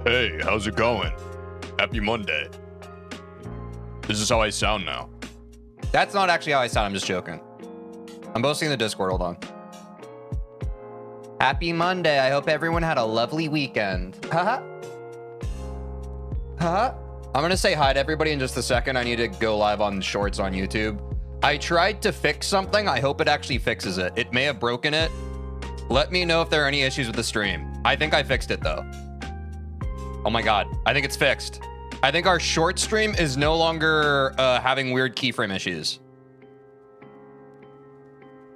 Hey, how's it going? Happy Monday. This is how I sound now. That's not actually how I sound. I'm just joking. I'm posting in the Discord. Hold on. Happy Monday. I hope everyone had a lovely weekend. Haha. Haha. I'm going to say hi to everybody in just a second. I need to go live on Shorts on YouTube. I tried to fix something. I hope it actually fixes it. It may have broken it. Let me know if there are any issues with the stream. I think I fixed it, though. Oh my God. I think it's fixed. I think our short stream is no longer having weird keyframe issues.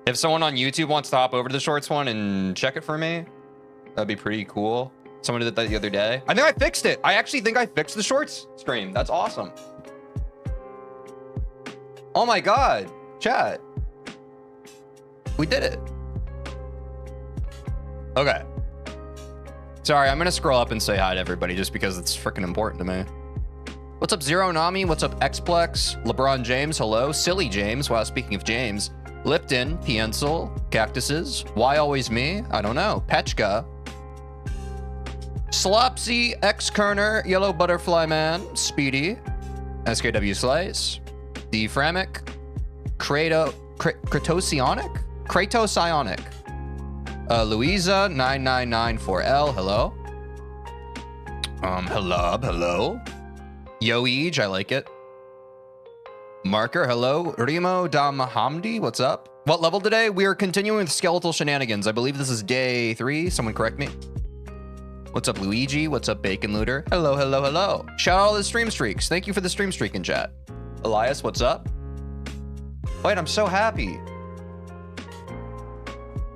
If someone on YouTube wants to hop over to the shorts one and check it for me, that'd be pretty cool. Someone did that the other day. I think I fixed it. I actually think I fixed the shorts stream. That's awesome. Oh my God, chat. We did it. Okay. Sorry, I'm gonna scroll up and say hi to everybody just because it's freaking important to me. What's up, Zero Nami? What's up, Xplex? LeBron James, hello. Silly James, wow, speaking of James. Lipton, Pencil, Cactuses. Why always me? I don't know. Petchka. Slopsy, X-Kerner, Yellow Butterfly Man, Speedy, SKW Slice, Deframic, Kratosionic? Kratosionic. Louisa, 9994L, hello. Hello. Yoej, I like it. Marker, hello. Remo Damahamdi, what's up? What level today? We are continuing with skeletal shenanigans. I believe this is day 3. Someone correct me. What's up, Luigi? What's up, Bacon Looter? Hello. Shout out all the stream streaks. Thank you for the stream streak in chat. Elias, what's up? Wait, I'm so happy.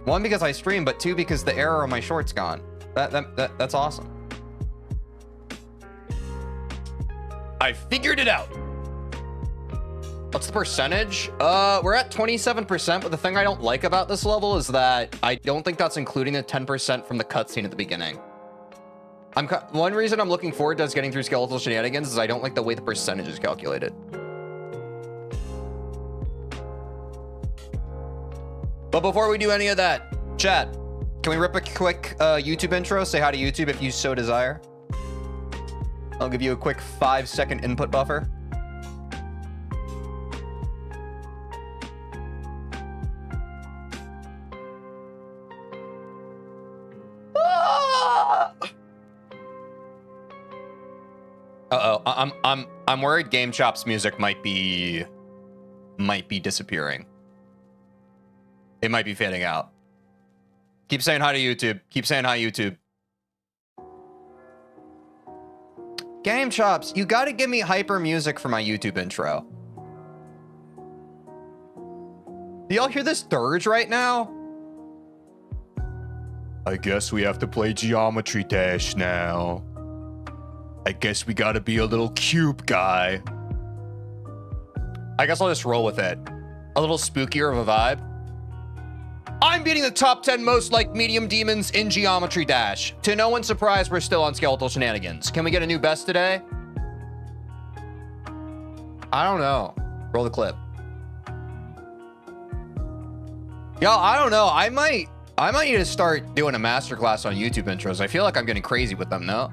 1, because I stream, but 2, because the error on my short's gone. That's awesome. I figured it out. What's the percentage? We're at 27%, but the thing I don't like about this level is that I don't think that's including the 10% from the cutscene at the beginning. One reason I'm looking forward to us getting through skeletal shenanigans is I don't like the way the percentage is calculated. But before we do any of that, chat, can we rip a quick YouTube intro? Say hi to YouTube if you so desire. I'll give you a quick 5-second input buffer. Uh-oh, I'm worried Game Chop's music might be disappearing. It might be fading out. Keep saying hi to YouTube. Keep saying hi, YouTube. Game Chops, you gotta give me hyper music for my YouTube intro. Do y'all hear this dirge right now? I guess we have to play Geometry Dash now. I guess we gotta be a little cube guy. I guess I'll just roll with it. A little spookier of a vibe. I'm beating the top 10 most like medium demons in Geometry Dash. To no one's surprise, we're still on skeletal shenanigans. Can we get a new best today? I don't know. Roll the clip. Yo, I don't know. I might need to start doing a masterclass on YouTube intros. I feel like I'm getting crazy with them, no?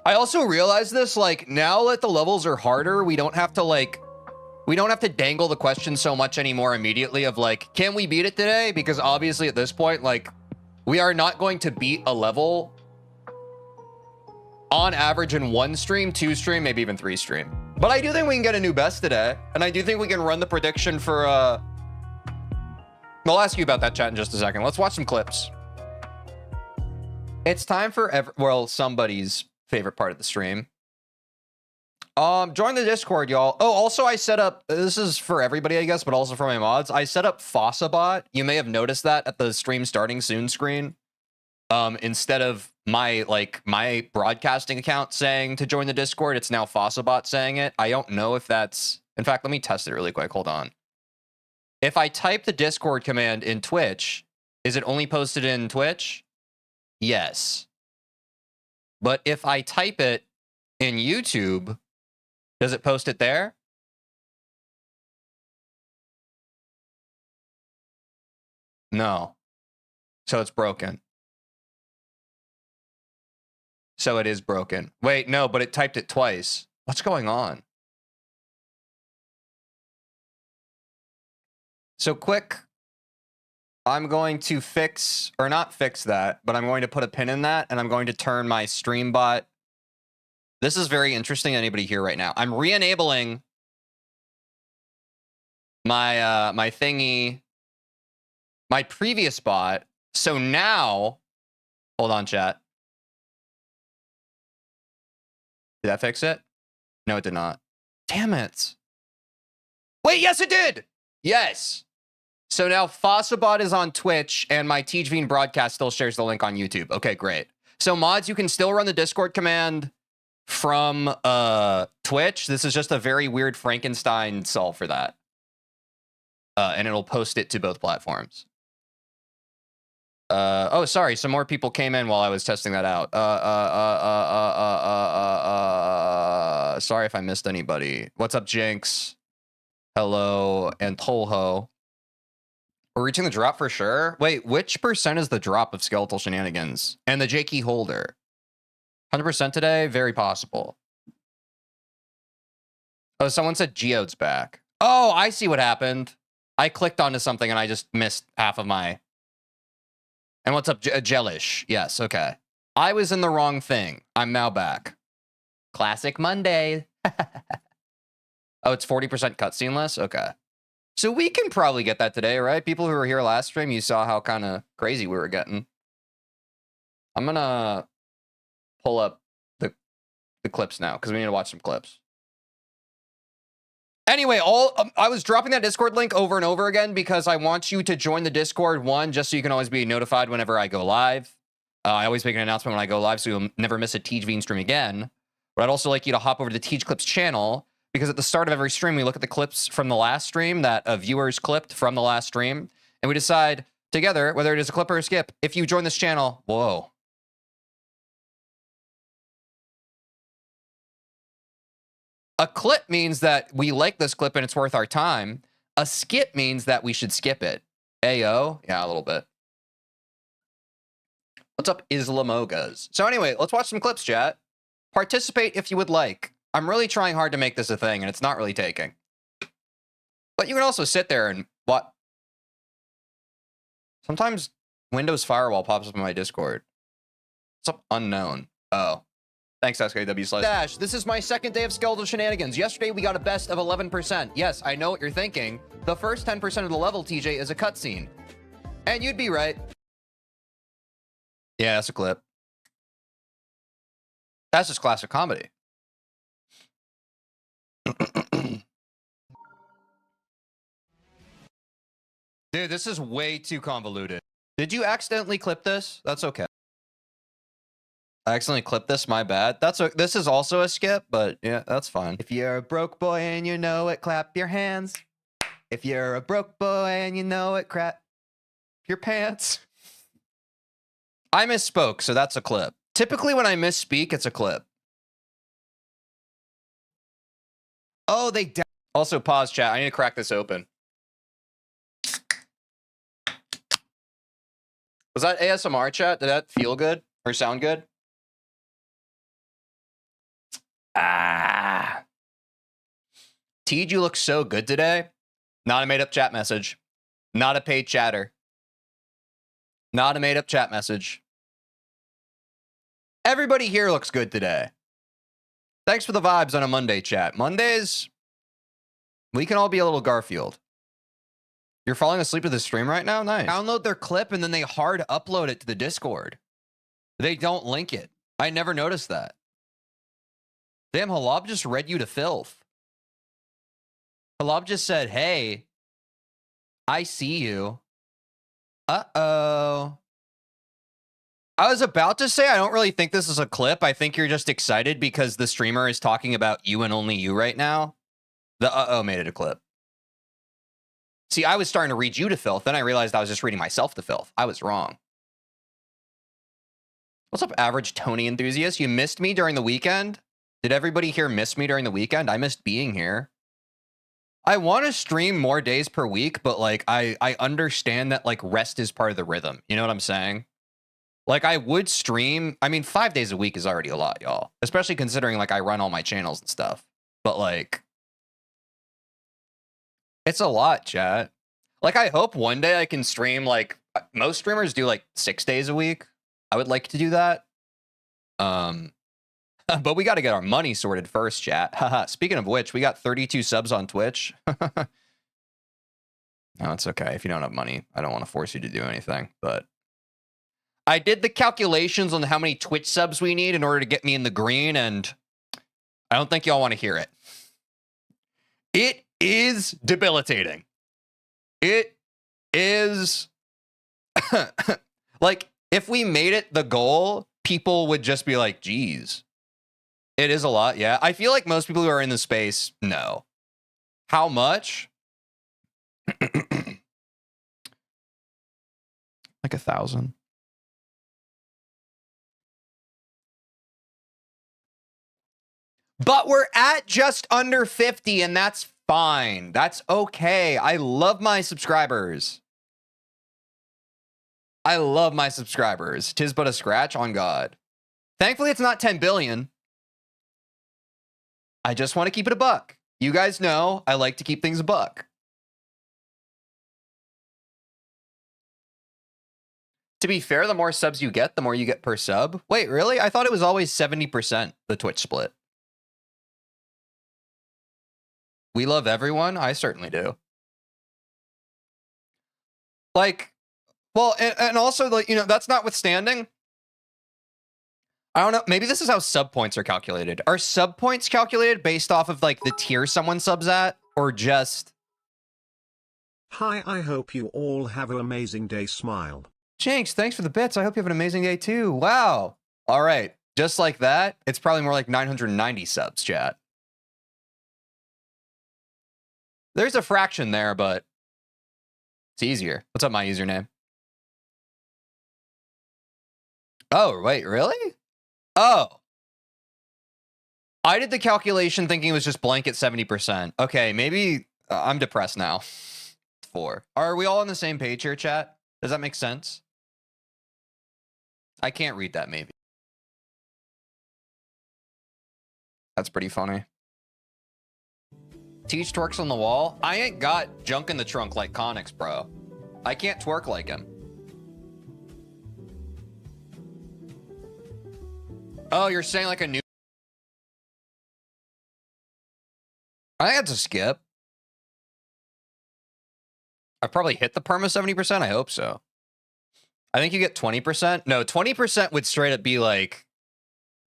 I also realized this, like, now that the levels are harder, we don't have to dangle the question so much anymore immediately of like, can we beat it today? Because obviously at this point, like, we are not going to beat a level on average in 1 stream, 2 stream, maybe even 3 stream. But I do think we can get a new best today. And I do think we can run the prediction for, I'll ask you about that chat in just a second. Let's watch some clips. It's time for, somebody's favorite part of the stream. Join the Discord, y'all. Oh, also I set up, this is for everybody, I guess, but also for my mods. I set up FossaBot. You may have noticed that at the stream starting soon screen. Instead of my broadcasting account saying to join the Discord, it's now FossaBot saying it. I don't know if that's, in fact, let me test it really quick. Hold on. If I type the Discord command in Twitch, is it only posted in Twitch? Yes. But if I type it in YouTube, does it post it there? No. So it's broken. So it is broken. Wait, no, but it typed it twice. What's going on? So quick, I'm going to fix, or not fix that, but I'm going to put a pin in that, and I'm going to turn my stream bot. This is very interesting to anybody here right now. I'm re-enabling my my thingy, my previous bot. So now, hold on, chat. Did that fix it? No, it did not. Damn it. Wait, yes, it did. Yes. So now Fossabot is on Twitch, and my TeejVeen broadcast still shares the link on YouTube. Okay, great. So mods, you can still run the Discord command from Twitch. This is just a very weird Frankenstein solve for that. And it'll post it to both platforms. Oh, sorry. Some more people came in while I was testing that out. Sorry if I missed anybody. What's up, Jinx? Hello, and Tolho. We're reaching the drop for sure. Wait, which percent is the drop of Skeletal Shenanigans? And the J-Key holder? 100% today? Very possible. Oh, someone said Geode's back. Oh, I see what happened. I clicked onto something and I just missed half of my... And what's up, Jellish? Yes, okay. I was in the wrong thing. I'm now back. Classic Monday. Oh, it's 40% cutscene less? Okay. So we can probably get that today, right? People who were here last stream, you saw how kind of crazy we were getting. I'm gonna pull up the clips now because we need to watch some clips. Anyway, I was dropping that Discord link over and over again because I want you to join the Discord, one, just so you can always be notified whenever I go live. I always make an announcement when I go live, so you'll never miss a TeejVeen stream again. But I'd also like you to hop over to the Teej Clips channel, because at the start of every stream, we look at the clips from the last stream that viewers clipped from the last stream, and we decide together whether it is a clip or a skip. If you join this channel, whoa. A clip means that we like this clip and it's worth our time. A skip means that we should skip it. Ayo? Yeah, a little bit. What's up, Islamogas? So anyway, let's watch some clips, chat. Participate if you would like. I'm really trying hard to make this a thing, and it's not really taking. But you can also sit there and what? Sometimes Windows Firewall pops up in my Discord. What's up, unknown? Oh. Thanks, SKW Dash. This is my second day of Skeletal Shenanigans. Yesterday, we got a best of 11%. Yes, I know what you're thinking. The first 10% of the level, TJ, is a cutscene. And you'd be right. Yeah, that's a clip. That's just classic comedy. Dude, this is way too convoluted. Did you accidentally clip this? That's okay. I accidentally clipped this, my bad. This is also a skip, but yeah, that's fine. If you're a broke boy and you know it, clap your hands. If you're a broke boy and you know it, crap your pants. I misspoke, so that's a clip. Typically when I misspeak, it's a clip. Oh, they also pause chat. I need to crack this open. Was that ASMR chat? Did that feel good or sound good? Ah. Teej, you look so good today. Not a made-up chat message. Not a paid chatter. Not a made-up chat message. Everybody here looks good today. Thanks for the vibes on a Monday, chat. Mondays, we can all be a little Garfield. You're falling asleep to the stream right now? Nice. Download their clip and then they hard upload it to the Discord. They don't link it. I never noticed that. Damn, Halab just read you to filth. Halab just said, hey, I see you. Uh-oh. I was about to say, I don't really think this is a clip. I think you're just excited because the streamer is talking about you and only you right now. The uh-oh made it a clip. See, I was starting to read you to filth. Then I realized I was just reading myself to filth. I was wrong. What's up, average Tony enthusiast? You missed me during the weekend? Did everybody here miss me during the weekend? I missed being here. I want to stream more days per week, but like I understand that like rest is part of the rhythm. You know what I'm saying? Like, I would stream. I mean, 5 days a week is already a lot, y'all. Especially considering, like, I run all my channels and stuff. But, like, it's a lot, chat. Like, I hope one day I can stream, like, most streamers do, like, 6 days a week. I would like to do that. But we got to get our money sorted first, chat. Haha. Speaking of which, we got 32 subs on Twitch. No, it's okay. If you don't have money, I don't want to force you to do anything. But I did the calculations on how many Twitch subs we need in order to get me in the green, and I don't think y'all want to hear it. It is debilitating. It is... like, if we made it the goal, people would just be like, geez. It is a lot, yeah. I feel like most people who are in the space know. How much? Like 1,000. But we're at just under 50, and that's fine. That's okay. I love my subscribers. I love my subscribers. 'Tis but a scratch on God. Thankfully, it's not 10 billion. I just want to keep it a buck. You guys know I like to keep things a buck. To be fair, the more subs you get, the more you get per sub. Wait, really? I thought it was always 70%, the Twitch split. We love everyone? I certainly do. Like, well, and also, like, you know, that's notwithstanding. I don't know. Maybe this is how sub points are calculated. Are sub points calculated based off of, like, the tier someone subs at? Or just... Hi, I hope you all have an amazing day. Smile. Jinx, thanks for the bits. I hope you have an amazing day too. Wow. All right. Just like that, it's probably more like 990 subs, chat. There's a fraction there, but it's easier. What's up, my username? Oh, wait, really? Oh. I did the calculation thinking it was just blanket 70%. Okay, maybe I'm depressed now. 4. Are we all on the same page here, chat? Does that make sense? I can't read that, maybe. That's pretty funny. Teach twerks on the wall? I ain't got junk in the trunk like Connix, bro. I can't twerk like him. Oh, you're saying like a new... I think that's a skip. I probably hit the perma 70%. I hope so. I think you get 20%. No, 20% would straight up be like,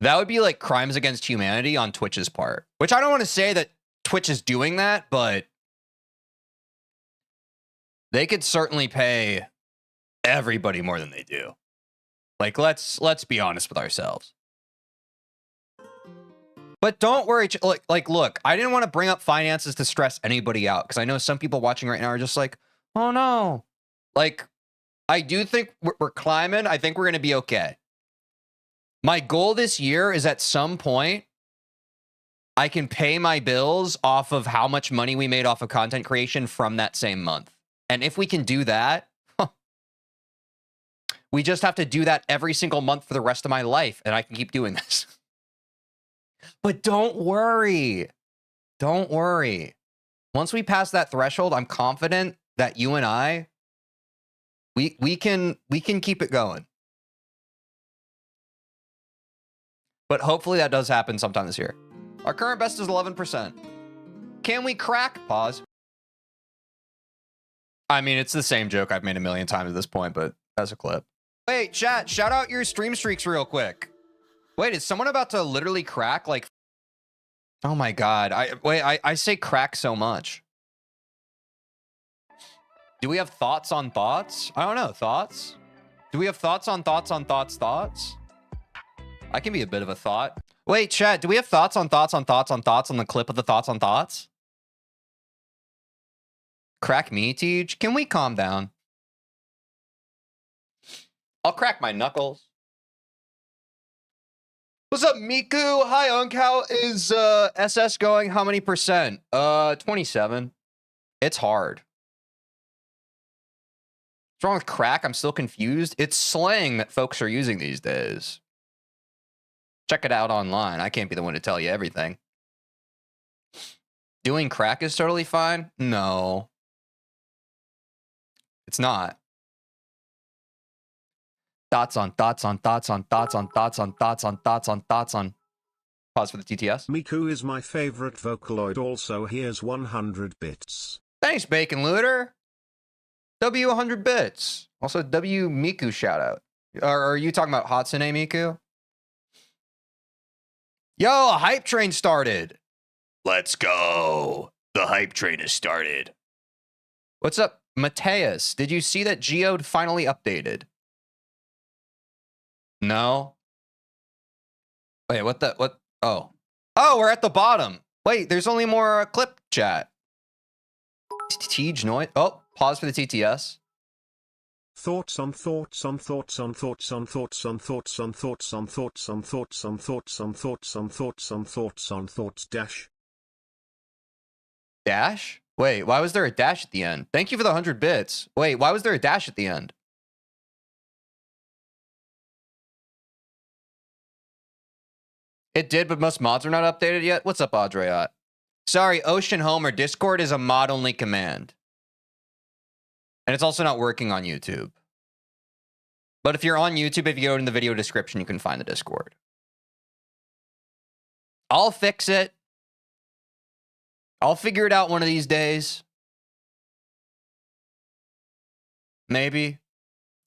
that would be like crimes against humanity on Twitch's part. Which I don't want to say that Twitch is doing that, but they could certainly pay everybody more than they do. Like, let's be honest with ourselves. But don't worry, like, look, I didn't want to bring up finances to stress anybody out, because I know some people watching right now are just like, oh no. Like, I do think we're climbing. I think we're going to be okay. My goal this year is at some point, I can pay my bills off of how much money we made off of content creation from that same month. And if we can do that, we just have to do that every single month for the rest of my life, and I can keep doing this. But don't worry. Don't worry. Once we pass that threshold, I'm confident that you and I, we can keep it going. But hopefully that does happen sometime this year. Our current best is 11%. Can we crack? Pause. I mean, it's the same joke I've made a million times at this point, but that's a clip. Wait, chat, shout out your stream streaks real quick. Wait, is someone about to literally crack? Like, oh my God. I say crack so much. Do we have thoughts on thoughts? I don't know. Thoughts? Do we have thoughts on thoughts on thoughts? Thoughts? I can be a bit of a thought. Wait, chat, do we have thoughts on thoughts on thoughts on thoughts on the clip of the thoughts on thoughts? Crack me, Teej? Can we calm down? I'll crack my knuckles. What's up, Miku? Hi, Unk. How is SS going? How many percent? 27. It's hard. What's wrong with crack? I'm still confused. It's slang that folks are using these days. Check it out online. I can't be the one to tell you everything. Doing crack is totally fine? No. It's not. Thoughts on. Pause for the TTS. Miku is my favorite Vocaloid. Also, here's 100 bits. Thanks, Bacon Looter. W 100 bits. Also, W Miku shout out. Are you talking about Hatsune Miku? Yo, a hype train started. Let's go. The hype train has started. What's up, Mateus? Did you see that Geode finally updated? No. Wait, what? Oh. Oh, we're at the bottom. Wait, there's only more clip chat. Tej noise. Oh, pause for the TTS. Thoughts on thoughts on thoughts on thoughts on thoughts on thoughts on thoughts on thoughts on thoughts on thoughts on thoughts on thoughts on thoughts on thoughts dash. Dash? Wait, why was there a dash at the end? Thank you for the 100 bits. Wait, why was there a dash at the end? It did, but most mods are not updated yet. What's up, Audreyat? Sorry, Ocean Home or Discord is a mod-only command. And it's also not working on YouTube. But if you're on YouTube, if you go in the video description, you can find the Discord. I'll fix it. I'll figure it out one of these days. Maybe.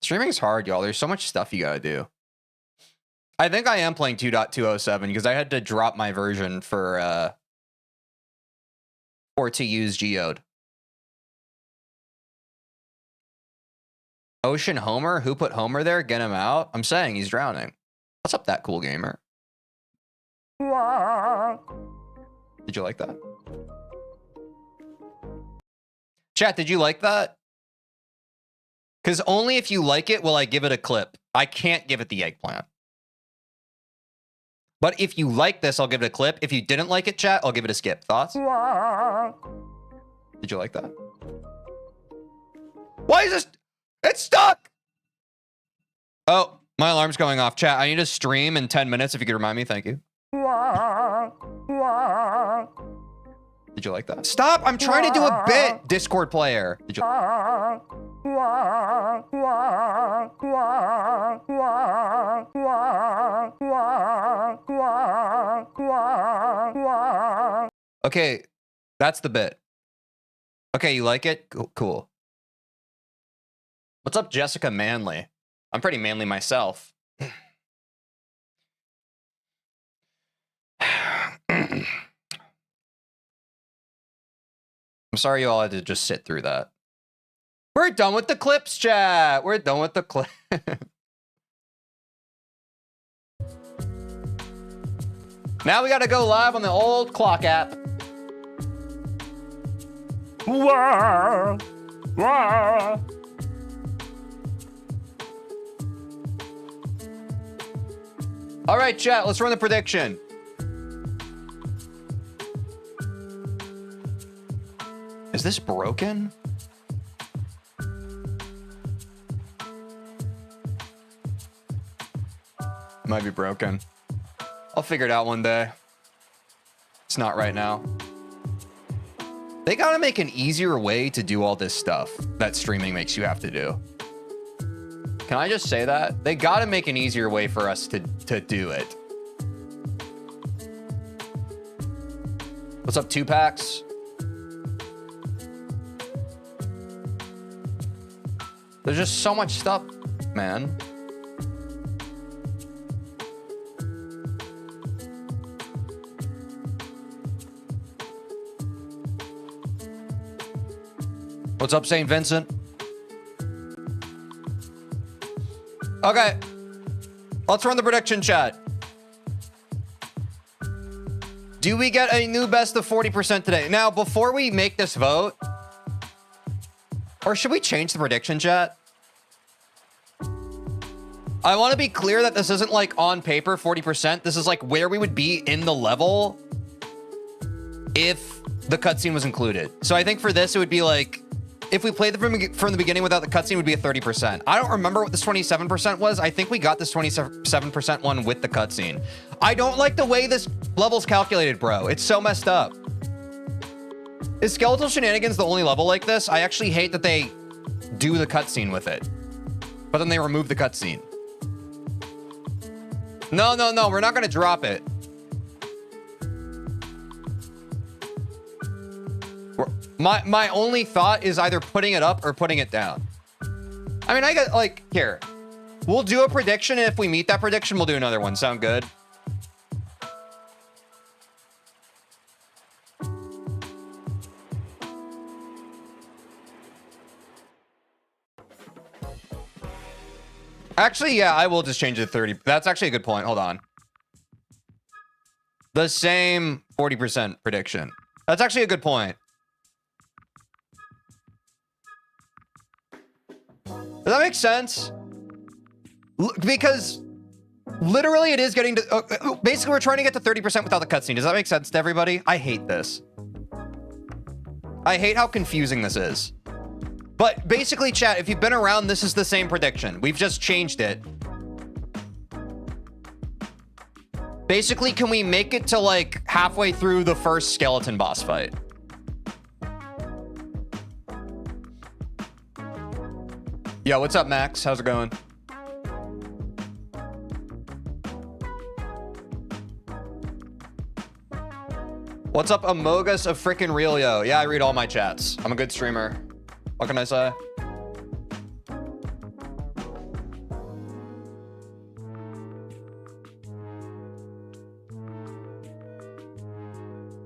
Streaming's hard, y'all. There's so much stuff you gotta do. I think I am playing 2.207 because I had to drop my version for to use Geode. Ocean Homer? Who put Homer there? Get him out? I'm saying he's drowning. What's up, that cool gamer? Did you like that? Chat, did you like that? Because only if you like it will I give it a clip. I can't give it the eggplant. But if you like this, I'll give it a clip. If you didn't like it, chat, I'll give it a skip. Thoughts? Did you like that? Why is this? It's stuck! Oh, my alarm's going off. Chat, I need to stream in 10 minutes if you could remind me. Thank you. Did you like that? Stop! I'm trying to do a bit, Discord player. Did you? Okay, that's the bit. Okay, you like it? Cool. What's up, Jessica Manley? I'm pretty manly myself. I'm sorry you all had to just sit through that. We're done with the clips, chat. We're done with the clip. Now we gotta go live on the old clock app. Wah, wah. All right, chat, let's run the prediction. Is this broken? It might be broken. I'll figure it out one day. It's not right now. They gotta make an easier way to do all this stuff that streaming makes you have to do. Can I just say that? They gotta make an easier way for us to do it. What's up, 2-packs? There's just so much stuff, man. What's up, St. Vincent? Okay. Let's run the prediction chat. Do we get a new best of 40% today? Now, before we make this vote, or should we change the prediction chat? I want to be clear that this isn't like on paper 40%. This is like where we would be in the level if the cutscene was included. So I think for this, it would be like if we played from the beginning without the cutscene, it would be a 30%. I don't remember what this 27% was. I think we got this 27% one with the cutscene. I don't like the way this level's calculated, bro. It's so messed up. Is Skeletal Shenanigans the only level like this? I actually hate that they do the cutscene with it, but then they remove the cutscene. No, we're not gonna drop it. My only thought is either putting it up or putting it down. I mean, I got like, here. We'll do a prediction, and if we meet that prediction, we'll do another one. Sound good? Actually, yeah, I will just change it to 30. That's actually a good point. Hold on. The same 40% prediction. That's actually a good point. Does that make sense? Because literally it is getting to... basically, we're trying to get to 30% without the cutscene. Does that make sense to everybody? I hate this. I hate how confusing this is. But basically, chat, if you've been around, this is the same prediction. We've just changed it. Basically, can we make it to like halfway through the first skeleton boss fight? Yo, what's up, Max? How's it going? What's up, Amogus of frickin' Realio? Yeah, I read all my chats. I'm a good streamer. What can I say?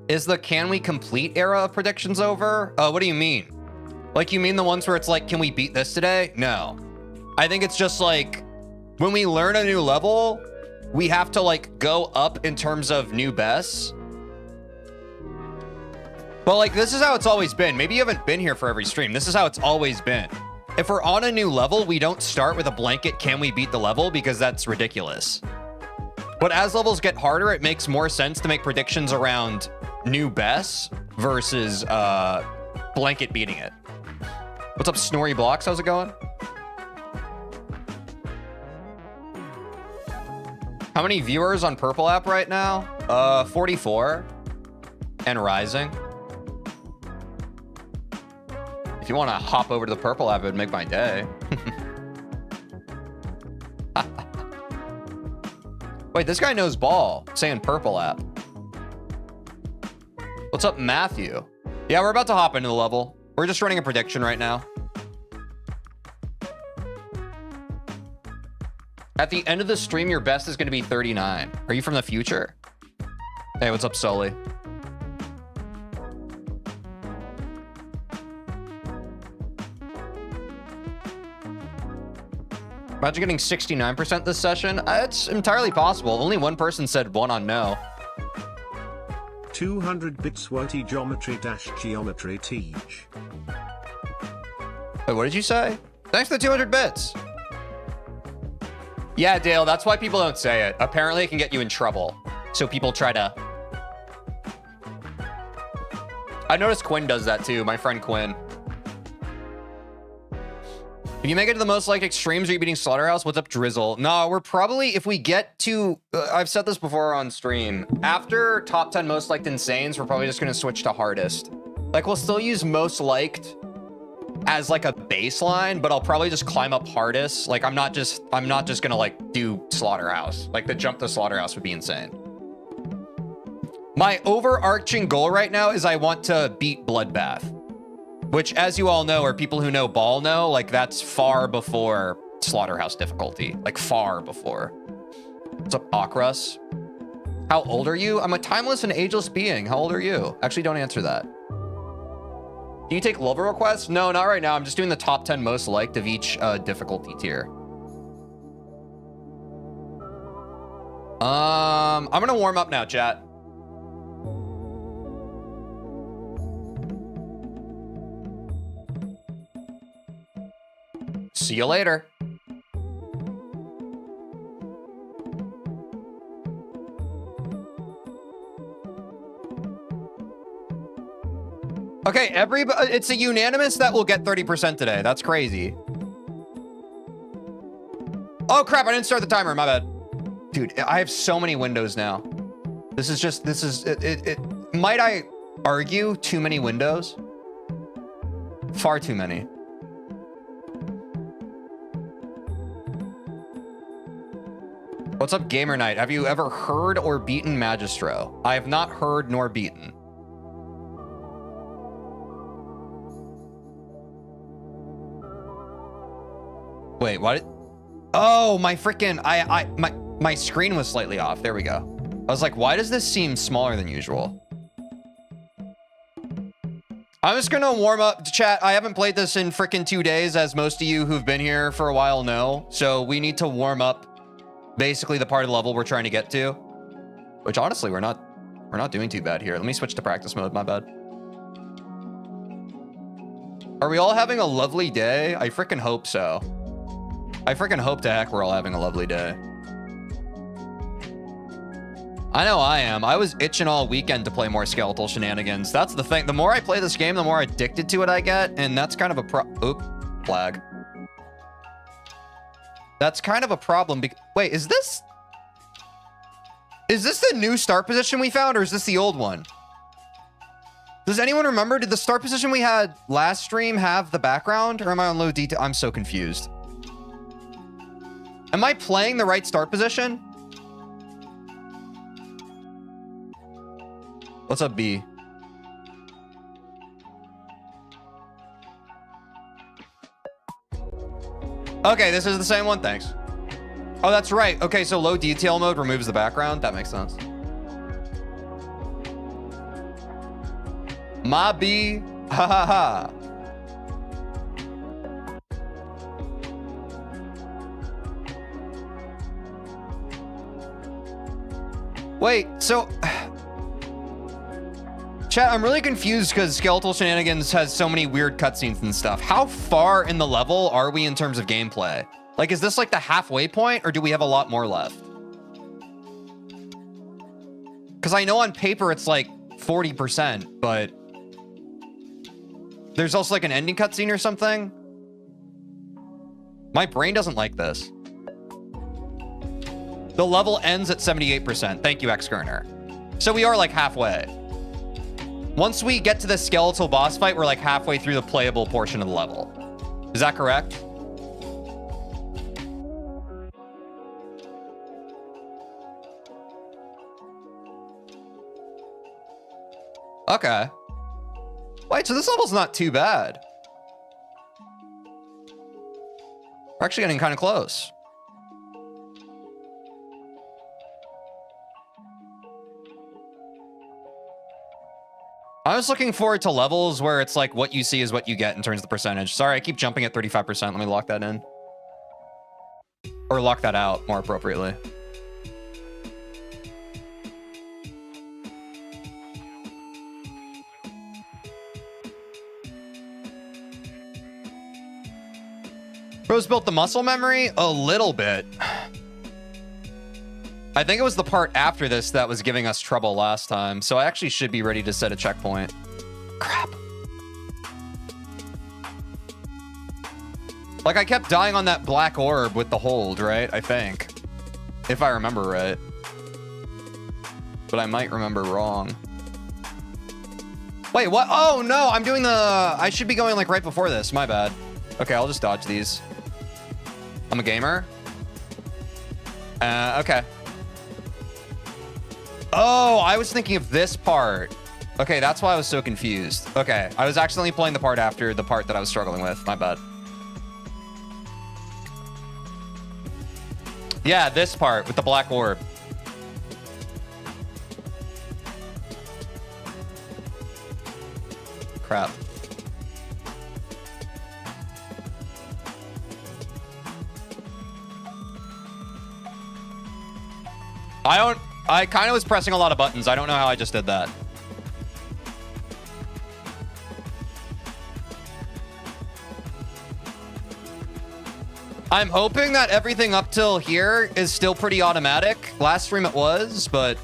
Is the can we complete era of predictions over? What do you mean? Like, you mean the ones where it's like, can we beat this today? No. I think it's just like, when we learn a new level, we have to like go up in terms of new bests. But like, this is how it's always been. Maybe you haven't been here for every stream. This is how it's always been. If we're on a new level, we don't start with a blanket, can we beat the level? Because that's ridiculous. But as levels get harder, it makes more sense to make predictions around new bests versus blanket beating it. What's up, Snorri Blocks? How's it going? How many viewers on Purple app right now? 44 and rising. If you want to hop over to the Purple app, it would make my day. Wait, this guy knows ball, saying Purple app. What's up, Matthew? Yeah, we're about to hop into the level. We're just running a prediction right now. At the end of the stream, your best is going to be 39. Are you from the future? Hey, what's up, Sully? Imagine getting 69% this session. It's entirely possible. Only one person said one on no. 200 bits worty geometry dash geometry Tej. Wait, what did you say? Thanks for the 200 bits. Yeah, Dale, that's why people don't say it. Apparently it can get you in trouble. So people try to... I noticed Quinn does that too, my friend Quinn. If you make it to the most liked extremes, are you beating Slaughterhouse? What's up, Drizzle? No, we're probably, if we get to, I've said this before on stream, after top 10 most liked Insanes, we're probably just going to switch to hardest. Like, we'll still use most liked as like a baseline, but I'll probably just climb up hardest. Like, I'm not just going to like do Slaughterhouse. Like, the jump to Slaughterhouse would be insane. My overarching goal right now is I want to beat Bloodbath. Which, as you all know, or people who know ball know, like, that's far before Slaughterhouse difficulty. Like, far before. What's up, Akrus? How old are you? I'm a timeless and ageless being. How old are you? Actually, don't answer that. Do you take level requests? No, not right now. I'm just doing the top 10 most liked of each difficulty tier. I'm gonna warm up now, chat. See you later. Okay, everybody, it's a unanimous that will get 30% today. That's crazy. Oh crap, I didn't start the timer, my bad. Dude, I have so many windows now. Might I argue too many windows? Far too many. What's up, Gamer Knight? Have you ever heard or beaten Magistro? I have not heard nor beaten. Wait, what? Oh, my freaking, my screen was slightly off. There we go. I was like, why does this seem smaller than usual? I'm just gonna warm up to chat. I haven't played this in freaking 2 days, as most of you who've been here for a while know. So we need to warm up basically the part of the level we're trying to get to, which honestly, we're not doing too bad here. Let me switch to practice mode, my bad. Are we all having a lovely day? I freaking hope so. I freaking hope to heck we're all having a lovely day. I know I am. I was itching all weekend to play more skeletal shenanigans. That's the thing. The more I play this game, the more addicted to it I get, and that's kind of a oop, flag. That's kind of a problem. Wait, is this the new start position we found, or is this the old one? Does anyone remember? Did the start position we had last stream have the background, or am I on low detail? I'm so confused. Am I playing the right start position? What's up, B? Okay, this is the same one, thanks. Oh, that's right. Okay, so low detail mode removes the background. That makes sense. My B, ha ha ha. Wait, so... Chat, I'm really confused because Skeletal Shenanigans has so many weird cutscenes and stuff. How far in the level are we in terms of gameplay? Like, is this like the halfway point, or do we have a lot more left? Because I know on paper it's like 40%, but... There's also like an ending cutscene or something? My brain doesn't like this. The level ends at 78%. Thank you, X-Kerner. So we are like halfway. Once we get to the skeletal boss fight, we're like halfway through the playable portion of the level. Is that correct? Okay. Wait, so this level's not too bad. We're actually getting kind of close. I was looking forward to levels where it's like what you see is what you get in terms of the percentage. Sorry, I keep jumping at 35%. Let me lock that in. Or lock that out, more appropriately. Bro's built the muscle memory? A little bit. I think it was the part after this that was giving us trouble last time, so I actually should be ready to set a checkpoint. Crap. Like, I kept dying on that black orb with the hold, right? I think. If I remember right. But I might remember wrong. Wait, what? Oh, no, I'm doing the... I should be going, like, right before this. My bad. Okay, I'll just dodge these. I'm a gamer. Okay. Oh, I was thinking of this part. Okay, that's why I was so confused. Okay, I was accidentally playing the part after the part that I was struggling with. My bad. Yeah, this part with the black orb. Crap. I kind of was pressing a lot of buttons. I don't know how I just did that. I'm hoping that everything up till here is still pretty automatic. Last stream it was, but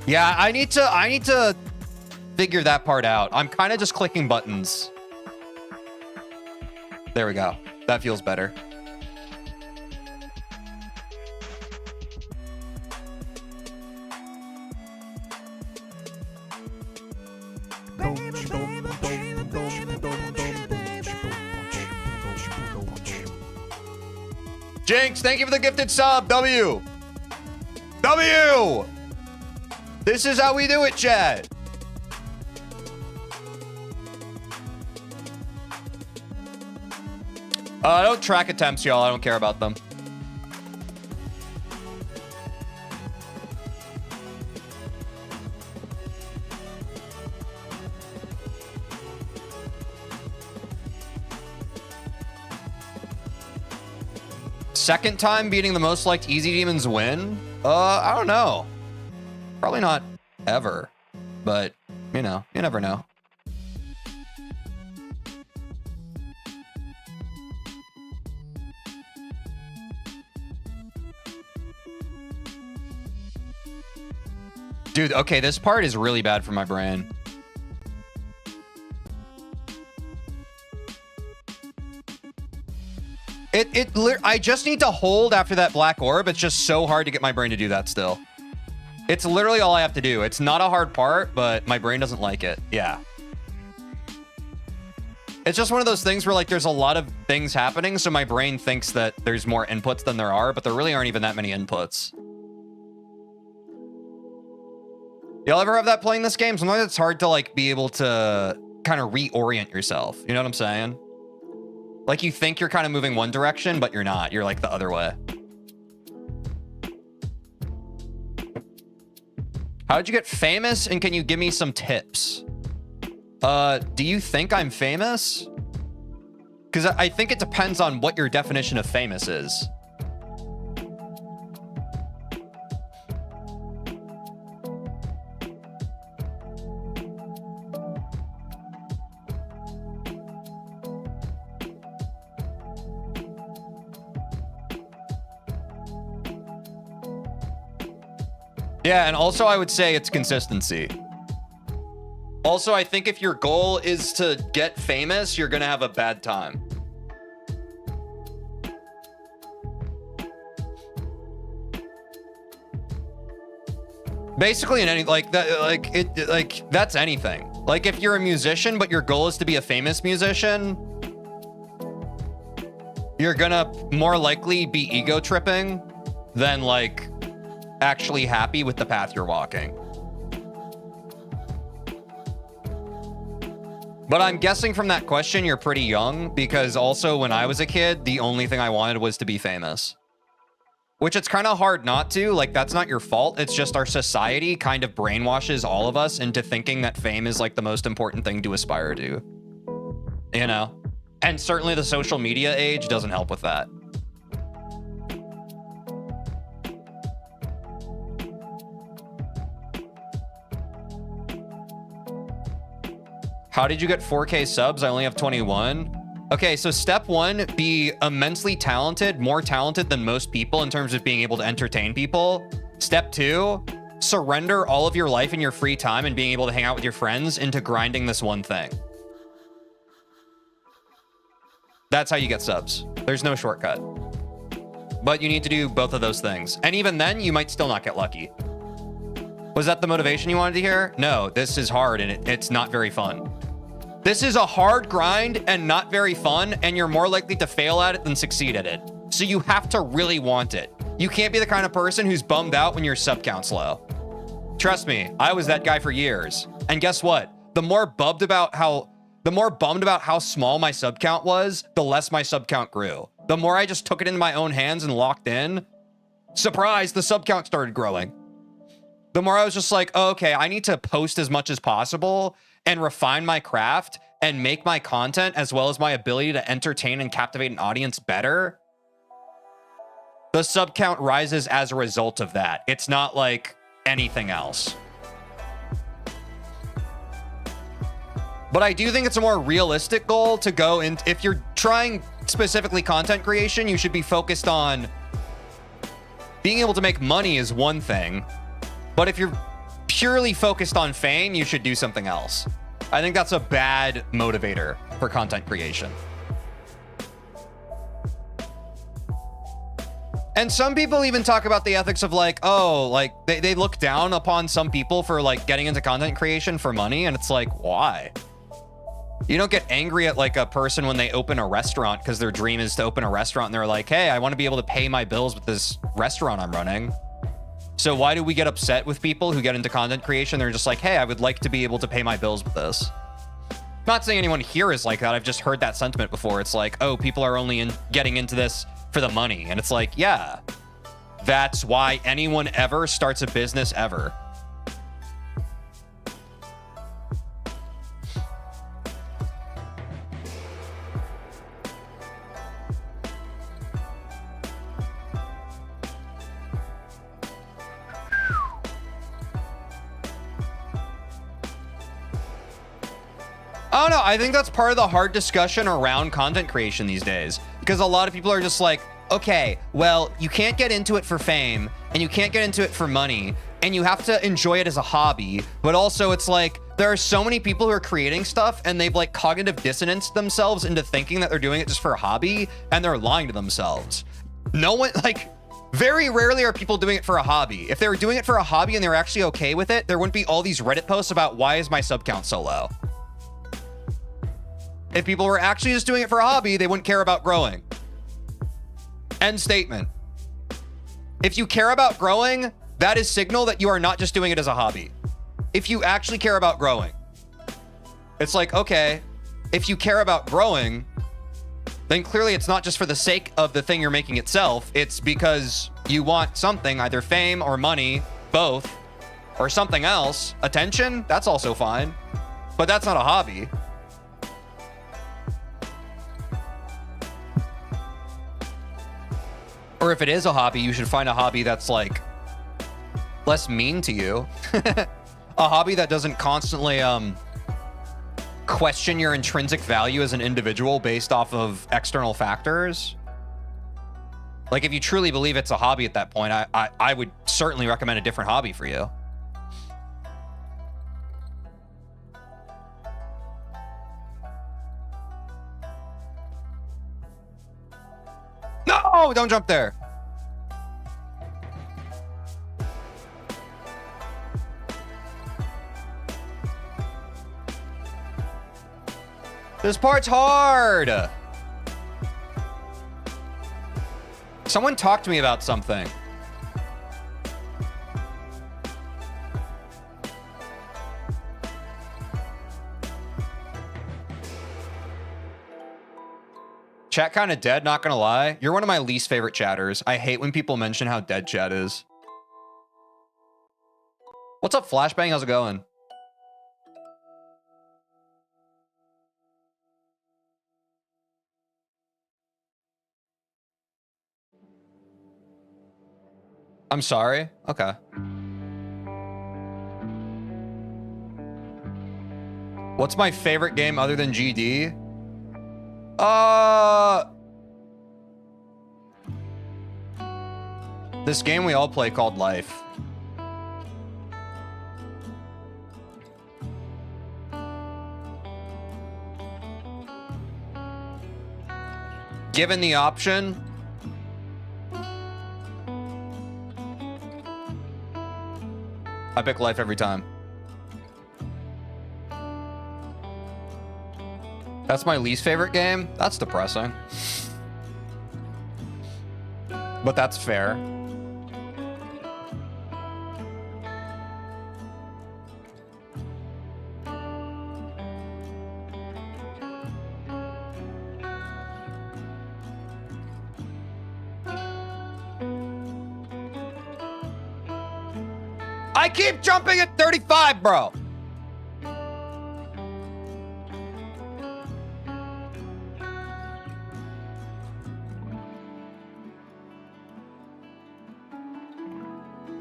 yeah, I need to figure that part out. I'm kind of just clicking buttons. There we go. That feels better. Jinx, thank you for the gifted sub. W. This is how we do it, chat. I don't track attempts, y'all. I don't care about them. Second time beating the most liked Easy Demons win? I don't know. Probably not ever, but you know, you never know. Dude, okay, this part is really bad for my brain. I just need to hold after that black orb. It's just so hard to get my brain to do that still. It's literally all I have to do. It's not a hard part, but my brain doesn't like it. Yeah. It's just one of those things where like there's a lot of things happening, so my brain thinks that there's more inputs than there are, but there really aren't even that many inputs. Y'all ever have that playing this game? Sometimes it's hard to like be able to kind of reorient yourself. You know what I'm saying? Like you think you're kind of moving one direction, but you're not. You're like the other way. How'd you get famous? And can you give me some tips? Do you think I'm famous? Because I think it depends on what your definition of famous is. Yeah, and also I would say it's consistency. Also, I think if your goal is to get famous, you're gonna have a bad time. Basically in any like that that's anything. Like if you're a musician but your goal is to be a famous musician, you're gonna more likely be ego tripping than like actually happy with the path you're walking. But I'm guessing from that question you're pretty young, because also when I was a kid, the only thing I wanted was to be famous. Which it's kind of hard not to, like that's not your fault. It's just our society kind of brainwashes all of us into thinking that fame is like the most important thing to aspire to. You know? And certainly the social media age doesn't help with that. How did you get 4K subs? I only have 21. Okay, so step one, be immensely talented, more talented than most people in terms of being able to entertain people. Step two, surrender all of your life and your free time and being able to hang out with your friends into grinding this one thing. That's how you get subs. There's no shortcut. But you need to do both of those things. And even then, you might still not get lucky. Was that the motivation you wanted to hear? No, this is hard and it's not very fun. This is a hard grind and not very fun, and you're more likely to fail at it than succeed at it. So you have to really want it. You can't be the kind of person who's bummed out when your sub count's low. Trust me, I was that guy for years. And guess what? The more bummed about how small my sub count was, the less my sub count grew. The more I just took it into my own hands and locked in, surprise, the sub count started growing. The more I was just like, oh, okay, I need to post as much as possible and refine my craft and make my content as well as my ability to entertain and captivate an audience better. The sub count rises as a result of that. It's not like anything else. But I do think it's a more realistic goal to go in. If you're trying specifically content creation, you should be focused on being able to make money is one thing. But if you're purely focused on fame, you should do something else. I think that's a bad motivator for content creation. And some people even talk about the ethics of like, oh, like they look down upon some people for like getting into content creation for money. And it's like, why? You don't get angry at like a person when they open a restaurant because their dream is to open a restaurant and they're like, hey, I want to be able to pay my bills with this restaurant I'm running. So why do we get upset with people who get into content creation? They're just like, hey, I would like to be able to pay my bills with this. Not saying anyone here is like that. I've just heard that sentiment before. It's like, oh, people are only getting into this for the money. And it's like, yeah, that's why anyone ever starts a business ever. I don't know. I think that's part of the hard discussion around content creation these days, because a lot of people are just like, okay, well, you can't get into it for fame and you can't get into it for money and you have to enjoy it as a hobby. But also it's like, there are so many people who are creating stuff and they've like cognitive dissonance themselves into thinking that they're doing it just for a hobby, and they're lying to themselves. No one, like, very rarely are people doing it for a hobby. If they were doing it for a hobby and they were actually okay with it, there wouldn't be all these Reddit posts about why is my sub count so low. If people were actually just doing it for a hobby, they wouldn't care about growing. End statement. If you care about growing, that is signal that you are not just doing it as a hobby. If you actually care about growing, it's like, okay, if you care about growing, then clearly it's not just for the sake of the thing you're making itself. It's because you want something, either fame or money, both, or something else. Attention, that's also fine, but that's not a hobby. Or if it is a hobby, you should find a hobby that's like less mean to you. A hobby that doesn't constantly question your intrinsic value as an individual based off of external factors. Like, if you truly believe it's a hobby at that point, I would certainly recommend a different hobby for you. No, don't jump there. This part's hard. Someone talk to me about something. Chat kind of dead, not gonna lie. You're one of my least favorite chatters. I hate when people mention how dead chat is. What's up, Flashbang? How's it going? I'm sorry? Okay. What's my favorite game other than GD? This game we all play called Life. Given the option, I pick Life every time. That's my least favorite game? That's depressing. But that's fair. I keep jumping at 35, bro.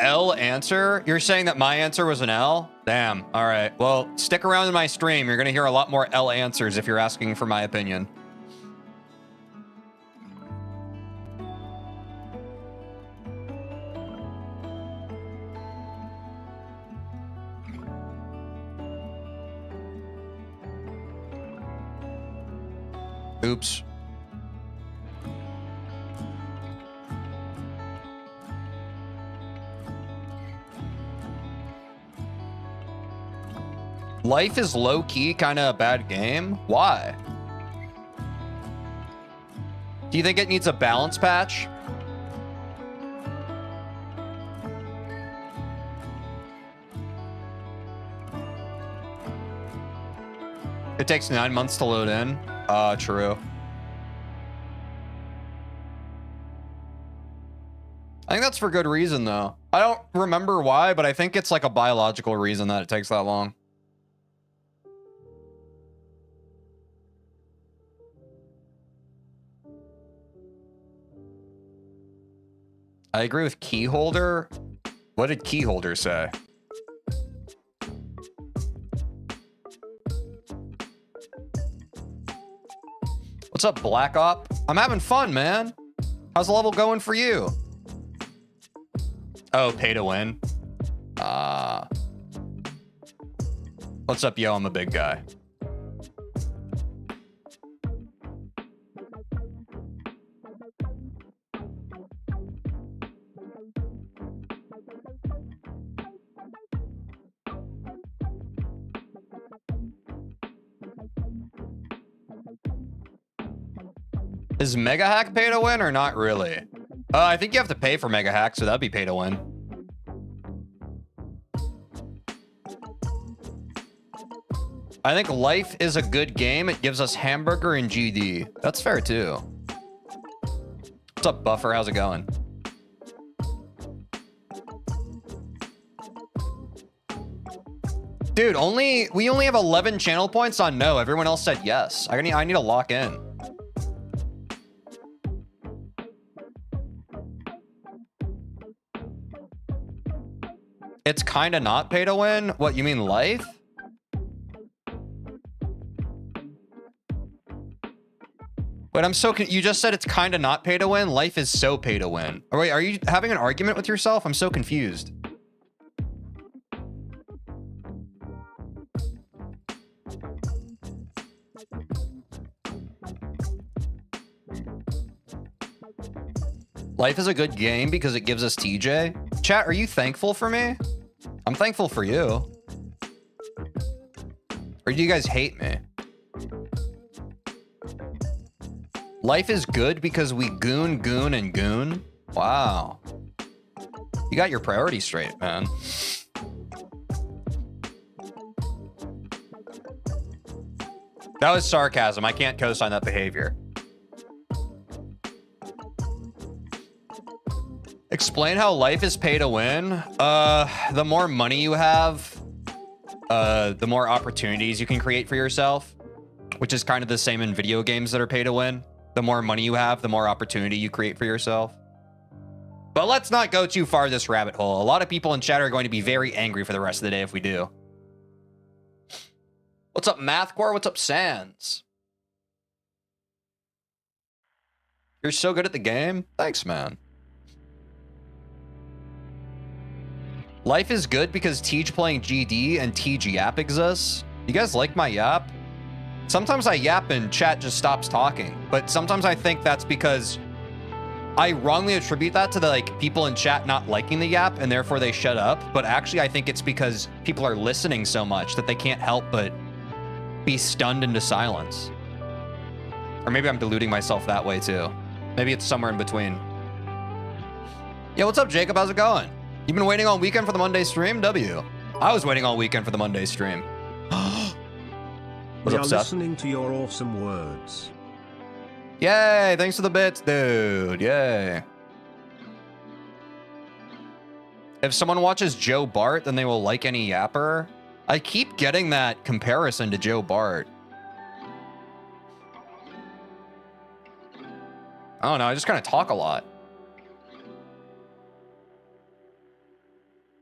L answer? You're saying that my answer was an L? Damn. All right. Well, stick around in my stream. You're going to hear a lot more L answers if you're asking for my opinion. Oops. Life is low-key kind of a bad game. Why? Do you think it needs a balance patch? It takes 9 months to load in. True. I think that's for good reason, though. I don't remember why, but I think it's like a biological reason that it takes that long. I agree with Keyholder. What did Keyholder say? What's up, Black Op? I'm having fun, man. How's the level going for you? Oh, pay to win. What's up, yo? I'm a big guy. Is Mega Hack pay to win or not really? I think you have to pay for Mega Hack, so that'd be pay to win. I think Life is a good game. It gives us Hamburger and GD. That's fair too. What's up, Buffer? How's it going? Dude, we only have 11 channel points on no. Everyone else said yes. I need to lock in. It's kind of not pay to win. What, you mean Life? Wait, you just said it's kind of not pay to win. Life is so pay to win. Or wait, are you having an argument with yourself? I'm so confused. Life is a good game because it gives us TJ. Chat, are you thankful for me? I'm thankful for you. Or do you guys hate me? Life is good because we goon, goon, and goon. Wow. You got your priorities straight, man. That was sarcasm. I can't co-sign that behavior. Explain how Life is pay to win. The more money you have, the more opportunities you can create for yourself, which is kind of the same in video games that are pay to win. The more money you have, the more opportunity you create for yourself. But let's not go too far this rabbit hole. A lot of people in chat are going to be very angry for the rest of the day if we do. What's up, Mathcore? What's up, Sans? You're so good at the game. Thanks, man. Life is good because Teej playing GD and Teej Yap exists. You guys like my yap? Sometimes I yap and chat just stops talking, but sometimes I think that's because I wrongly attribute that to the people in chat not liking the yap and therefore they shut up. But actually I think it's because people are listening so much that they can't help but be stunned into silence. Or maybe I'm deluding myself that way too. Maybe it's somewhere in between. Yeah, what's up, Jacob? How's it going? You've been waiting all weekend for the Monday stream? W. I was waiting all weekend for the Monday stream. We are listening to your awesome words. Yay, thanks for the bits, dude. Yay. If someone watches Joe Bart, then they will like any yapper. I keep getting that comparison to Joe Bart. I don't know, I just kind of talk a lot.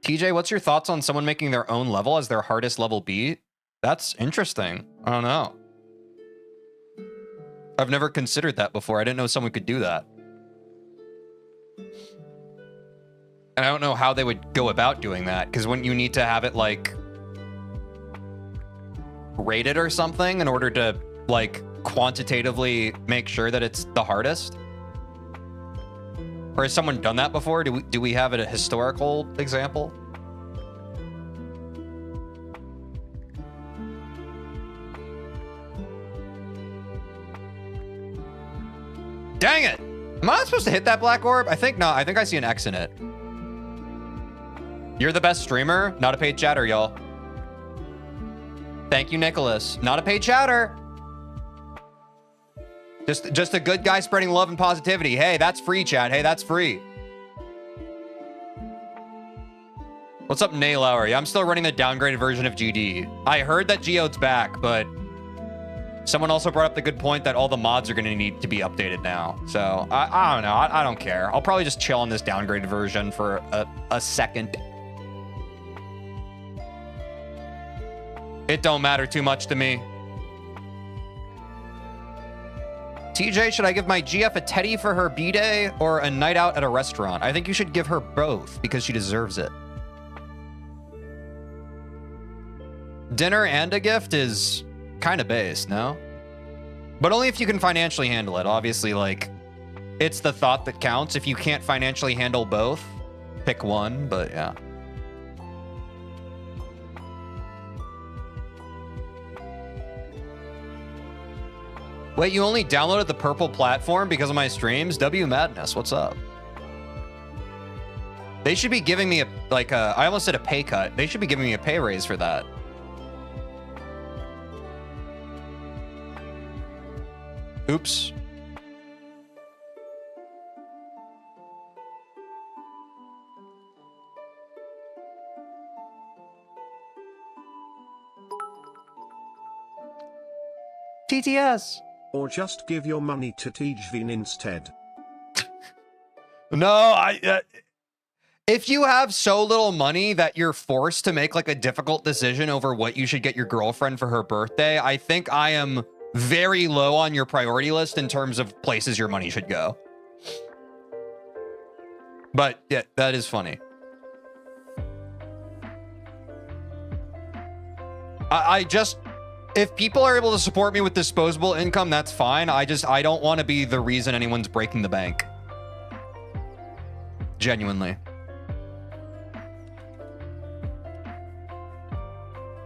TJ, what's your thoughts on someone making their own level as their hardest level beat? That's interesting. I don't know. I've never considered that before. I didn't know someone could do that. And I don't know how they would go about doing that, because wouldn't you need to have it rated or something in order to quantitatively make sure that it's the hardest? Or has someone done that before? Do we have a historical example? Dang it! Am I not supposed to hit that black orb? I think not. I think I see an X in it. You're the best streamer. Not a paid chatter, y'all. Thank you, Nicholas. Not a paid chatter. Just a good guy spreading love and positivity. Hey, that's free, chat. Hey, that's free. What's up, Naylauer? Yeah, I'm still running the downgraded version of GD. I heard that Geode's back, but someone also brought up the good point that all the mods are going to need to be updated now. So, I don't know. I don't care. I'll probably just chill on this downgraded version for a second. It don't matter too much to me. TJ, should I give my GF a teddy for her B-day or a night out at a restaurant? I think you should give her both because she deserves it. Dinner and a gift is kind of base, no? But only if you can financially handle it. Obviously, like, it's the thought that counts. If you can't financially handle both, pick one, but yeah. Wait, you only downloaded the purple platform because of my streams? W Madness, what's up? They should be giving me I almost said a pay cut. They should be giving me a pay raise for that. Oops. TTS. Or just give your money to TeejVeen instead. No, if you have so little money that you're forced to make like a difficult decision over what you should get your girlfriend for her birthday, I think I am very low on your priority list in terms of places your money should go. But yeah, that is funny. I just, if people are able to support me with disposable income, that's fine. I don't want to be the reason anyone's breaking the bank. Genuinely.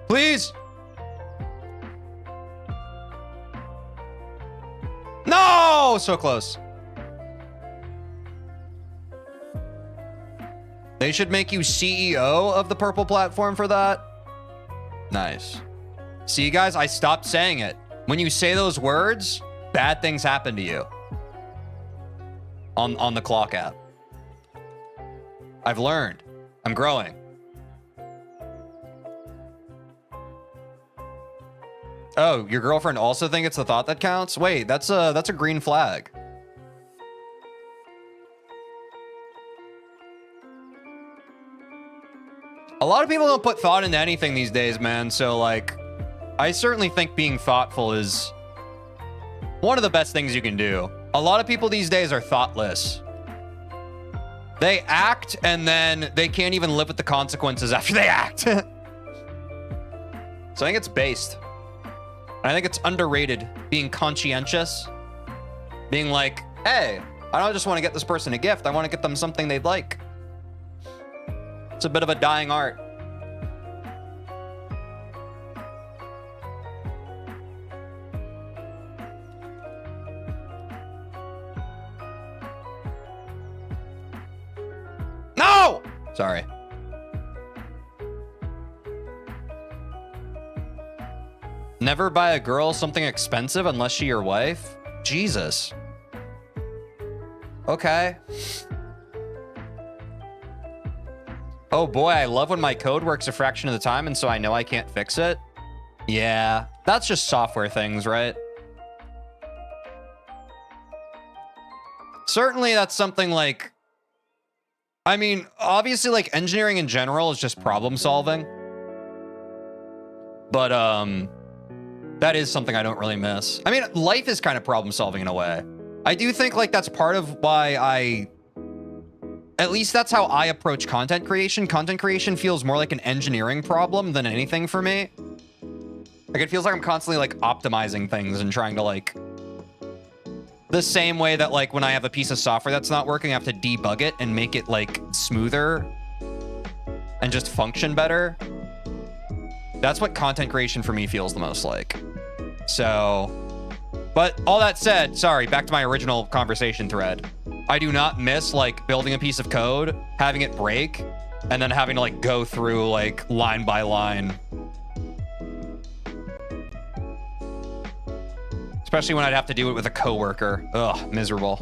Please. No, so close. They should make you CEO of the purple platform for that. Nice. See, guys, I stopped saying it. When you say those words, bad things happen to you. On the clock app. I've learned. I'm growing. Oh, your girlfriend also think it's the thought that counts? Wait, that's a green flag. A lot of people don't put thought into anything these days, man. So, like, I certainly think being thoughtful is one of the best things you can do. A lot of people these days are thoughtless. They act, and then they can't even live with the consequences after they act. So I think it's based. And I think it's underrated being conscientious. Being like, hey, I don't just want to get this person a gift. I want to get them something they'd like. It's a bit of a dying art. No! Sorry. Never buy a girl something expensive unless she your wife? Jesus. Okay. Oh boy, I love when my code works a fraction of the time and so I know I can't fix it. Yeah, that's just software things, right? Certainly that's something like, I mean, obviously like engineering in general is just problem solving. But that is something I don't really miss. I mean, life is kind of problem solving in a way. I do think like that's part of why at least that's how I approach content creation. Content creation feels more like an engineering problem than anything for me. Like, it feels like I'm constantly, like, optimizing things and trying to, like... The same way that, like, when I have a piece of software that's not working, I have to debug it and make it, like, smoother and just function better. That's what content creation for me feels the most like. So, but all that said, sorry, back to my original conversation thread. I do not miss, like, building a piece of code, having it break, and then having to, like, go through, like, line by line. Especially when I'd have to do it with a coworker. Ugh, miserable.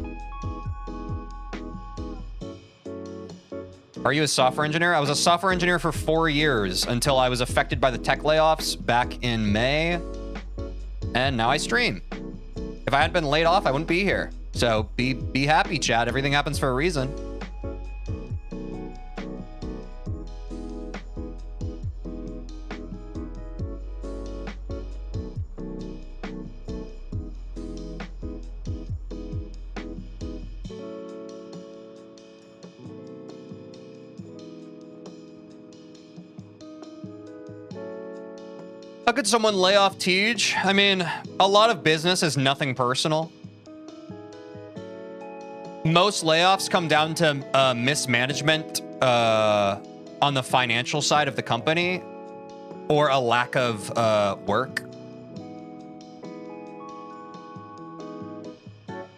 Are you a software engineer? I was a software engineer for 4 years until I was affected by the tech layoffs back in May. And now I stream. If I hadn't been laid off, I wouldn't be here. So be happy, Chad. Everything happens for a reason. How could someone lay off Teej? I mean, a lot of business is nothing personal. Most layoffs come down to mismanagement on the financial side of the company or a lack of work.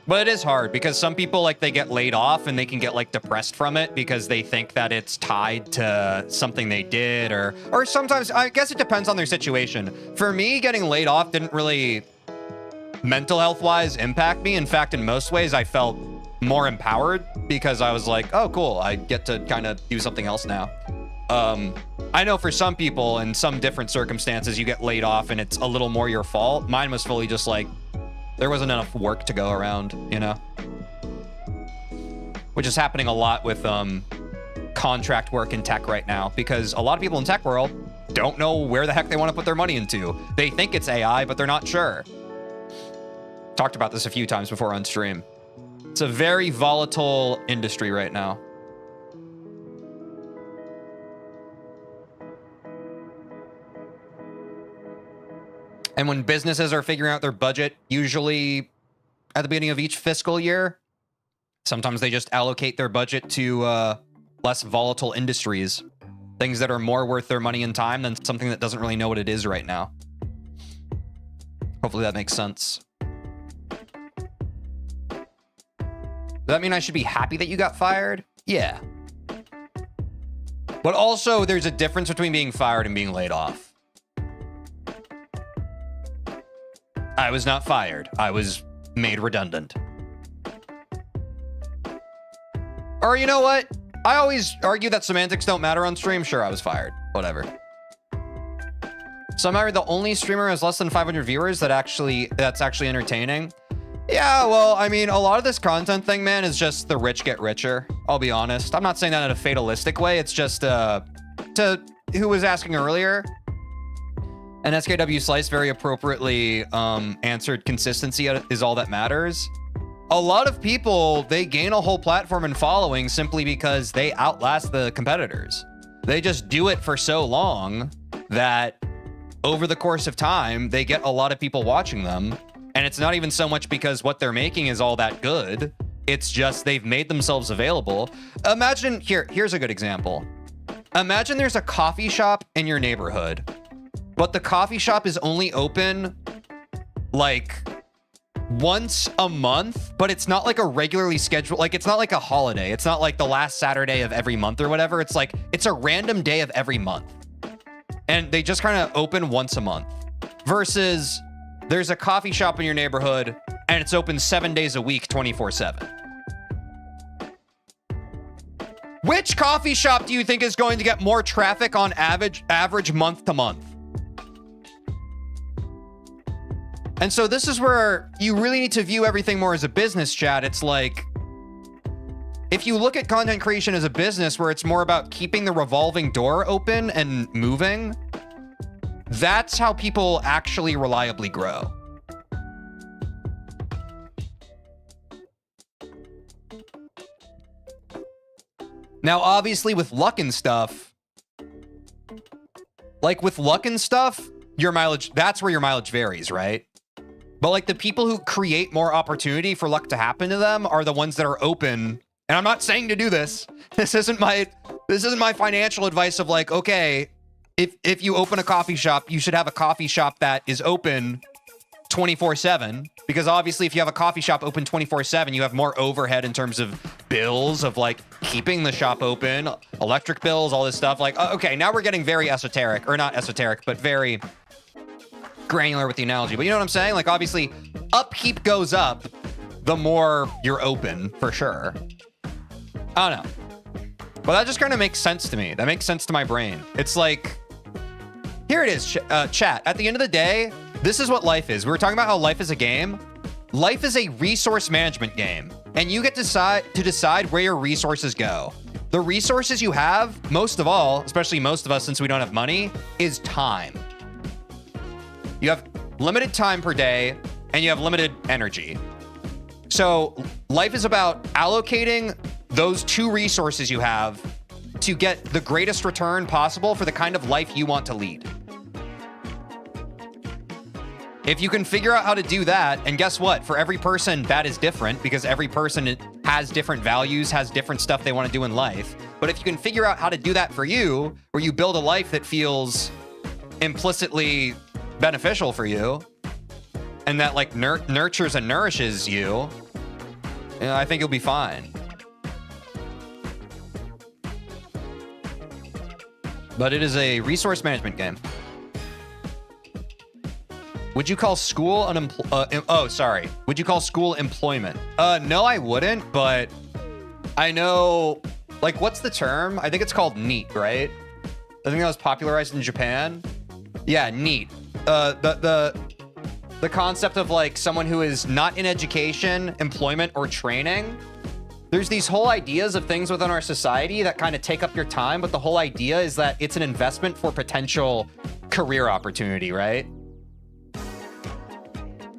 But it is hard because some people, like, they get laid off and they can get, like, depressed from it because they think that it's tied to something they did, or sometimes, I guess it depends on their situation. For me, getting laid off didn't really mental health wise impact me. In fact, in most ways, I felt more empowered because I was like, oh, cool, I get to kind of do something else now. I know for some people in some different circumstances, you get laid off and it's a little more your fault. Mine was fully just like, there wasn't enough work to go around, you know? Which is happening a lot with contract work in tech right now, because a lot of people in tech world don't know where the heck they want to put their money into. They think it's AI, but they're not sure. Talked about this a few times before on stream. It's a very volatile industry right now. And when businesses are figuring out their budget, usually at the beginning of each fiscal year, sometimes they just allocate their budget to less volatile industries. Things that are more worth their money and time than something that doesn't really know what it is right now. Hopefully that makes sense. Does that mean I should be happy that you got fired? Yeah. But also, there's a difference between being fired and being laid off. I was not fired. I was made redundant. Or you know what? I always argue that semantics don't matter on stream. Sure, I was fired. Whatever. So am I the only streamer who has less than 500 viewers that's actually entertaining? Yeah, well, I mean, a lot of this content thing, man, is just the rich get richer. I'll be honest. I'm not saying that in a fatalistic way. It's just to who was asking earlier. And SKW Slice very appropriately answered consistency is all that matters. A lot of people, they gain a whole platform and following simply because they outlast the competitors. They just do it for so long that over the course of time, they get a lot of people watching them. And it's not even so much because what they're making is all that good. It's just they've made themselves available. Imagine, here's a good example. Imagine there's a coffee shop in your neighborhood, but the coffee shop is only open like once a month, but it's not like a regularly scheduled, like it's not like a holiday. It's not like the last Saturday of every month or whatever. It's like, it's a random day of every month. And they just kind of open once a month. Versus there's a coffee shop in your neighborhood and it's open 7 days a week, 24/7. Which coffee shop do you think is going to get more traffic on average month to month? And so this is where you really need to view everything more as a business, chat. It's like, if you look at content creation as a business where it's more about keeping the revolving door open and moving, that's how people actually reliably grow. Now, obviously with luck and stuff, your mileage, that's where your mileage varies, right? But like the people who create more opportunity for luck to happen to them are the ones that are open. And I'm not saying to do this. This isn't my financial advice of like, okay, if you open a coffee shop, you should have a coffee shop that is open 24/7, because obviously if you have a coffee shop open 24/7, you have more overhead in terms of bills of like keeping the shop open, electric bills, all this stuff. Like, okay, now we're getting very esoteric, or not esoteric, but very granular with the analogy. But you know what I'm saying? Like, obviously upkeep goes up the more you're open, for sure. I don't know. But that just kind of makes sense to me. That makes sense to my brain. It's like, here it is, chat. At the end of the day, this is what life is. We were talking about how life is a game. Life is a resource management game, and you get to decide where your resources go. The resources you have, most of all, especially most of us since we don't have money, is time. You have limited time per day, and you have limited energy. So life is about allocating those two resources you have to get the greatest return possible for the kind of life you want to lead. If you can figure out how to do that, and guess what? For every person, that is different, because every person has different values, has different stuff they want to do in life. But if you can figure out how to do that for you, where you build a life that feels implicitly beneficial for you, and that like nurtures and nourishes you, I think you'll be fine. But it is a resource management game. Would you call school would you call school employment? No, I wouldn't, but I know, like, what's the term? I think it's called NEET, right? I think that was popularized in Japan. Yeah, NEET. The concept of like someone who is not in education, employment, or training. There's these whole ideas of things within our society that kind of take up your time, but the whole idea is that it's an investment for potential career opportunity, right?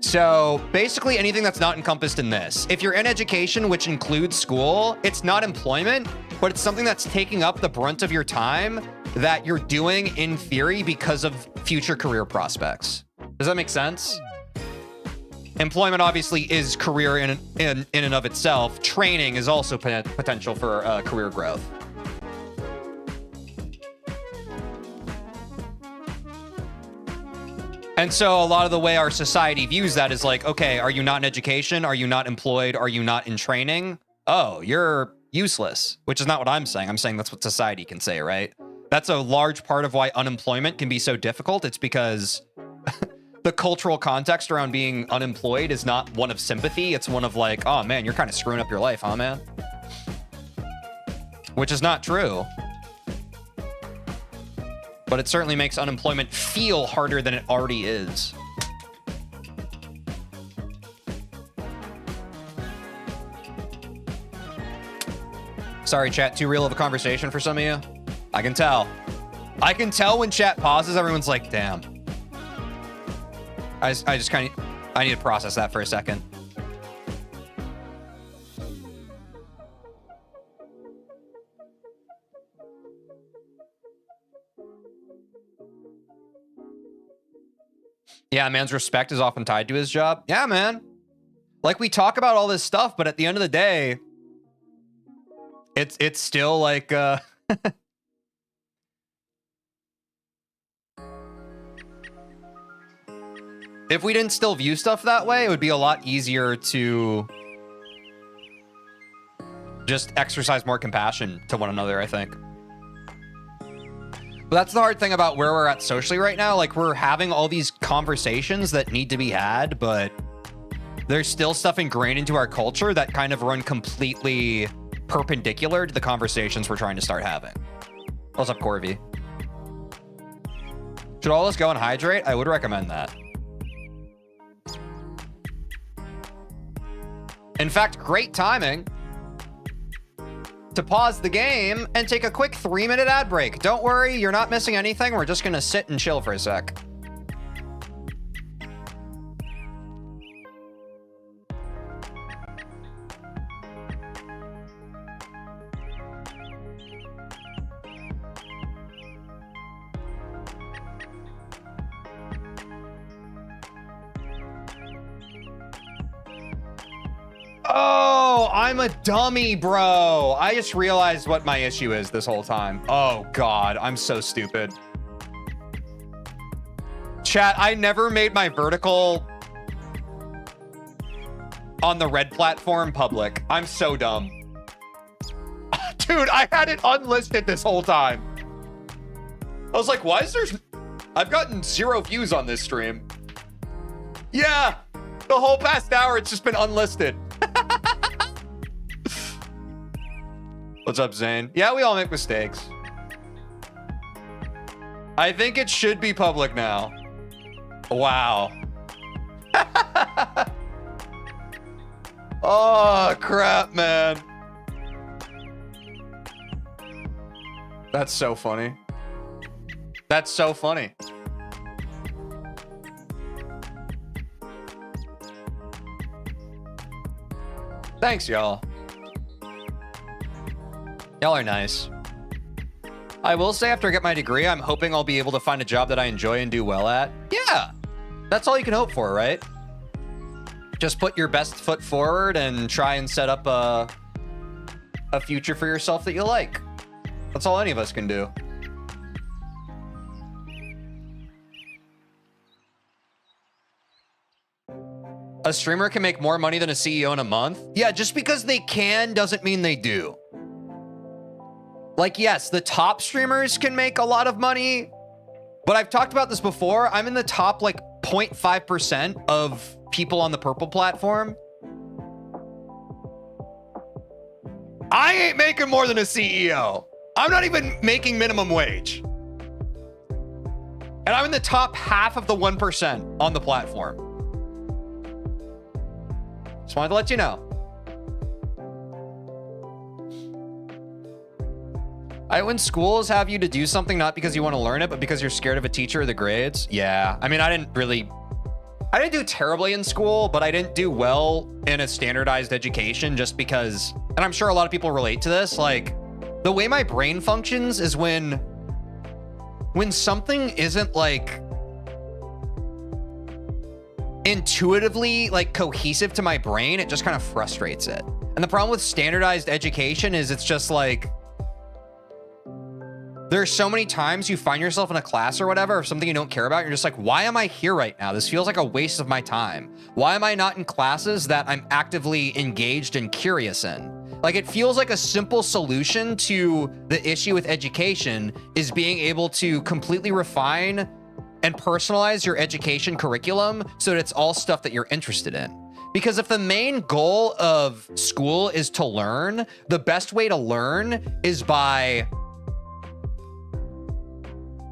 So basically anything that's not encompassed in this. If you're in education, which includes school, it's not employment, but it's something that's taking up the brunt of your time that you're doing in theory because of future career prospects. Does that make sense? Employment obviously is career in and of itself. Training is also potential for career growth. And so a lot of the way our society views that is like, okay, are you not in education? Are you not employed? Are you not in training? Oh, you're useless, which is not what I'm saying. I'm saying that's what society can say, right? That's a large part of why unemployment can be so difficult. It's because the cultural context around being unemployed is not one of sympathy. It's one of like, oh man, you're kind of screwing up your life, huh, man? Which is not true. But it certainly makes unemployment feel harder than it already is. Sorry, chat, too real of a conversation for some of you? I can tell. I can tell when chat pauses, everyone's like, damn. I just kind of, I need to process that for a second. Yeah, man's respect is often tied to his job. Yeah, man. Like, we talk about all this stuff, but at the end of the day, it's still like, if we didn't still view stuff that way, it would be a lot easier to just exercise more compassion to one another, I think. But that's the hard thing about where we're at socially right now. Like, we're having all these conversations that need to be had, but there's still stuff ingrained into our culture that kind of run completely perpendicular to the conversations we're trying to start having. What's up, Corby? Should all of us go and hydrate? I would recommend that. In fact, great timing to pause the game and take a quick 3-minute ad break. Don't worry, you're not missing anything. We're just gonna sit and chill for a sec. Oh, I'm a dummy, bro. I just realized what my issue is this whole time. Oh, God. I'm so stupid. Chat, I never made my vertical on the red platform public. I'm so dumb. Dude, I had it unlisted this whole time. I was like, why is there... I've gotten 0 views on this stream. Yeah, the whole past hour, it's just been unlisted. What's up, Zane? Yeah, we all make mistakes. I think it should be public now. Wow. Oh, crap, man. That's so funny. That's so funny. Thanks, y'all. Y'all are nice. I will say after I get my degree, I'm hoping I'll be able to find a job that I enjoy and do well at. Yeah, that's all you can hope for, right? Just put your best foot forward and try and set up a future for yourself that you like. That's all any of us can do. A streamer can make more money than a CEO in a month? Yeah, just because they can doesn't mean they do. Like, yes, the top streamers can make a lot of money, but I've talked about this before. I'm in the top, like, 0.5% of people on the Purple platform. I ain't making more than a CEO. I'm not even making minimum wage. And I'm in the top half of the 1% on the platform. Just wanted to let you know. When schools have you to do something not because you want to learn it, but because you're scared of a teacher or the grades. Yeah, I mean, I didn't do terribly in school, but I didn't do well in a standardized education just because, and I'm sure a lot of people relate to this, like the way my brain functions is when something isn't like intuitively like cohesive to my brain, it just kind of frustrates it. And the problem with standardized education is it's just like there's so many times you find yourself in a class or whatever, or something you don't care about. You're just like, why am I here right now? This feels like a waste of my time. Why am I not in classes that I'm actively engaged and curious in? Like, it feels like a simple solution to the issue with education is being able to completely refine and personalize your education curriculum so that it's all stuff that you're interested in. Because if the main goal of school is to learn, the best way to learn is by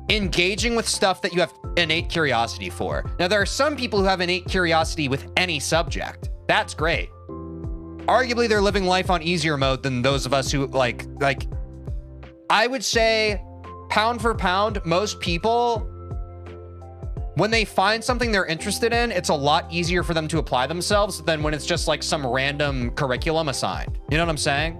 engaging with stuff that you have innate curiosity for. Now, there are some people who have innate curiosity with any subject. That's great. Arguably, they're living life on easier mode than those of us who like, I would say pound for pound, most people, when they find something they're interested in, it's a lot easier for them to apply themselves than when it's just like some random curriculum assigned. You know what I'm saying?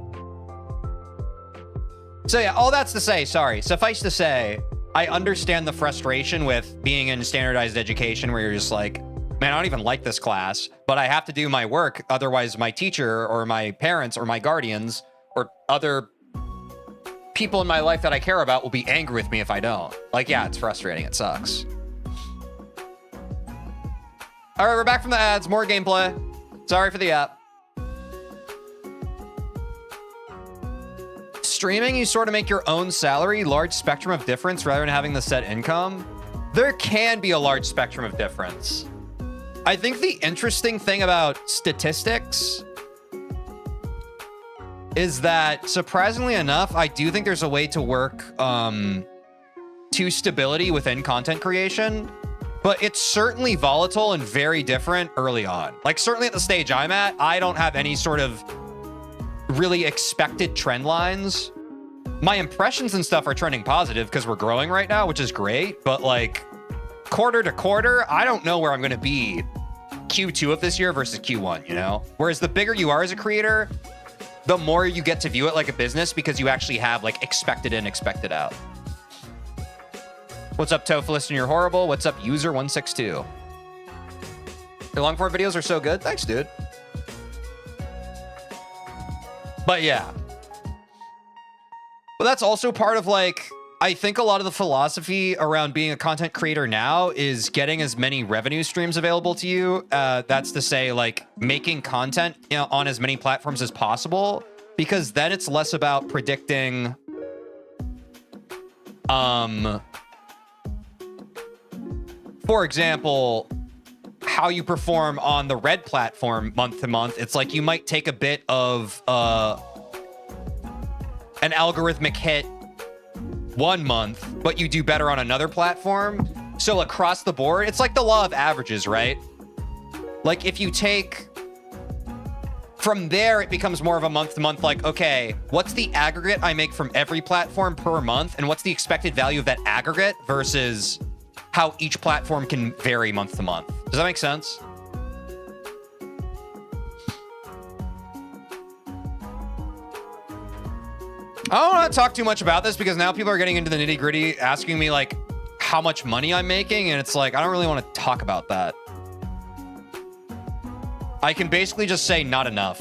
So yeah, all that's to say, sorry, suffice to say, I understand the frustration with being in standardized education where you're just like, man, I don't even like this class, but I have to do my work. Otherwise, my teacher or my parents or my guardians or other people in my life that I care about will be angry with me if I don't. Like, yeah, it's frustrating. It sucks. All right, we're back from the ads. More gameplay. Sorry for the app. Streaming, you sort of make your own salary, large spectrum of difference rather than having the set income. There can be a large spectrum of difference. I think the interesting thing about statistics is that, surprisingly enough, I do think there's a way to work to stability within content creation. But it's certainly volatile and very different early on. Like, certainly at the stage I'm at, I don't have any sort of really expected trend lines. My impressions and stuff are trending positive because we're growing right now, which is great. But like quarter to quarter, I don't know where I'm going to be Q2 of this year versus Q1, you know? Whereas the bigger you are as a creator, the more you get to view it like a business because you actually have like expected in, expected out. What's up, Tofilist, and you're horrible? What's up, user162? The long form videos are so good. Thanks, dude. But yeah. But that's also part of like, I think a lot of the philosophy around being a content creator now is getting as many revenue streams available to you. That's to say, like, making content, you know, on as many platforms as possible, because then it's less about predicting for example, how you perform on the red platform month to month. It's like you might take a bit of an algorithmic hit one month, but you do better on another platform. So across the board, it's like the law of averages, right? Like if you take from there, it becomes more of a month to month, like, okay, what's the aggregate I make from every platform per month? And what's the expected value of that aggregate versus how each platform can vary month to month? Does that make sense? I don't want to talk too much about this because now people are getting into the nitty gritty, asking me like how much money I'm making. And it's like, I don't really want to talk about that. I can basically just say not enough.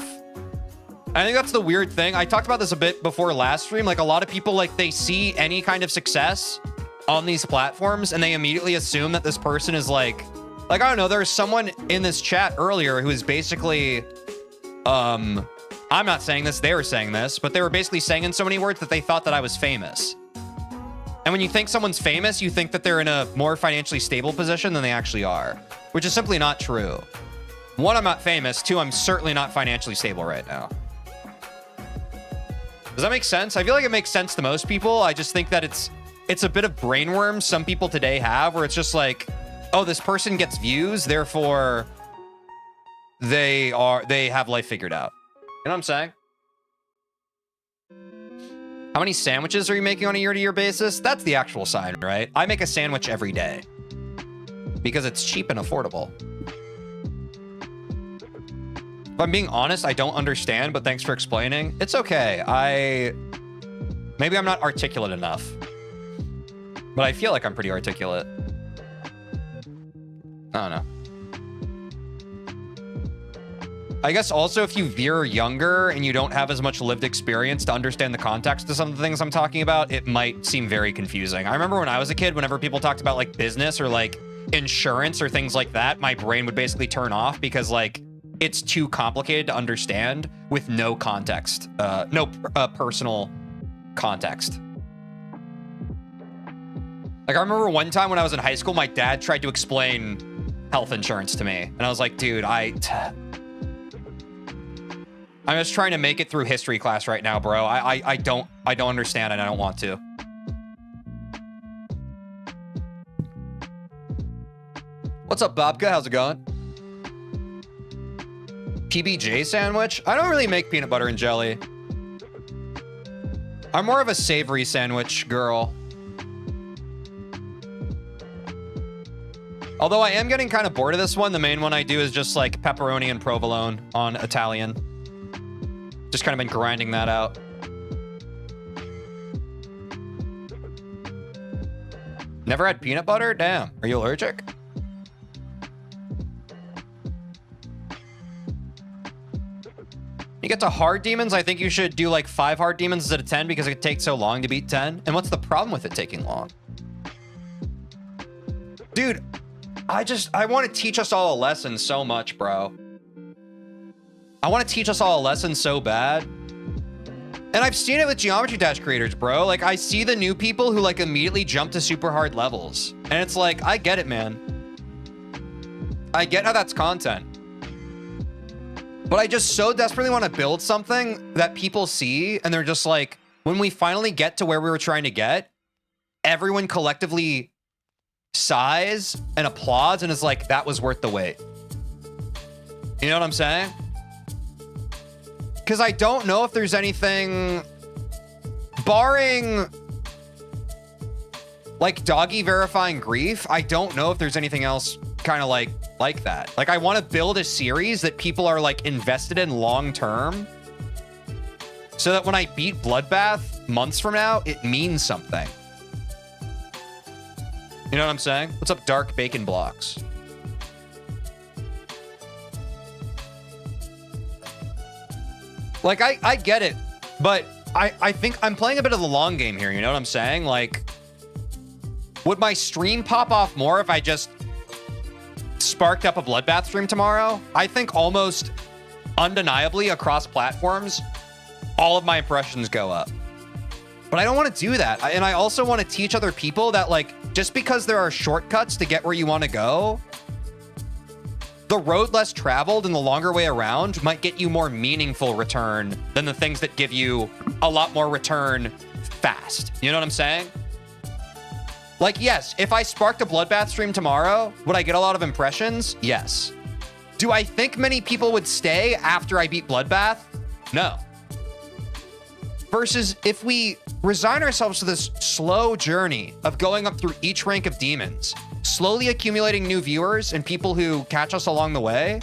I think that's the weird thing. I talked about this a bit before last stream. Like a lot of people, like they see any kind of success on these platforms and they immediately assume that this person is like I don't know, there's someone in this chat earlier who is basically, I'm not saying this, they were saying this, but they were basically saying in so many words that they thought that I was famous. And when you think someone's famous, you think that they're in a more financially stable position than they actually are, which is simply not true. One, I'm not famous. Two, I'm certainly not financially stable right now. Does that make sense? I feel like it makes sense to most people. I just think that it's a bit of brainworm some people today have, where it's just like, oh, this person gets views, therefore they have life figured out. You know what I'm saying? How many sandwiches are you making on a year-to-year basis? That's the actual sign, right? I make a sandwich every day because it's cheap and affordable. If I'm being honest, I don't understand, but thanks for explaining. It's okay. Maybe I'm not articulate enough, but I feel like I'm pretty articulate. I don't know. I guess also if you veer younger and you don't have as much lived experience to understand the context of some of the things I'm talking about, it might seem very confusing. I remember when I was a kid, whenever people talked about like business or like insurance or things like that, my brain would basically turn off because like it's too complicated to understand with no context, no personal context. Like I remember one time when I was in high school, my dad tried to explain health insurance to me. And I was like, dude, I'm just trying to make it through history class right now, bro. I don't understand and I don't want to. What's up, Babka? How's it going? PBJ sandwich? I don't really make peanut butter and jelly. I'm more of a savory sandwich girl. Although I am getting kind of bored of this one. The main one I do is just like pepperoni and provolone on Italian. Just kind of been grinding that out. Never had peanut butter? Damn. Are you allergic? You get to hard demons, I think you should do like 5 hard demons instead of 10 because it takes so long to beat 10. And what's the problem with it taking long? Dude, I want to teach us all a lesson so much, bro. I want to teach us all a lesson so bad. And I've seen it with Geometry Dash creators, bro. Like, I see the new people who, like, immediately jump to super hard levels. And it's like, I get it, man. I get how that's content. But I just so desperately want to build something that people see, and they're just like, when we finally get to where we were trying to get, everyone collectively sighs and applauds and is like, that was worth the wait. You know what I'm saying? Because I don't know if there's anything, barring like doggy verifying grief, I don't know if there's anything else kind of like that. Like, I want to build a series that people are like invested in long term, so that when I beat Bloodbath months from now, it means something. You know what I'm saying? What's up, Dark Bacon Blocks? Like, I get it, but I think I'm playing a bit of the long game here, you know what I'm saying? Like, would my stream pop off more if I just sparked up a Bloodbath stream tomorrow? I think almost undeniably across platforms, all of my impressions go up. But I don't want to do that. And I also want to teach other people that, like, just because there are shortcuts to get where you want to go, the road less traveled and the longer way around might get you more meaningful return than the things that give you a lot more return fast. You know what I'm saying? Like, yes, if I sparked a Bloodbath stream tomorrow, would I get a lot of impressions? Yes. Do I think many people would stay after I beat Bloodbath? No. Versus if we resign ourselves to this slow journey of going up through each rank of demons, slowly accumulating new viewers and people who catch us along the way,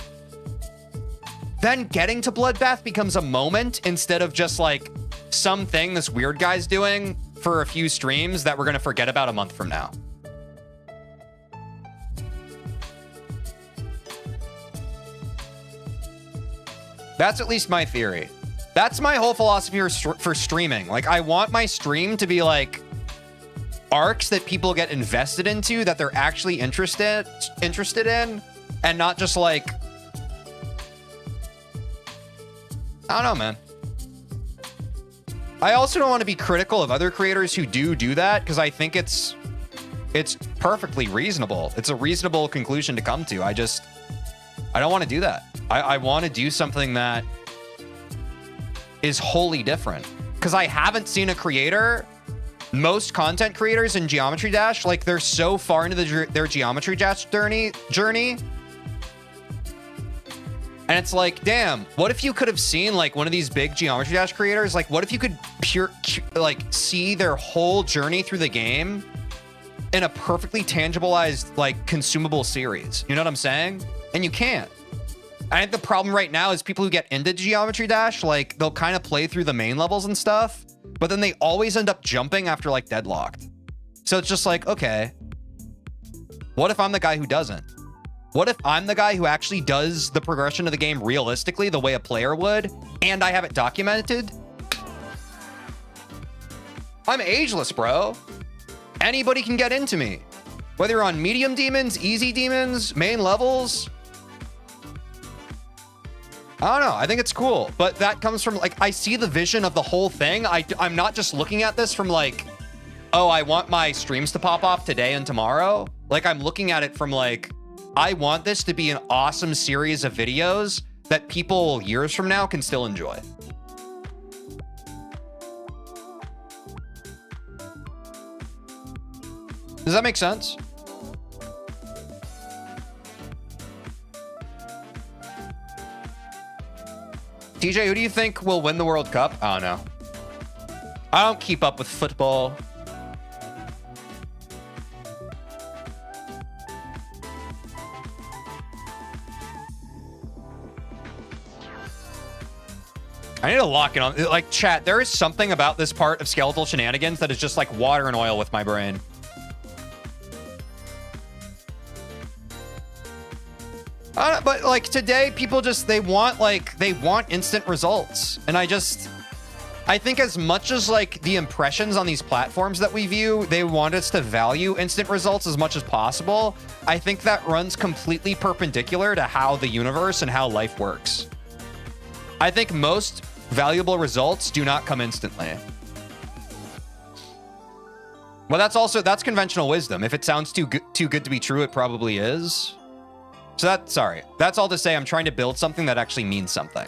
then getting to Bloodbath becomes a moment instead of just like something this weird guy's doing for a few streams that we're going to forget about a month from now. That's at least my theory. That's my whole philosophy for streaming. Like, I want my stream to be like arcs that people get invested into, that they're actually interested in, and not just like, I don't know, man. I also don't want to be critical of other creators who do that, because I think it's perfectly reasonable. It's a reasonable conclusion to come to. I don't want to do that. I want to do something that is wholly different, because I haven't seen a creator. Most content creators in Geometry Dash, like, they're so far into their Geometry Dash journey. And it's like, damn, what if you could have seen like one of these big Geometry Dash creators? Like, what if you could see their whole journey through the game in a perfectly tangibilized, like, consumable series? You know what I'm saying? And you can't. I think the problem right now is people who get into Geometry Dash, like, they'll kind of play through the main levels and stuff, but then they always end up jumping after like deadlocked. So it's just like, okay, what if I'm the guy who doesn't? What if I'm the guy who actually does the progression of the game realistically the way a player would, and I have it documented? I'm ageless, bro. Anybody can get into me. Whether you're on medium demons, easy demons, main levels. I don't know. I think it's cool. But that comes from, like, I see the vision of the whole thing. I'm not just looking at this from like, oh, I want my streams to pop off today and tomorrow. Like, I'm looking at it from like, I want this to be an awesome series of videos that people years from now can still enjoy. Does that make sense? TJ, who do you think will win the World Cup? I don't know. I don't keep up with football. I need to lock it on. Like, chat, there is something about this part of Skeletal Shenanigans that is just like water and oil with my brain. But like today, people just, they want instant results. And I think as much as like the impressions on these platforms that we view, they want us to value instant results as much as possible. I think that runs completely perpendicular to how the universe and how life works. I think most valuable results do not come instantly. Well, that's conventional wisdom. If it sounds too good to be true, it probably is. So that's all to say, I'm trying to build something that actually means something.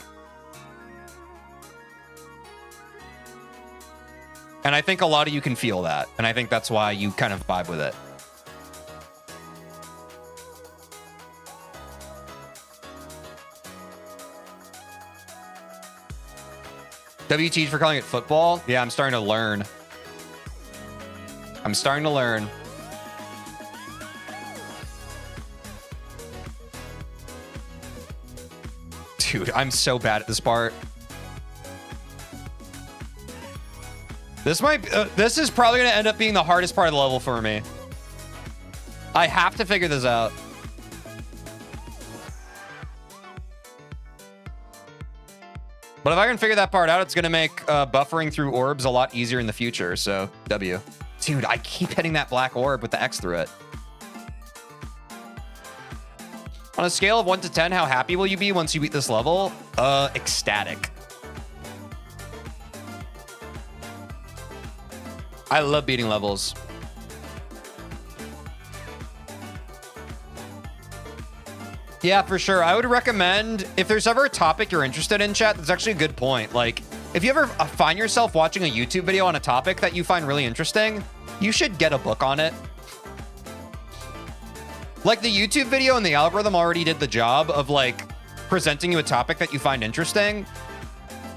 And I think a lot of you can feel that. And I think that's why you kind of vibe with it. WT for calling it football? Yeah, I'm starting to learn. Dude, I'm so bad at this part. This is probably going to end up being the hardest part of the level for me. I have to figure this out. But if I can figure that part out, it's going to make buffering through orbs a lot easier in the future. So, W. Dude, I keep hitting that black orb with the X through it. On a scale of 1 to 10, how happy will you be once you beat this level? Ecstatic. I love beating levels. Yeah, for sure. I would recommend, if there's ever a topic you're interested in, chat, that's actually a good point. Like, if you ever find yourself watching a YouTube video on a topic that you find really interesting, you should get a book on it. Like, the YouTube video and the algorithm already did the job of, like, presenting you a topic that you find interesting.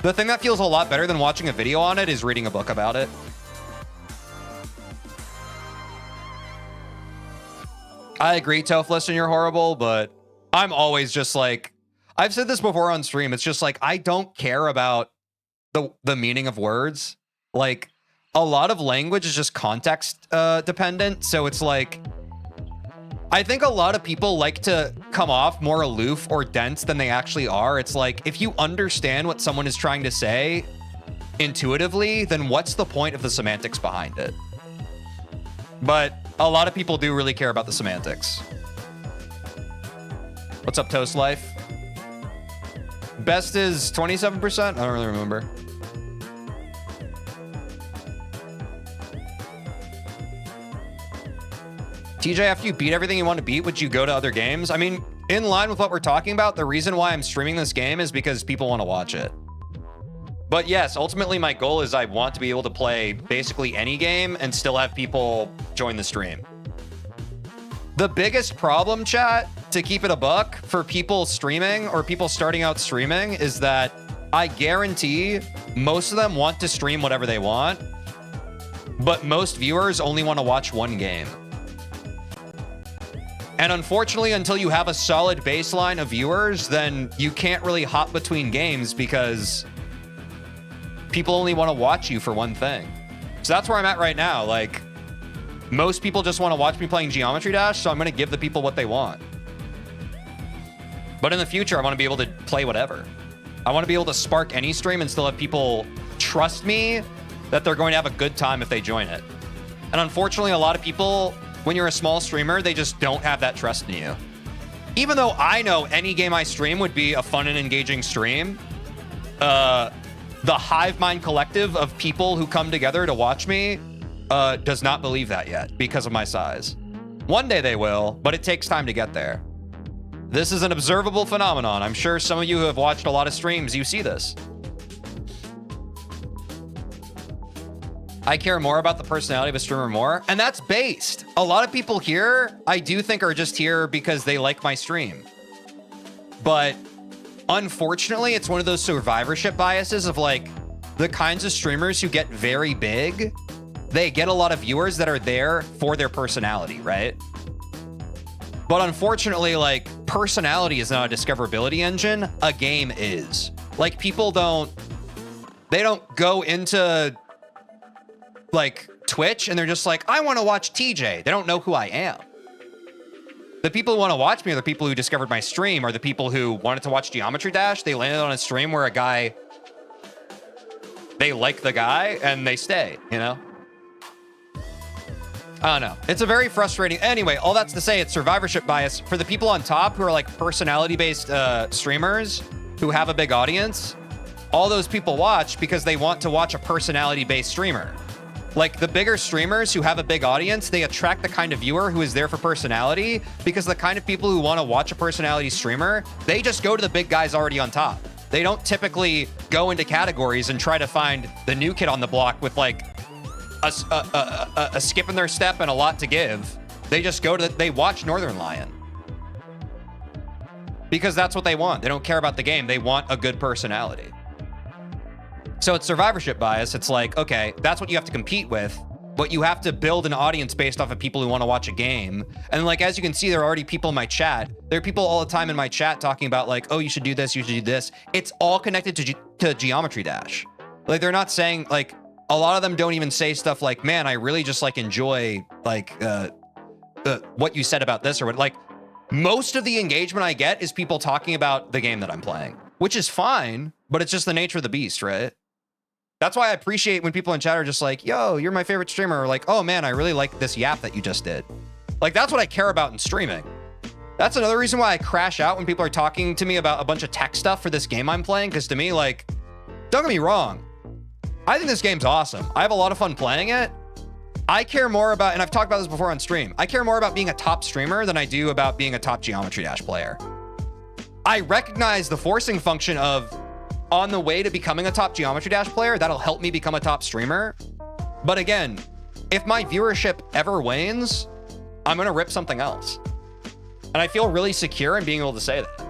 The thing that feels a lot better than watching a video on it is reading a book about it. I agree, Tofless, and you're horrible, but I'm always just like, I've said this before on stream. It's just like, I don't care about the meaning of words. Like, a lot of language is just context dependent. So it's like, I think a lot of people like to come off more aloof or dense than they actually are. It's like, if you understand what someone is trying to say intuitively, then what's the point of the semantics behind it? But a lot of people do really care about the semantics. What's up, Toast Life? Best is 27%? I don't really remember. TJ, after you beat everything you want to beat, would you go to other games? I mean, in line with what we're talking about, the reason why I'm streaming this game is because people want to watch it. But yes, ultimately my goal is I want to be able to play basically any game and still have people join the stream. The biggest problem, chat, to keep it a buck for people streaming or people starting out streaming is that I guarantee most of them want to stream whatever they want, but most viewers only want to watch one game. And unfortunately, until you have a solid baseline of viewers, then you can't really hop between games because people only want to watch you for one thing. So that's where I'm at right now. Like, most people just want to watch me playing Geometry Dash, so I'm going to give the people what they want. But in the future, I want to be able to play whatever. I want to be able to spark any stream and still have people trust me that they're going to have a good time if they join it. And unfortunately, a lot of people, when you're a small streamer, they just don't have that trust in you. Even though I know any game I stream would be a fun and engaging stream, the hive mind collective of people who come together to watch me does not believe that yet because of my size. One day they will, but it takes time to get there. This is an observable phenomenon. I'm sure some of you who have watched a lot of streams, you see this. I care more about the personality of a streamer more, and that's based. A lot of people here, I do think are just here because they like my stream. But unfortunately, it's one of those survivorship biases of like the kinds of streamers who get very big, they get a lot of viewers that are there for their personality, right? But unfortunately, like, personality is not a discoverability engine. A game is. Like, people they don't go into like Twitch and they're just like, I want to watch TJ. They don't know who I am. The people who want to watch me are the people who discovered my stream, or the people who wanted to watch Geometry Dash. They landed on a stream where they like the guy and they stay, you know? I don't know. It's a very frustrating. Anyway, all that's to say, it's survivorship bias for the people on top who are like personality-based streamers who have a big audience. All those people watch because they want to watch a personality-based streamer. Like the bigger streamers who have a big audience, they attract the kind of viewer who is there for personality, because the kind of people who want to watch a personality streamer, they just go to the big guys already on top. They don't typically go into categories and try to find the new kid on the block with like a skip in their step and a lot to give. They just they watch Northern Lion because that's what they want. They don't care about the game. They want a good personality. So it's survivorship bias. It's like, okay, that's what you have to compete with, but you have to build an audience based off of people who want to watch a game. And like, as you can see, there are already people in my chat. There are people all the time in my chat talking about like, oh, you should do this, you should do this. It's all connected to Geometry Dash. Like, they're not saying like, a lot of them don't even say stuff like, man, I really just like enjoy like what you said about this or what. Like, most of the engagement I get is people talking about the game that I'm playing, which is fine. but it's just the nature of the beast, right? That's why I appreciate when people in chat are just like, yo, you're my favorite streamer. Or like, oh man, I really like this yap that you just did. Like, that's what I care about in streaming. That's another reason why I crash out when people are talking to me about a bunch of tech stuff for this game I'm playing. Because to me, like, don't get me wrong, I think this game's awesome. I have a lot of fun playing it. I care more about, and I've talked about this before on stream, I care more about being a top streamer than I do about being a top Geometry Dash player. I recognize the forcing function of, on the way to becoming a top Geometry Dash player, that'll help me become a top streamer. But again, if my viewership ever wanes, I'm gonna rip something else. And I feel really secure in being able to say that.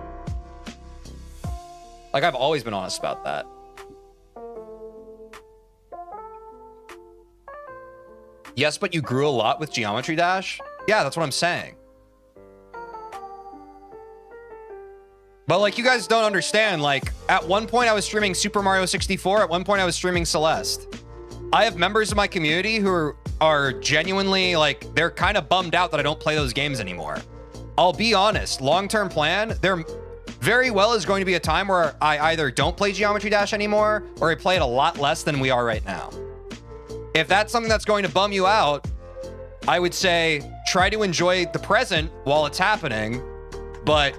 Like, I've always been honest about that. Yes, but you grew a lot with Geometry Dash? Yeah, that's what I'm saying. But like, you guys don't understand, like, at one point I was streaming Super Mario 64, at one point I was streaming Celeste. I have members of my community who are genuinely, like, they're kind of bummed out that I don't play those games anymore. I'll be honest, long-term plan, there very well is going to be a time where I either don't play Geometry Dash anymore, or I play it a lot less than we are right now. If that's something that's going to bum you out, I would say try to enjoy the present while it's happening, but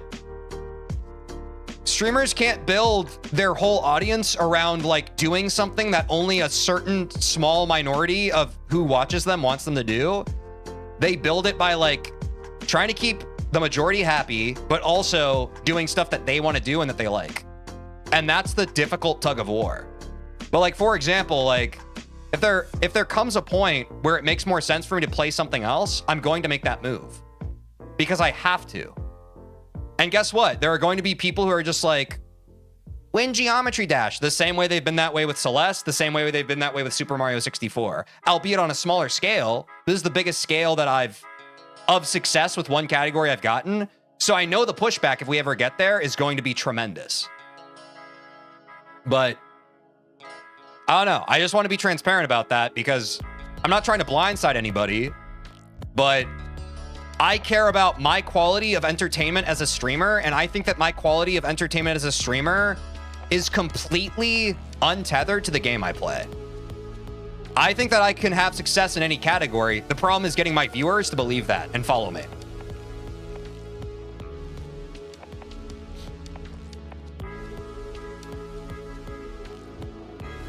streamers can't build their whole audience around like doing something that only a certain small minority of who watches them wants them to do. They build it by like trying to keep the majority happy, but also doing stuff that they want to do and that they like. And that's the difficult tug of war. But like, for example, like if there comes a point where it makes more sense for me to play something else, I'm going to make that move because I have to. And guess what? There are going to be people who are just like, win Geometry Dash, the same way they've been that way with Celeste, the same way they've been that way with Super Mario 64, albeit on a smaller scale. This is the biggest scale that of success with one category I've gotten. So I know the pushback, if we ever get there, is going to be tremendous. But I don't know. I just want to be transparent about that because I'm not trying to blindside anybody, but I care about my quality of entertainment as a streamer, and I think that my quality of entertainment as a streamer is completely untethered to the game I play. I think that I can have success in any category. The problem is getting my viewers to believe that and follow me.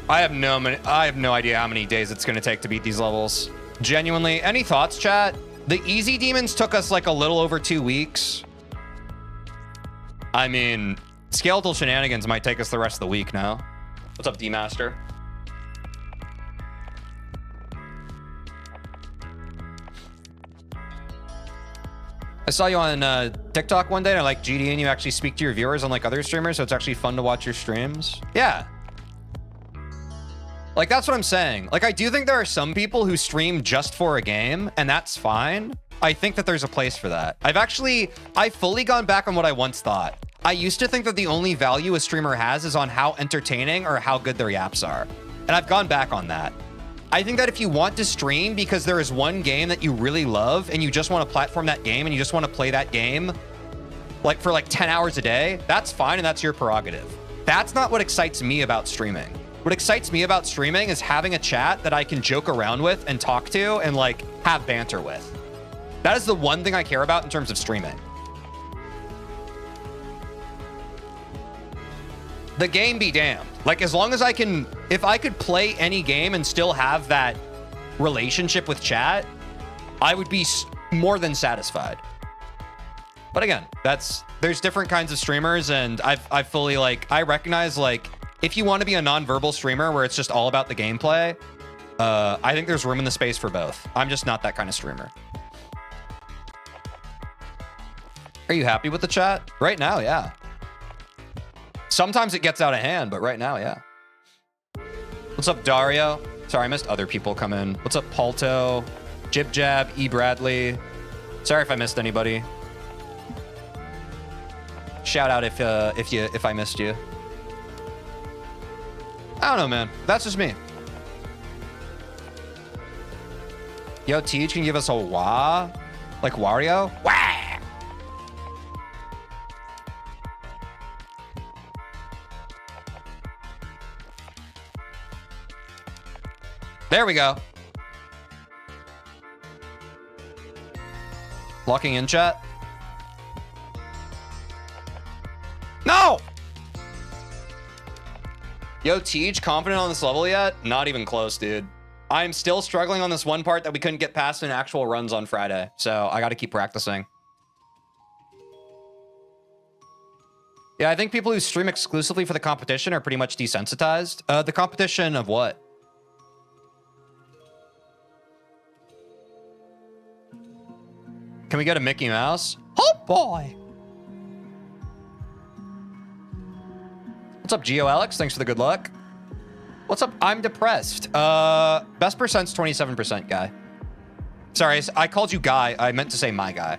I have no idea how many days it's going to take to beat these levels. Genuinely, any thoughts, chat? The easy demons took us like a little over 2 weeks. I mean, skeletal shenanigans might take us the rest of the week now. What's up, D-Master? I saw you on TikTok one day, and I like GD, and you actually speak to your viewers unlike other streamers, so it's actually fun to watch your streams. Yeah. Like, that's what I'm saying. Like, I do think there are some people who stream just for a game, and that's fine. I think that there's a place for that. I've fully gone back on what I once thought. I used to think that the only value a streamer has is on how entertaining or how good their yaps are. And I've gone back on that. I think that if you want to stream because there is one game that you really love and you just want to platform that game and you just want to play that game like for like 10 hours a day, that's fine and that's your prerogative. That's not what excites me about streaming. What excites me about streaming is having a chat that I can joke around with and talk to and like have banter with. That is the one thing I care about in terms of streaming. The game be damned. Like, as long as I can, if I could play any game and still have that relationship with chat, I would be more than satisfied. But again, there's different kinds of streamers, and I've fully like, I recognize like, if you want to be a non-verbal streamer where it's just all about the gameplay, I think there's room in the space for both. I'm just not that kind of streamer. Are you happy with the chat? Right now, yeah. Sometimes it gets out of hand, but right now, yeah. What's up, Dario? Sorry, I missed other people come in. What's up, Palto? Jib Jab, E. Bradley. Sorry if I missed anybody. Shout out if I missed you. I don't know, man. That's just me. Yo, Teej, can you give us a wah? Like Wario? Wah! There we go. Locking in chat. No! Yo, Teej, confident on this level yet? Not even close, dude. I'm still struggling on this one part that we couldn't get past in actual runs on Friday. So I got to keep practicing. Yeah, I think people who stream exclusively for the competition are pretty much desensitized. The competition of what? Can we get a Mickey Mouse? Oh boy! What's up, Geo Alex? Thanks for the good luck. What's up? I'm depressed. Best percent's 27%, guy. Sorry, I called you guy. I meant to say my guy.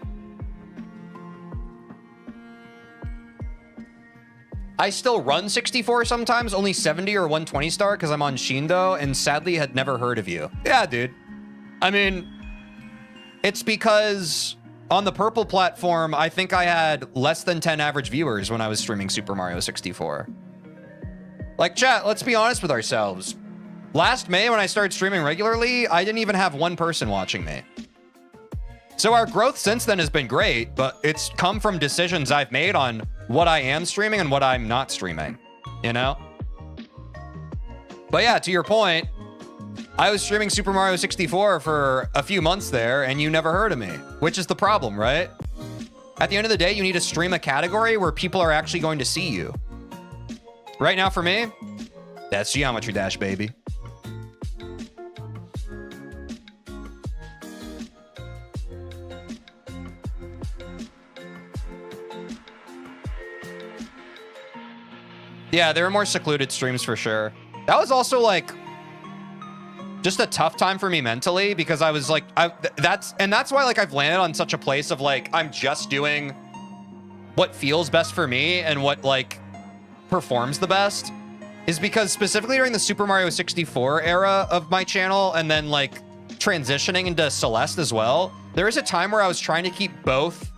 I still run 64 sometimes, only 70 or 120 star because I'm on Shindo and sadly had never heard of you. Yeah, dude. I mean, it's because on the purple platform, I think I had less than 10 average viewers when I was streaming Super Mario 64. Like, chat, let's be honest with ourselves. Last May, when I started streaming regularly, I didn't even have one person watching me. So our growth since then has been great, but it's come from decisions I've made on what I am streaming and what I'm not streaming, you know? But yeah, to your point, I was streaming Super Mario 64 for a few months there, and you never heard of me, which is the problem, right? At the end of the day, you need to stream a category where people are actually going to see you. Right now, for me, that's Geometry Dash, baby. Yeah, there were more secluded streams for sure. That was also like just a tough time for me mentally because I was like, that's why like I've landed on such a place of like I'm just doing what feels best for me and what like performs the best, is because specifically during the Super Mario 64 era of my channel and then like transitioning into Celeste as well, there was a time where I was trying to keep both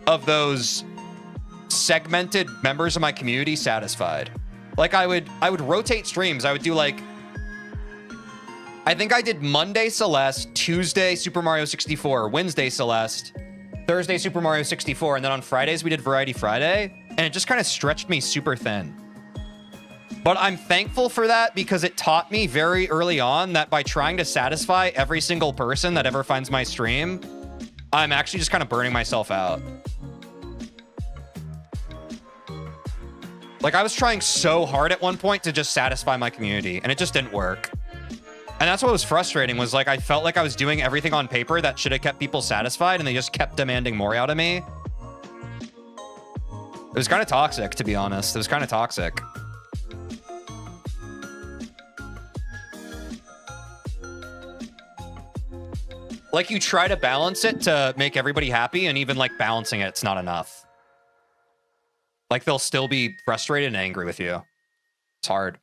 of those segmented members of my community satisfied. Like I would rotate streams. I would do like, I think I did Monday Celeste, Tuesday Super Mario 64, Wednesday Celeste, Thursday Super Mario 64, and then on Fridays we did Variety Friday, and it just kind of stretched me super thin. But I'm thankful for that because it taught me very early on that by trying to satisfy every single person that ever finds my stream, I'm actually just kind of burning myself out. Like I was trying so hard at one point to just satisfy my community and it just didn't work. And that's what was frustrating, was like I felt like I was doing everything on paper that should have kept people satisfied and they just kept demanding more out of me. It was kind of toxic, to be honest. It was kind of toxic. Like you try to balance it to make everybody happy, and even like balancing it, it's not enough. Like they'll still be frustrated and angry with you. It's hard.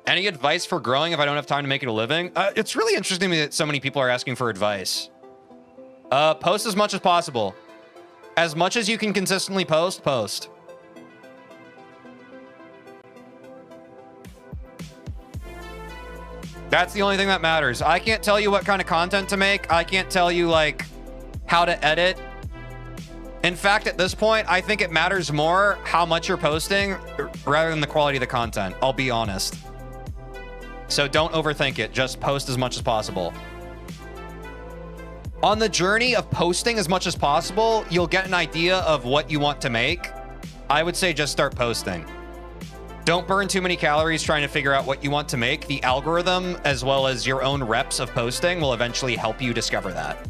Any advice for growing if I don't have time to make it a living? It's really interesting to me that so many people are asking for advice. Post as much as possible. As much as you can consistently post, post. That's the only thing that matters. I can't tell you what kind of content to make. I can't tell you like how to edit. In fact, at this point, I think it matters more how much you're posting rather than the quality of the content. I'll be honest. So don't overthink it. Just post as much as possible. On the journey of posting as much as possible, you'll get an idea of what you want to make. I would say just start posting. Don't burn too many calories trying to figure out what you want to make. The algorithm, as well as your own reps of posting, will eventually help you discover that.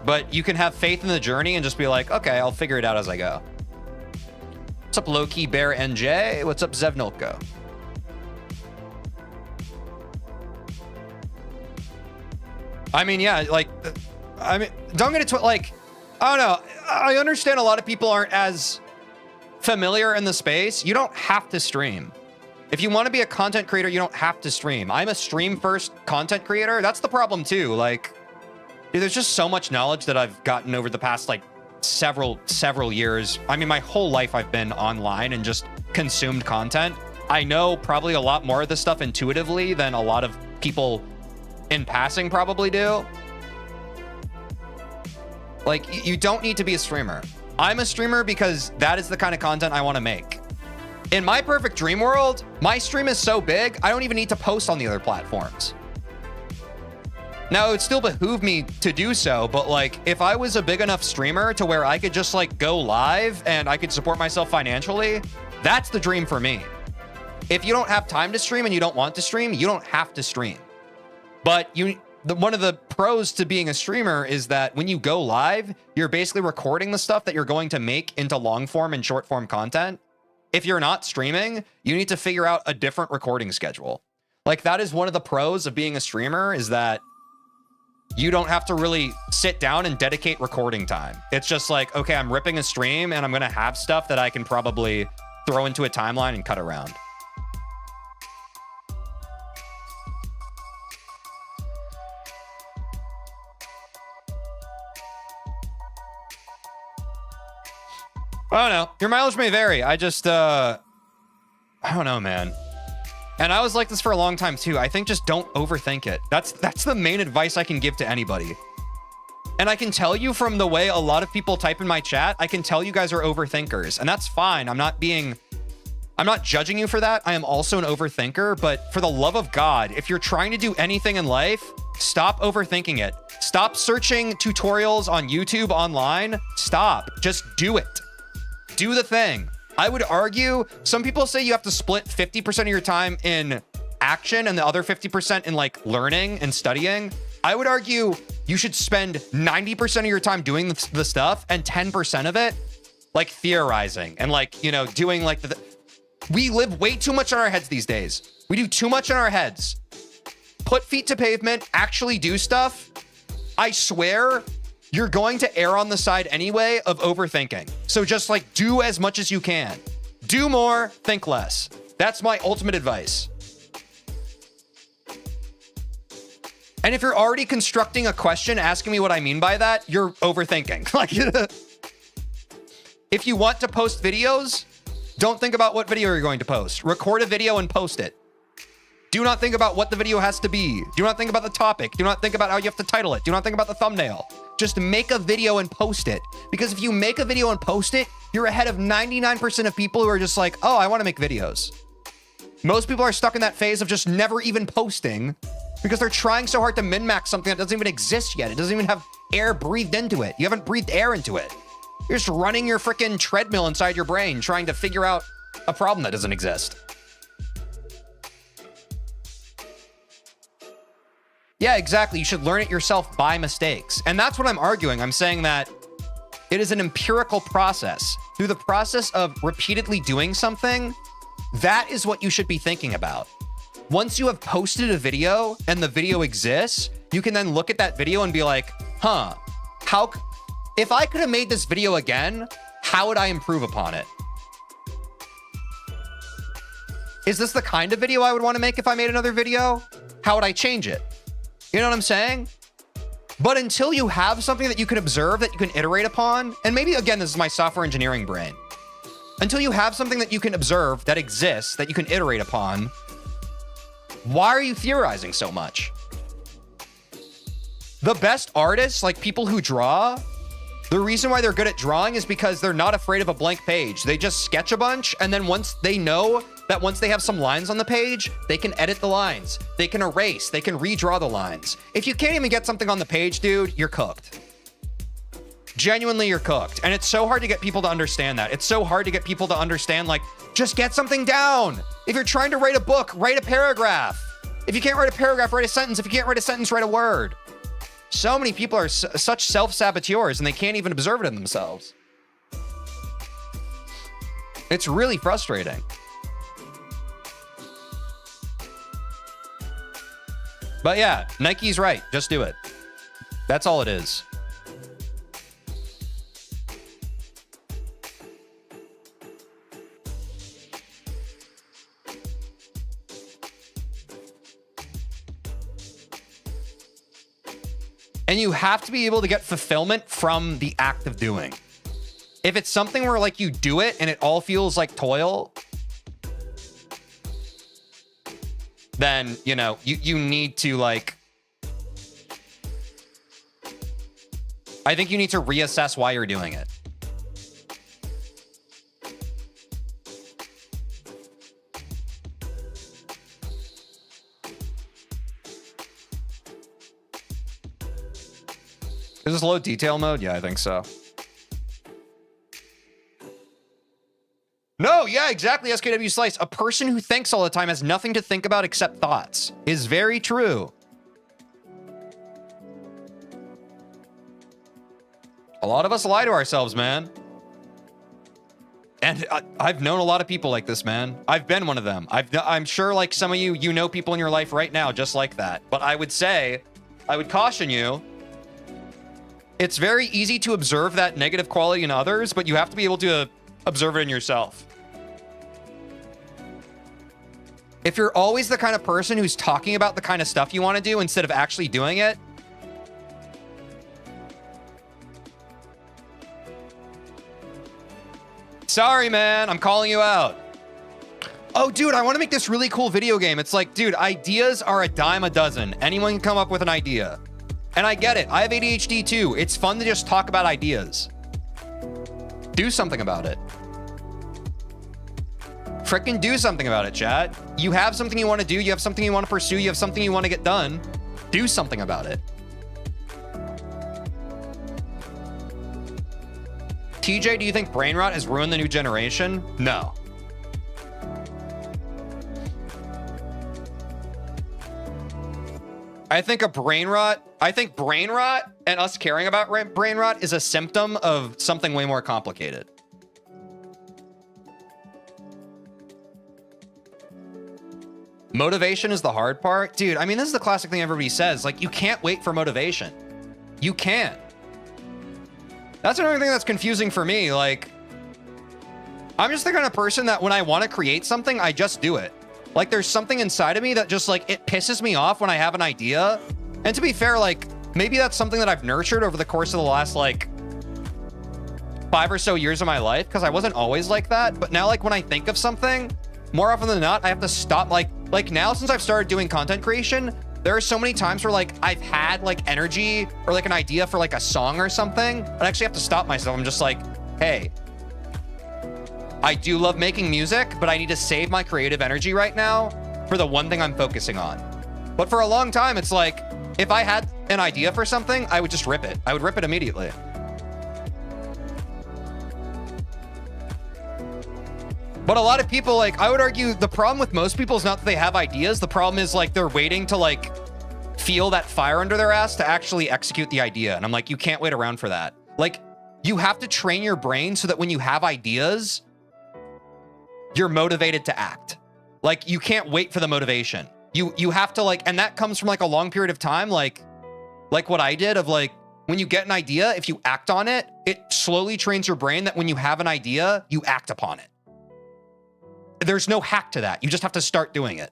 But you can have faith in the journey and just be like, okay, I'll figure it out as I go. What's up, Loki Bear NJ? What's up, Zevnilko? I mean, yeah, like, I mean, don't get it like, I don't know. I understand a lot of people aren't as familiar in the space. You don't have to stream. If you want to be a content creator, you don't have to stream. I'm a stream first content creator. That's the problem too. Like, dude, there's just so much knowledge that I've gotten over the past like several years. I mean, my whole life I've been online and just consumed content. I know probably a lot more of this stuff intuitively than a lot of people in passing probably do. Like, you don't need to be a streamer. I'm a streamer because that is the kind of content I want to make. In my perfect dream world, my stream is so big, I don't even need to post on the other platforms. Now, it would still behoove me to do so, but like, if I was a big enough streamer to where I could just like go live and I could support myself financially, that's the dream for me. If you don't have time to stream and you don't want to stream, you don't have to stream. But one of the pros to being a streamer is that when you go live, you're basically recording the stuff that you're going to make into long form and short form content. If you're not streaming, you need to figure out a different recording schedule. Like, that is one of the pros of being a streamer, is that you don't have to really sit down and dedicate recording time. It's just like, okay, I'm ripping a stream and I'm going to have stuff that I can probably throw into a timeline and cut around. I don't know. Your mileage may vary. I just, I don't know, man. And I was like this for a long time too. I think just don't overthink it. That's the main advice I can give to anybody. And I can tell you from the way a lot of people type in my chat, I can tell you guys are overthinkers, and that's fine. I'm not judging you for that. I am also an overthinker, but for the love of God, if you're trying to do anything in life, stop overthinking it. Stop searching tutorials on YouTube online. Stop. Just do it. Do the thing. I would argue, some people say you have to split 50% of your time in action and the other 50% in like learning and studying. I would argue you should spend 90% of your time doing the stuff and 10% of it like theorizing and like, you know, doing like we live way too much in our heads these days. We do too much in our heads. Put feet to pavement, actually do stuff. I swear you're going to err on the side anyway of overthinking. So just like do as much as you can. Do more, think less. That's my ultimate advice. And if you're already constructing a question asking me what I mean by that, you're overthinking. Like, if you want to post videos, don't think about what video you're going to post. Record a video and post it. Do not think about what the video has to be. Do not think about the topic. Do not think about how you have to title it. Do not think about the thumbnail. Just make a video and post it. Because if you make a video and post it, you're ahead of 99% of people who are just like, oh, I want to make videos. Most people are stuck in that phase of just never even posting because they're trying so hard to min-max something that doesn't even exist yet. It doesn't even have air breathed into it. You haven't breathed air into it. You're just running your freaking treadmill inside your brain trying to figure out a problem that doesn't exist. Yeah, exactly. You should learn it yourself by mistakes. And that's what I'm arguing. I'm saying that it is an empirical process. Through the process of repeatedly doing something, that is what you should be thinking about. Once you have posted a video and the video exists, you can then look at that video and be like, if I could have made this video again, how would I improve upon it? Is this the kind of video I would want to make if I made another video? How would I change it? You know what I'm saying? But until you have something that you can observe, that you can iterate upon, and maybe, again, this is my software engineering brain. Until you have something that you can observe that exists, that you can iterate upon, why are you theorizing so much? The best artists, like people who draw, the reason why they're good at drawing is because they're not afraid of a blank page. They just sketch a bunch, and then once they know that once they have some lines on the page, they can edit the lines, they can erase, they can redraw the lines. If you can't even get something on the page, dude, you're cooked. Genuinely, you're cooked. And it's so hard to get people to understand that. It's so hard to get people to understand, like, just get something down. If you're trying to write a book, write a paragraph. If you can't write a paragraph, write a sentence. If you can't write a sentence, write a word. So many people are such self-saboteurs and they can't even observe it in themselves. It's really frustrating. But yeah, Nike's right. Just do it. That's all it is. And you have to be able to get fulfillment from the act of doing. If it's something where like you do it and it all feels like toil, then, you know, you need to like, I think you need to reassess why you're doing it. Is this low detail mode? Yeah, I think so. No, yeah, exactly, SKW Slice. A person who thinks all the time has nothing to think about except thoughts. Is very true. A lot of us lie to ourselves, man. And I've known a lot of people like this, man. I've been one of them. I'm sure like some of you know people in your life right now just like that. But I would say, I would caution you, it's very easy to observe that negative quality in others, but you have to be able to observe it in yourself. If you're always the kind of person who's talking about the kind of stuff you want to do instead of actually doing it, sorry, man, I'm calling you out. Oh, dude, I want to make this really cool video game. It's like, dude, ideas are a dime a dozen. Anyone can come up with an idea. And I get it. I have ADHD too. It's fun to just talk about ideas. Do something about it. Frickin' do something about it, chat. You have something you want to do. You have something you want to pursue. You have something you want to get done. Do something about it. TJ, do you think brain rot has ruined the new generation? No. I think brain rot and us caring about brain rot is a symptom of something way more complicated. Motivation is the hard part. Dude, I mean, this is the classic thing everybody says. Like, you can't wait for motivation. You can't. That's another thing that's confusing for me. Like, I'm just the kind of person that when I want to create something, I just do it. Like, there's something inside of me that just, like, it pisses me off when I have an idea. And to be fair, like, maybe that's something that I've nurtured over the course of the last, like, 5 or so years of my life, because I wasn't always like that. But now, like, when I think of something, more often than not, I have to stop. Like now, since I've started doing content creation, there are so many times where, like, I've had, like, energy or, like, an idea for, like, a song or something. And I actually have to stop myself. I'm just like, hey, I do love making music, but I need to save my creative energy right now for the one thing I'm focusing on. But for a long time, it's like, if I had an idea for something, I would just rip it. I would rip it immediately. But a lot of people, like, I would argue the problem with most people is not that they have ideas. The problem is, like, they're waiting to, like, feel that fire under their ass to actually execute the idea. And I'm like, you can't wait around for that. Like, you have to train your brain so that when you have ideas, you're motivated to act. Like, you can't wait for the motivation. You have to, like, and that comes from, like, a long period of time, like what I did of, like, when you get an idea, if you act on it, it slowly trains your brain that when you have an idea, you act upon it. There's no hack to that. You just have to start doing it.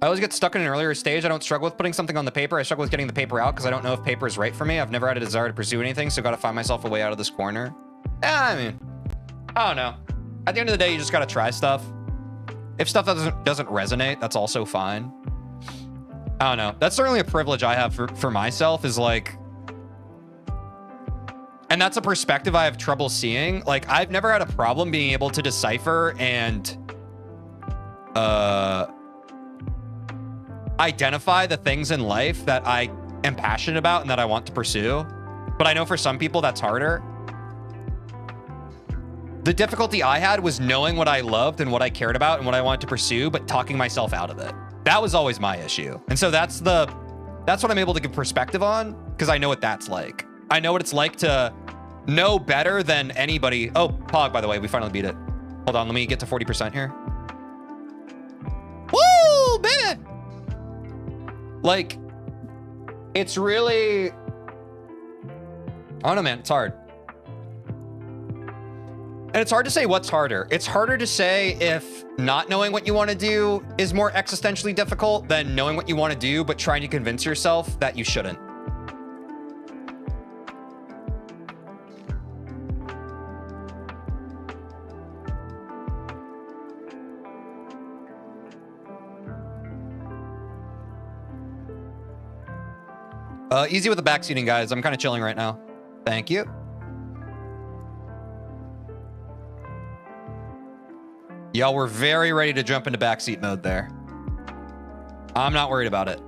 I always get stuck in an earlier stage. I don't struggle with putting something on the paper. I struggle with getting the paper out because I don't know if paper is right for me. I've never had a desire to pursue anything, so got to find myself a way out of this corner. Yeah, I mean, I don't know. At the end of the day, you just got to try stuff. If stuff doesn't resonate, that's also fine. I don't know. That's certainly a privilege I have for myself is like, and that's a perspective I have trouble seeing. Like, I've never had a problem being able to decipher and identify the things in life that I am passionate about and that I want to pursue. But I know for some people that's harder. The difficulty I had was knowing what I loved and what I cared about and what I wanted to pursue, but talking myself out of it. That was always my issue. And so that's what I'm able to give perspective on, because I know what that's like. I know what it's like to know better than anybody. Oh, Pog, by the way, we finally beat it. Hold on, let me get to 40% here. Woo, baby! Like, it's really, I don't know, man, it's hard. And it's hard to say what's harder. It's harder to say if not knowing what you want to do is more existentially difficult than knowing what you want to do, but trying to convince yourself that you shouldn't. Easy with the backseating, guys. I'm kind of chilling right now. Thank you. Y'all were very ready to jump into backseat mode there. I'm not worried about it.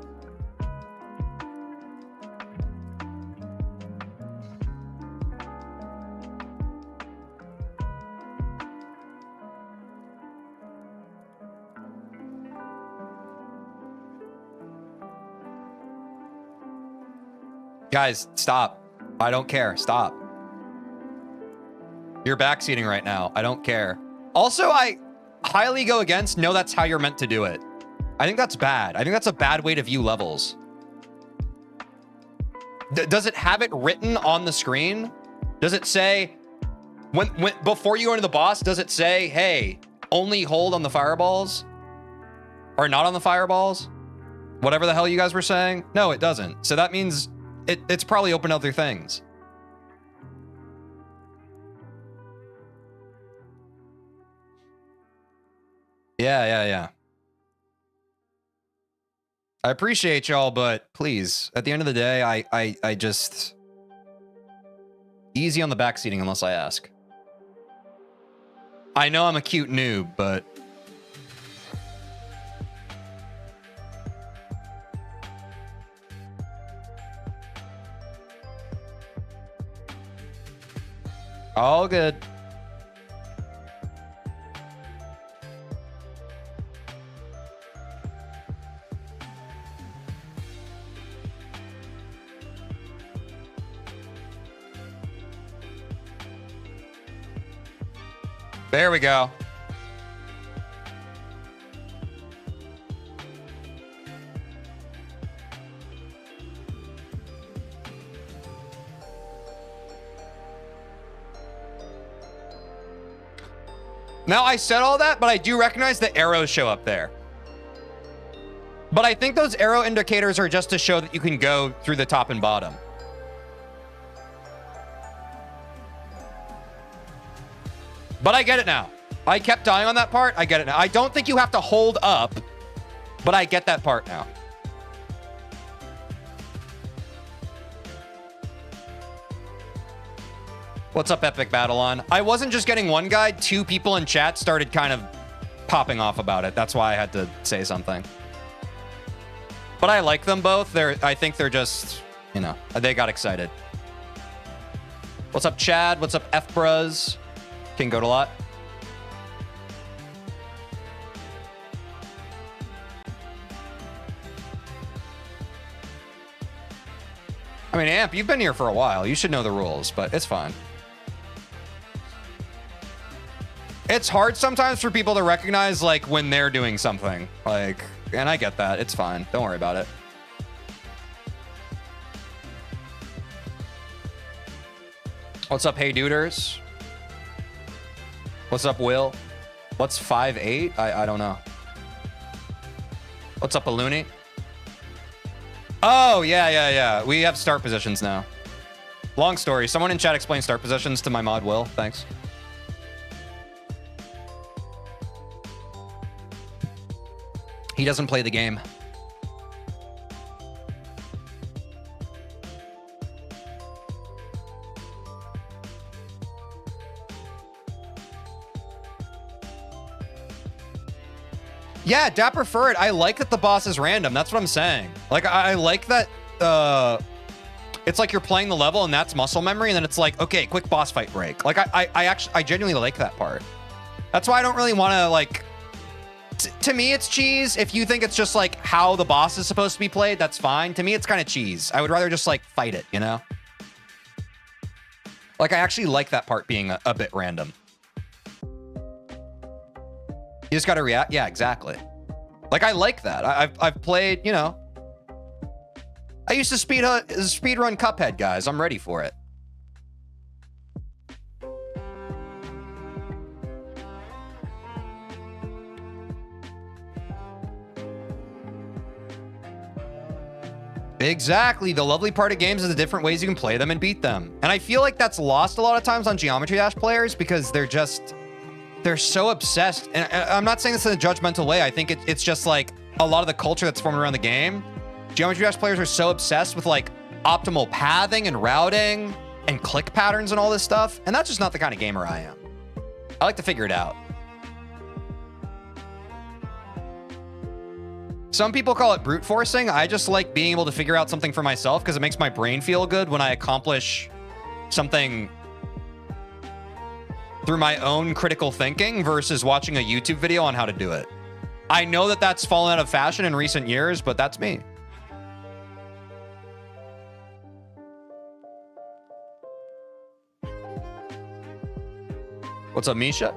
Guys, stop. I don't care. Stop. You're backseating right now. I don't care. Also, I highly go against, no, that's how you're meant to do it. I think that's bad. I think that's a bad way to view levels. Does it have it written on the screen? Does it say, when before you go into the boss, does it say, hey, only hold on the fireballs? Or not on the fireballs? Whatever the hell you guys were saying? No, it doesn't. So that means it's probably open to other things. Yeah. I appreciate y'all, but please, at the end of the day, I just... Easy on the backseating unless I ask. I know I'm a cute noob, but... All good. There we go. Now, I said all that, but I do recognize the arrows show up there. But I think those arrow indicators are just to show that you can go through the top and bottom. But I get it now. I kept dying on that part. I get it now. I don't think you have to hold up, but I get that part now. What's up, Epic Battlon? I wasn't just getting one guide. 2 people in chat started kind of popping off about it. That's why I had to say something. But I like them both. I think they're just, you know, they got excited. What's up, Chad? What's up, F-Bros? King Goat a lot. I mean, Amp, you've been here for a while. You should know the rules, but it's fine. It's hard sometimes for people to recognize, like, when they're doing something. Like, and I get that. It's fine. Don't worry about it. What's up, Hey Duders? What's up, Will? What's 5'8"? I don't know. What's up, Balloony? Oh, yeah. We have start positions now. Long story. Someone in chat explain start positions to my mod, Will. Thanks. He doesn't play the game. Yeah, Dapper Furret, I like that the boss is random. That's what I'm saying. Like, I like that it's like you're playing the level and that's muscle memory, and then it's like, okay, quick boss fight break. Like, I genuinely like that part. That's why I don't really want to, like... to me, it's cheese. If you think it's just, like, how the boss is supposed to be played, that's fine. To me, it's kind of cheese. I would rather just, like, fight it, you know? Like, I actually like that part being a bit random. You just gotta react. Yeah, exactly. Like, I like that. I've played, you know. I used to speedrun Cuphead, guys. I'm ready for it. Exactly. The lovely part of games is the different ways you can play them and beat them. And I feel like that's lost a lot of times on Geometry Dash players because they're so obsessed. And I'm not saying this in a judgmental way. I think it's just like a lot of the culture that's forming around the game. Geometry Dash players are so obsessed with like optimal pathing and routing and click patterns and all this stuff. And that's just not the kind of gamer I am. I like to figure it out. Some people call it brute forcing. I just like being able to figure out something for myself because it makes my brain feel good when I accomplish something through my own critical thinking versus watching a YouTube video on how to do it. I know that that's fallen out of fashion in recent years, but that's me. What's up, Misha?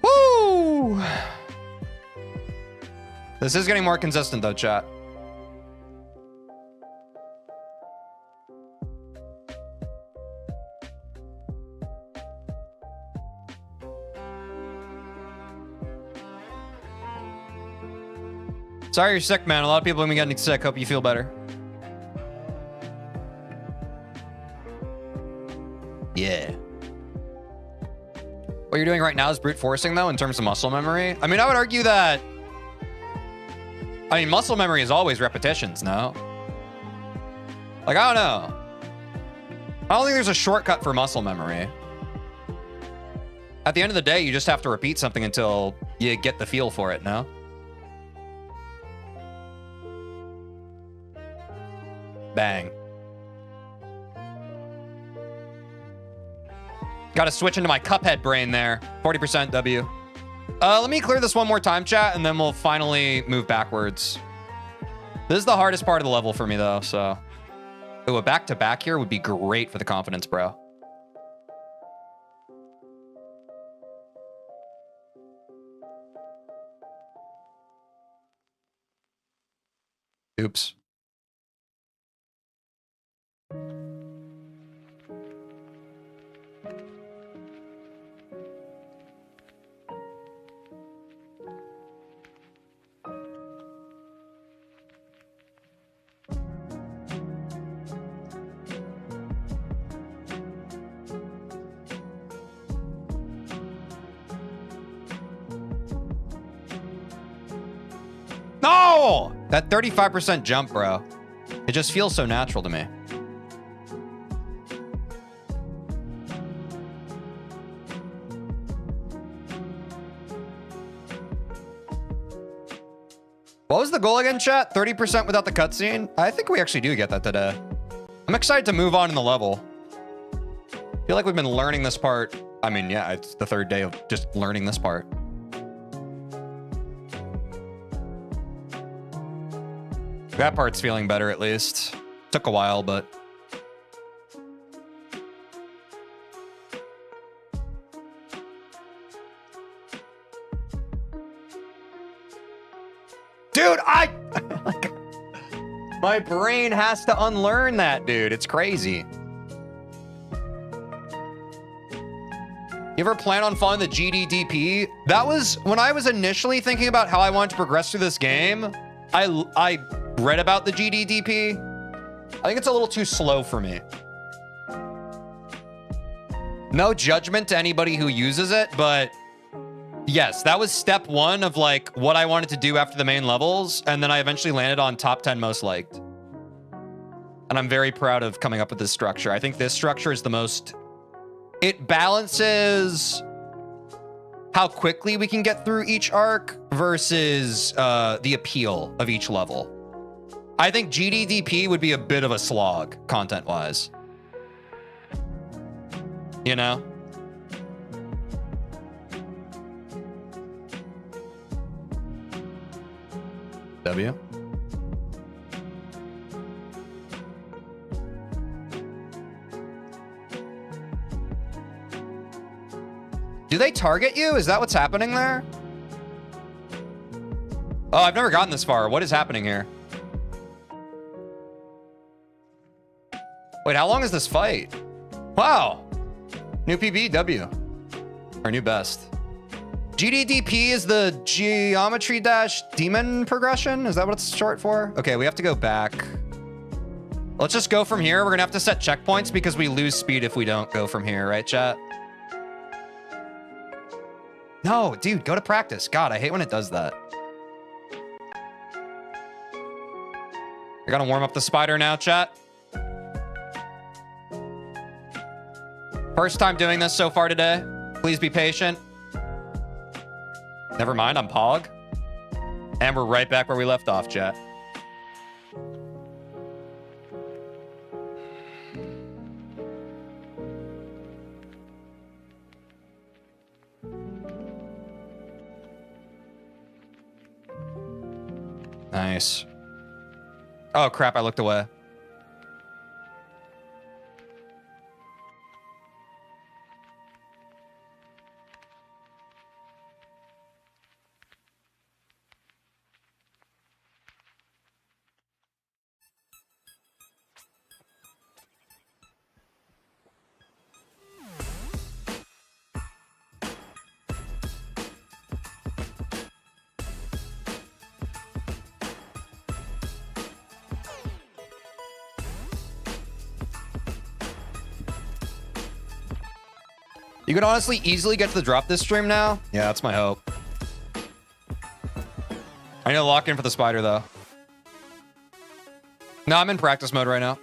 Woo! This is getting more consistent though, chat. Sorry you're sick, man. A lot of people have been getting sick. Hope you feel better. Yeah. What you're doing right now is brute forcing, though, in terms of muscle memory. I mean, I would argue that... I mean, muscle memory is always repetitions, no? Like, I don't know. I don't think there's a shortcut for muscle memory. At the end of the day, you just have to repeat something until you get the feel for it, no? Bang. Got to switch into my Cuphead brain there. 40% W. Let me clear this one more time, chat, and then we'll finally move backwards. This is the hardest part of the level for me, though, so... Ooh, a back-to-back here would be great for the confidence, bro. Oops. No! That 35% jump, bro. It just feels so natural to me. What was the goal again, chat? 30% without the cutscene? I think we actually do get that today. I'm excited to move on in the level. I feel like we've been learning this part. I mean, yeah, it's the third day of just learning this part. That part's feeling better, at least. Took a while, but... Dude, my brain has to unlearn that, dude. It's crazy. You ever plan on following the GDDP? That was when I was initially thinking about how I wanted to progress through this game. I read about the GDDP. I think it's a little too slow for me. No judgment to anybody who uses it, but yes, that was step one of like what I wanted to do after the main levels. And then I eventually landed on top 10 most liked. And I'm very proud of coming up with this structure. I think this structure is the most... It balances how quickly we can get through each arc versus the appeal of each level. I think GDDP would be a bit of a slog, content-wise. You know? W? Do they target you? Is that what's happening there? Oh, I've never gotten this far. What is happening here? Wait, how long is this fight? Wow. New PBW. Our new best. GDDP is the geometry dash demon progression? Is that what it's short for? Okay, we have to go back. Let's just go from here. We're gonna have to set checkpoints because we lose speed if we don't go from here, right, chat? No, dude, go to practice. God, I hate when it does that. I gotta warm up the spider now, chat. First time doing this so far today. Please be patient. Never mind, I'm Pog. And we're right back where we left off, chat. Nice. Oh, crap, I looked away. You could honestly easily get to the drop this stream now. Yeah, that's my hope. I need to lock in for the spider, though. No, I'm in practice mode right now.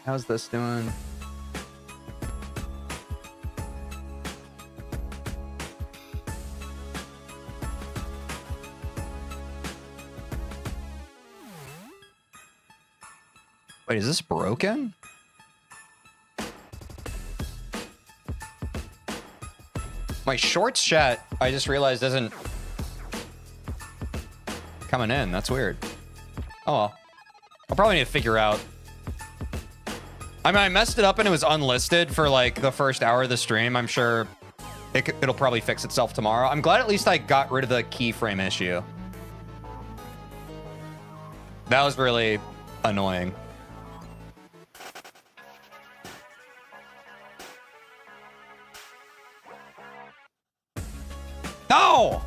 How's this doing? Wait, is this broken? My shorts chat, I just realized isn't coming in. That's weird. Oh well. I'll probably need to figure out. I mean, I messed it up and it was unlisted for like the first hour of the stream. I'm sure it'll probably fix itself tomorrow. I'm glad at least I got rid of the keyframe issue. That was really annoying. No!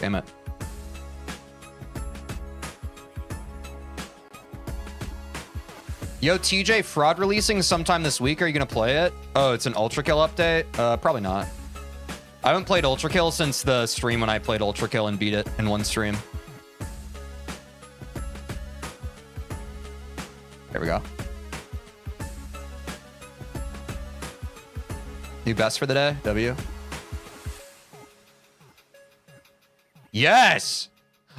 Damn it. Yo, TJ, fraud releasing sometime this week. Are you gonna play it? Oh, it's an Ultra Kill update? Probably not. I haven't played Ultra Kill since the stream when I played Ultra Kill and beat it in one stream. There we go. New best for the day, W. Yes!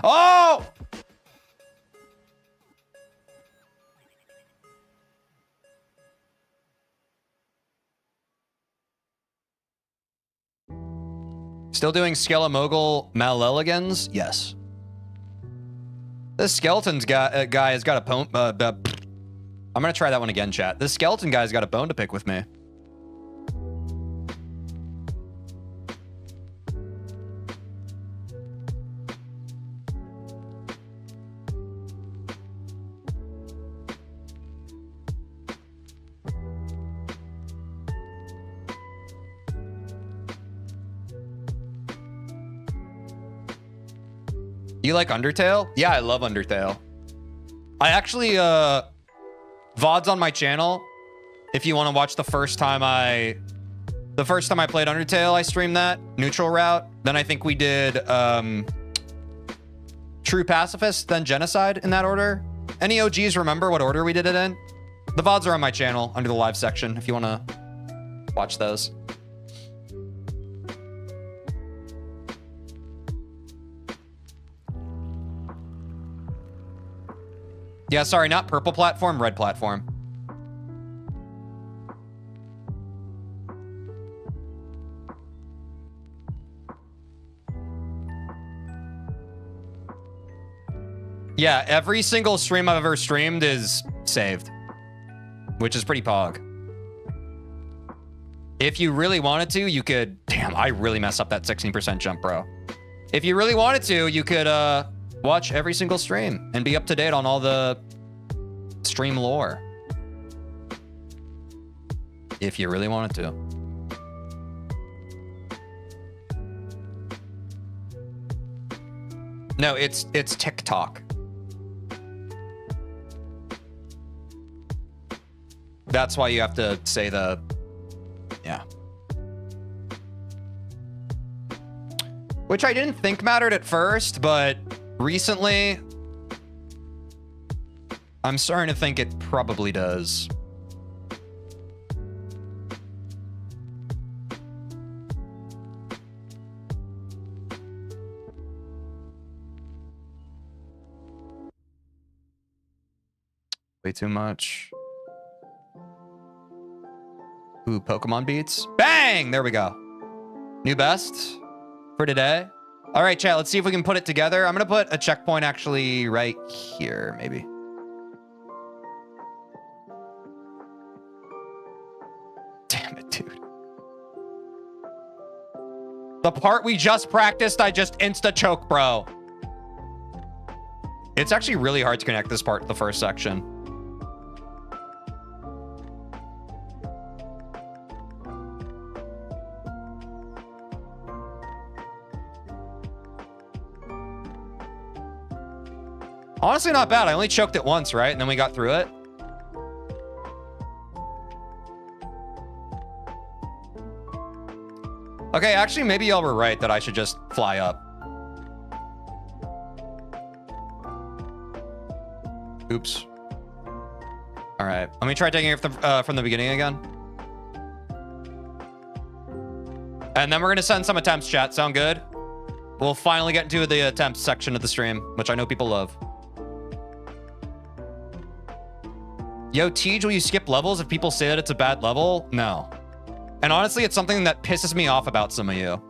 Oh! Still doing Skelemogul Maleligans? Yes. This skeleton's guy has got a bone. I'm gonna try that one again, chat. This skeleton guy's got a bone to pick with me. You like Undertale? Yeah, I love Undertale. I actually, VODs on my channel. If you want to watch the first time I played Undertale, I streamed that. Neutral route. Then I think we did, True Pacifist, then Genocide in that order. Any OGs remember what order we did it in? The VODs are on my channel under the live section if you want to watch those. Yeah, sorry, not purple platform, red platform. Yeah, every single stream I've ever streamed is saved, which is pretty pog. If you really wanted to, you could... Damn, I really messed up that 16% jump, bro. If you really wanted to, you could watch every single stream and be up to date on all the stream lore. If you really wanted to. No, it's TikTok. That's why you have to say the... Yeah. Which I didn't think mattered at first, but recently I'm starting to think it probably does. Way too much. Ooh, Pokemon beats. Bang! There we go. New best for today. All right, chat, let's see if we can put it together. I'm going to put a checkpoint actually right here, maybe. Damn it, dude. The part we just practiced, I just insta-choke, bro. It's actually really hard to connect this part to the first section. Honestly, not bad. I only choked it once, right? And then we got through it. Okay, actually, maybe y'all were right that I should just fly up. Oops. All right, let me try taking it from the beginning again. And then we're gonna send some attempts, chat. Sound good? We'll finally get into the attempts section of the stream, which I know people love. Yo, Tej, will you skip levels if people say that it's a bad level? No. And honestly, it's something that pisses me off about some of you.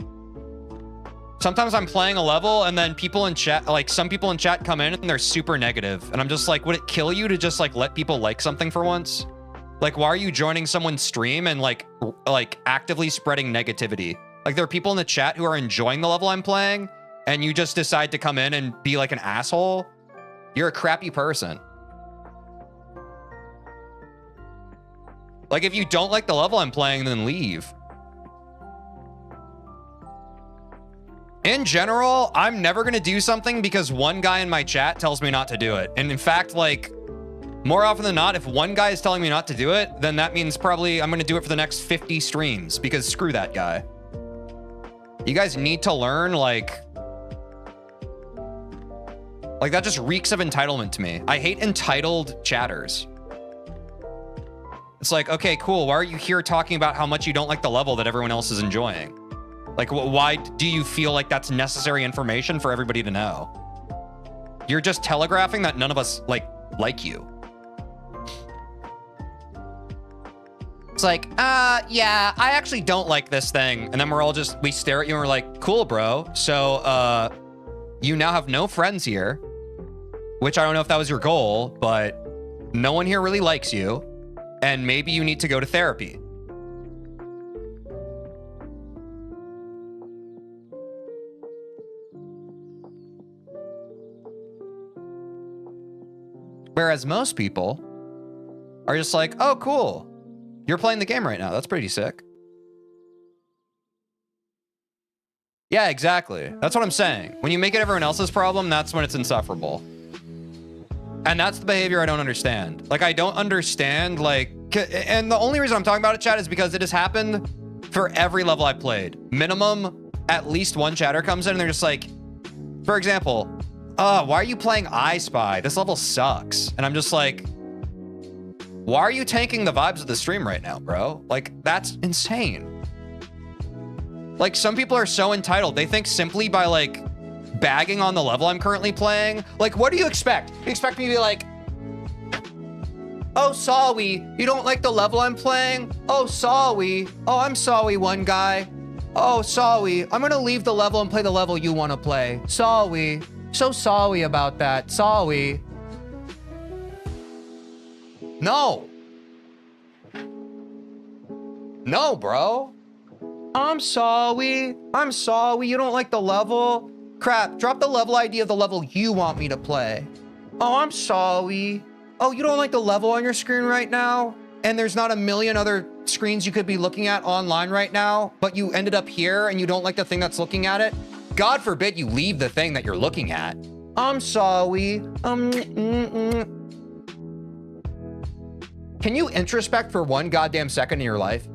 Sometimes I'm playing a level and then people in chat, like some people in chat come in and they're super negative. And I'm just like, would it kill you to just like let people like something for once? Like, why are you joining someone's stream and like actively spreading negativity? Like, there are people in the chat who are enjoying the level I'm playing and you just decide to come in and be like an asshole. You're a crappy person. Like, if you don't like the level I'm playing, then leave. In general, I'm never going to do something because one guy in my chat tells me not to do it. And in fact, like, more often than not, if one guy is telling me not to do it, then that means probably I'm going to do it for the next 50 streams because screw that guy. You guys need to learn, like that just reeks of entitlement to me. I hate entitled chatters. It's like, okay, cool. Why are you here talking about how much you don't like the level that everyone else is enjoying? Like, why do you feel like that's necessary information for everybody to know? You're just telegraphing that none of us like you. It's like, yeah, I actually don't like this thing. And then we stare at you and we're like, cool, bro. So, you now have no friends here, which I don't know if that was your goal, but no one here really likes you. And maybe you need to go to therapy. Whereas most people are just like, oh, cool. You're playing the game right now. That's pretty sick. Yeah, exactly. That's what I'm saying. When you make it everyone else's problem, that's when it's insufferable. And that's the behavior I don't understand. Like, I don't understand, and the only reason I'm talking about it, chat, is because it has happened for every level I played. Minimum, at least one chatter comes in and they're just like, for example, why are you playing I Spy? This level sucks. And I'm just like, why are you tanking the vibes of the stream right now, bro? Like, that's insane. Like, some people are so entitled. They think simply by, bagging on the level I'm currently playing. Like, what do you expect? You expect me to be like, oh, sorry, you don't like the level I'm playing? Oh, sorry. Oh, I'm sorry, one guy. Oh, sorry. I'm gonna leave the level and play the level you want to play. Sorry. So sorry about that. Sorry. No. No, bro. I'm sorry. I'm sorry. You don't like the level? Crap. Drop the level ID of the level you want me to play. Oh, I'm sorry. Oh, you don't like the level on your screen right now? And there's not a million other screens you could be looking at online right now, but you ended up here and you don't like the thing that's looking at it? God forbid you leave the thing that you're looking at. I'm sorry. Can you introspect for 1 goddamn second in your life?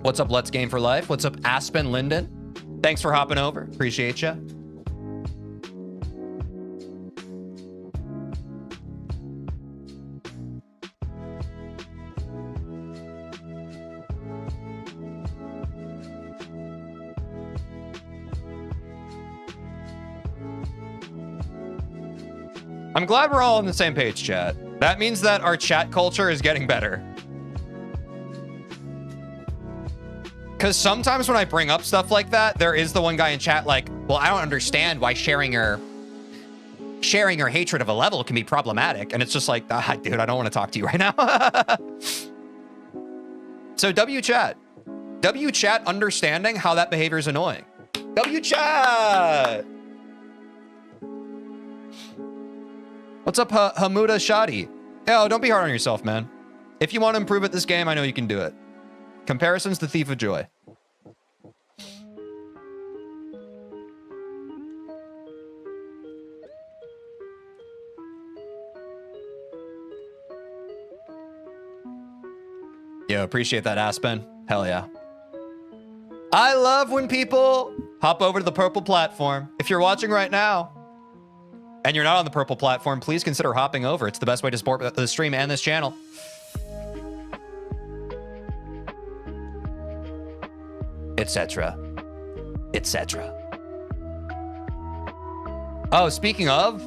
What's up, Let's Game for Life? What's up, Aspen Linden? Thanks for hopping over. Appreciate ya. I'm glad we're all on the same page, chat. That means that our chat culture is getting better. Because sometimes when I bring up stuff like that, there is the one guy in chat like, well, I don't understand why sharing your hatred of a level can be problematic. And it's just like, dude, I don't want to talk to you right now. So W chat understanding how that behavior is annoying. W chat. What's up, Hamuda Shadi? Yo, don't be hard on yourself, man. If you want to improve at this game, I know you can do it. Comparisons to Thief of Joy. Yo, appreciate that, Aspen. Hell yeah. I love when people hop over to the purple platform. If you're watching right now, and you're not on the purple platform, please consider hopping over. It's the best way to support the stream and this channel. Etc. Etc. Oh, speaking of,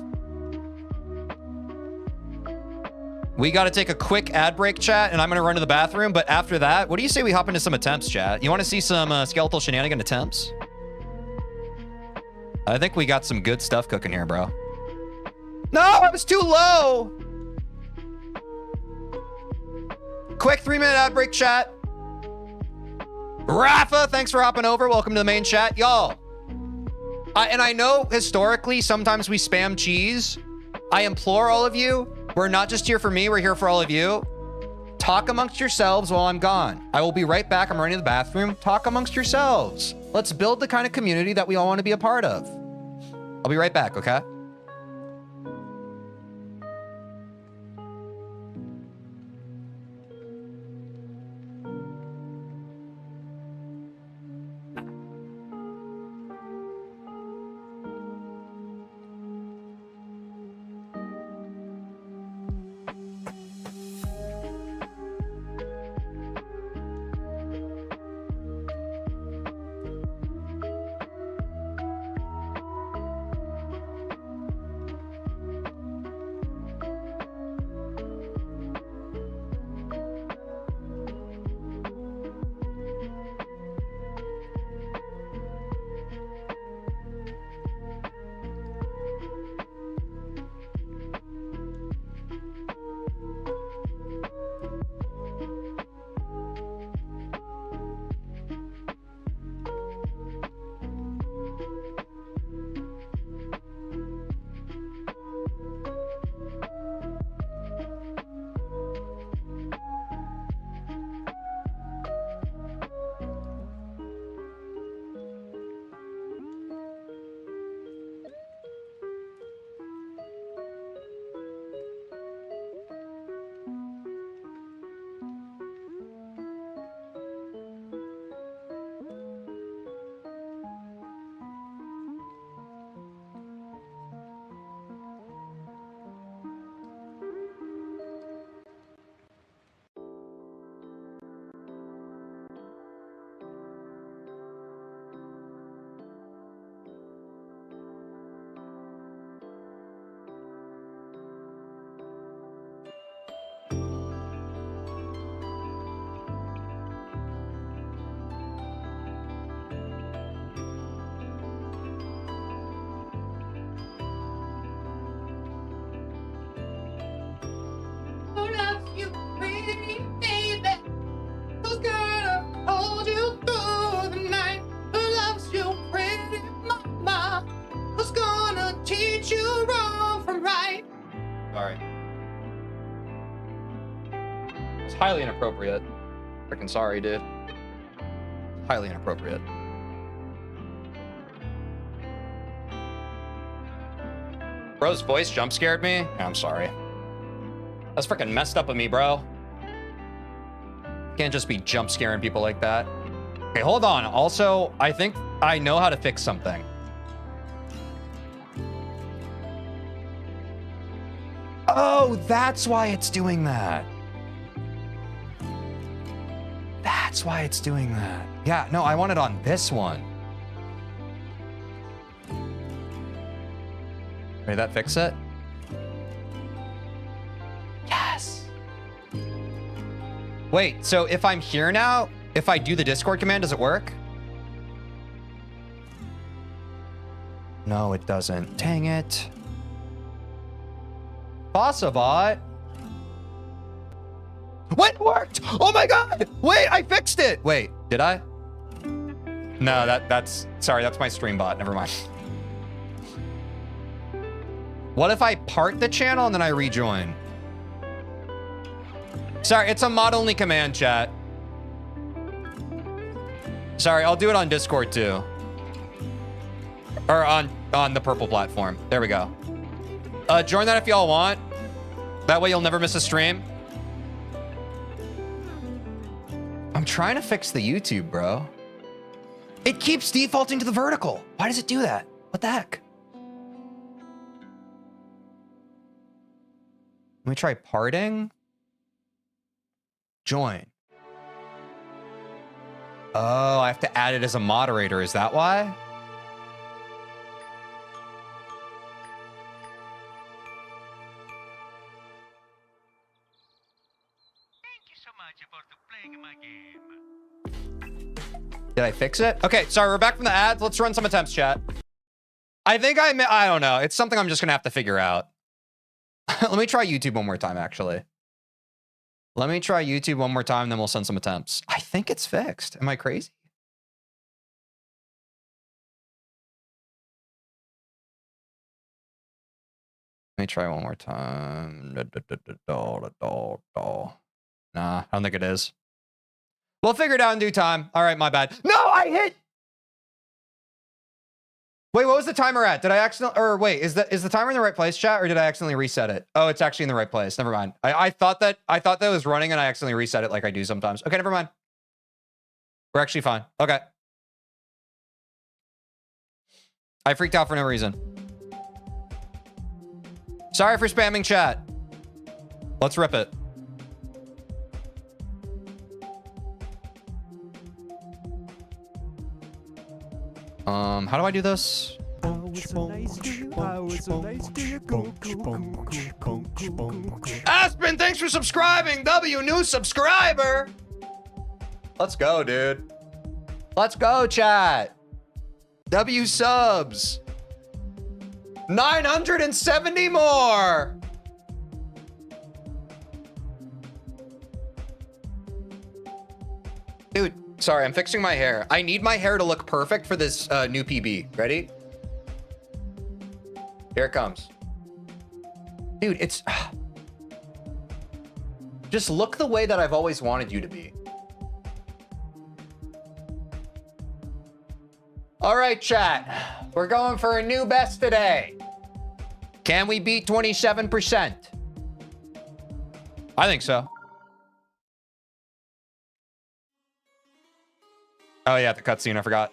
we got to take a quick ad break, chat, and I'm going to run to the bathroom. But after that, what do you say we hop into some attempts, chat? You want to see some skeletal shenanigan attempts? I think we got some good stuff cooking here, bro. No, I was too low. Quick 3-minute ad break, chat. Rafa, thanks for hopping over. Welcome to the main chat. Y'all, and I know historically sometimes we spam cheese. I implore all of you, we're not just here for me, we're here for all of you. Talk amongst yourselves while I'm gone. I will be right back. I'm running to the bathroom. Talk amongst yourselves. Let's build the kind of community that we all want to be a part of. I'll be right back, okay? Sorry. It's highly inappropriate. Freaking sorry, dude. Highly inappropriate. Bro's voice jump scared me. Yeah, I'm sorry. That's freaking messed up of me, bro. Can't just be jump scaring people like that. Okay, hold on. Also, I think I know how to fix something. Oh, that's why it's doing that. That's why it's doing that. Yeah, no, I want it on this one. Did that fix it? Yes. Wait, so if I'm here now, if I do the Discord command, does it work? No, it doesn't. Dang it. Bossabot. What? It worked? Oh my god! Wait, I fixed it! Wait, did I? No, that's... Sorry, that's my stream bot. Never mind. What if I part the channel and then I rejoin? Sorry, it's a mod-only command, chat. Sorry, I'll do it on Discord too. Or on the purple platform. There we go. Join that if y'all want. That way you'll never miss a stream. I'm trying to fix the YouTube, bro. It keeps defaulting to the vertical. Why does it do that? What the heck? Let me try parting. Join. Oh, I have to add it as a moderator. Is that why? Thank you so much for playing my game. Did I fix it? Okay, sorry, we're back from the ads. Let's run some attempts, chat. I think I don't know. It's something I'm just gonna have to figure out. Let me try YouTube one more time, actually. Let me try YouTube one more time, then we'll send some attempts. I think it's fixed. Am I crazy? Let me try one more time. Nah, I don't think it is. We'll figure it out in due time. All right, my bad. No, I hit. Wait, what was the timer at? Did I accidentally, or wait, is the timer in the right place, chat, or did I accidentally reset it? Oh, it's actually in the right place. Never mind. I thought that was running and I accidentally reset it like I do sometimes. Okay, never mind. We're actually fine. Okay. I freaked out for no reason. Sorry for spamming chat. Let's rip it. How do I do this? Aspen, thanks for subscribing. W, new subscriber. Let's go, dude. Let's go, chat. W subs. 970 more. Dude, sorry, I'm fixing my hair. I need my hair to look perfect for this new PB. Ready? Here it comes. Dude, it's... Just look the way that I've always wanted you to be. All right, chat. We're going for a new best today. Can we beat 27%? I think so. Oh yeah, the cutscene, I forgot.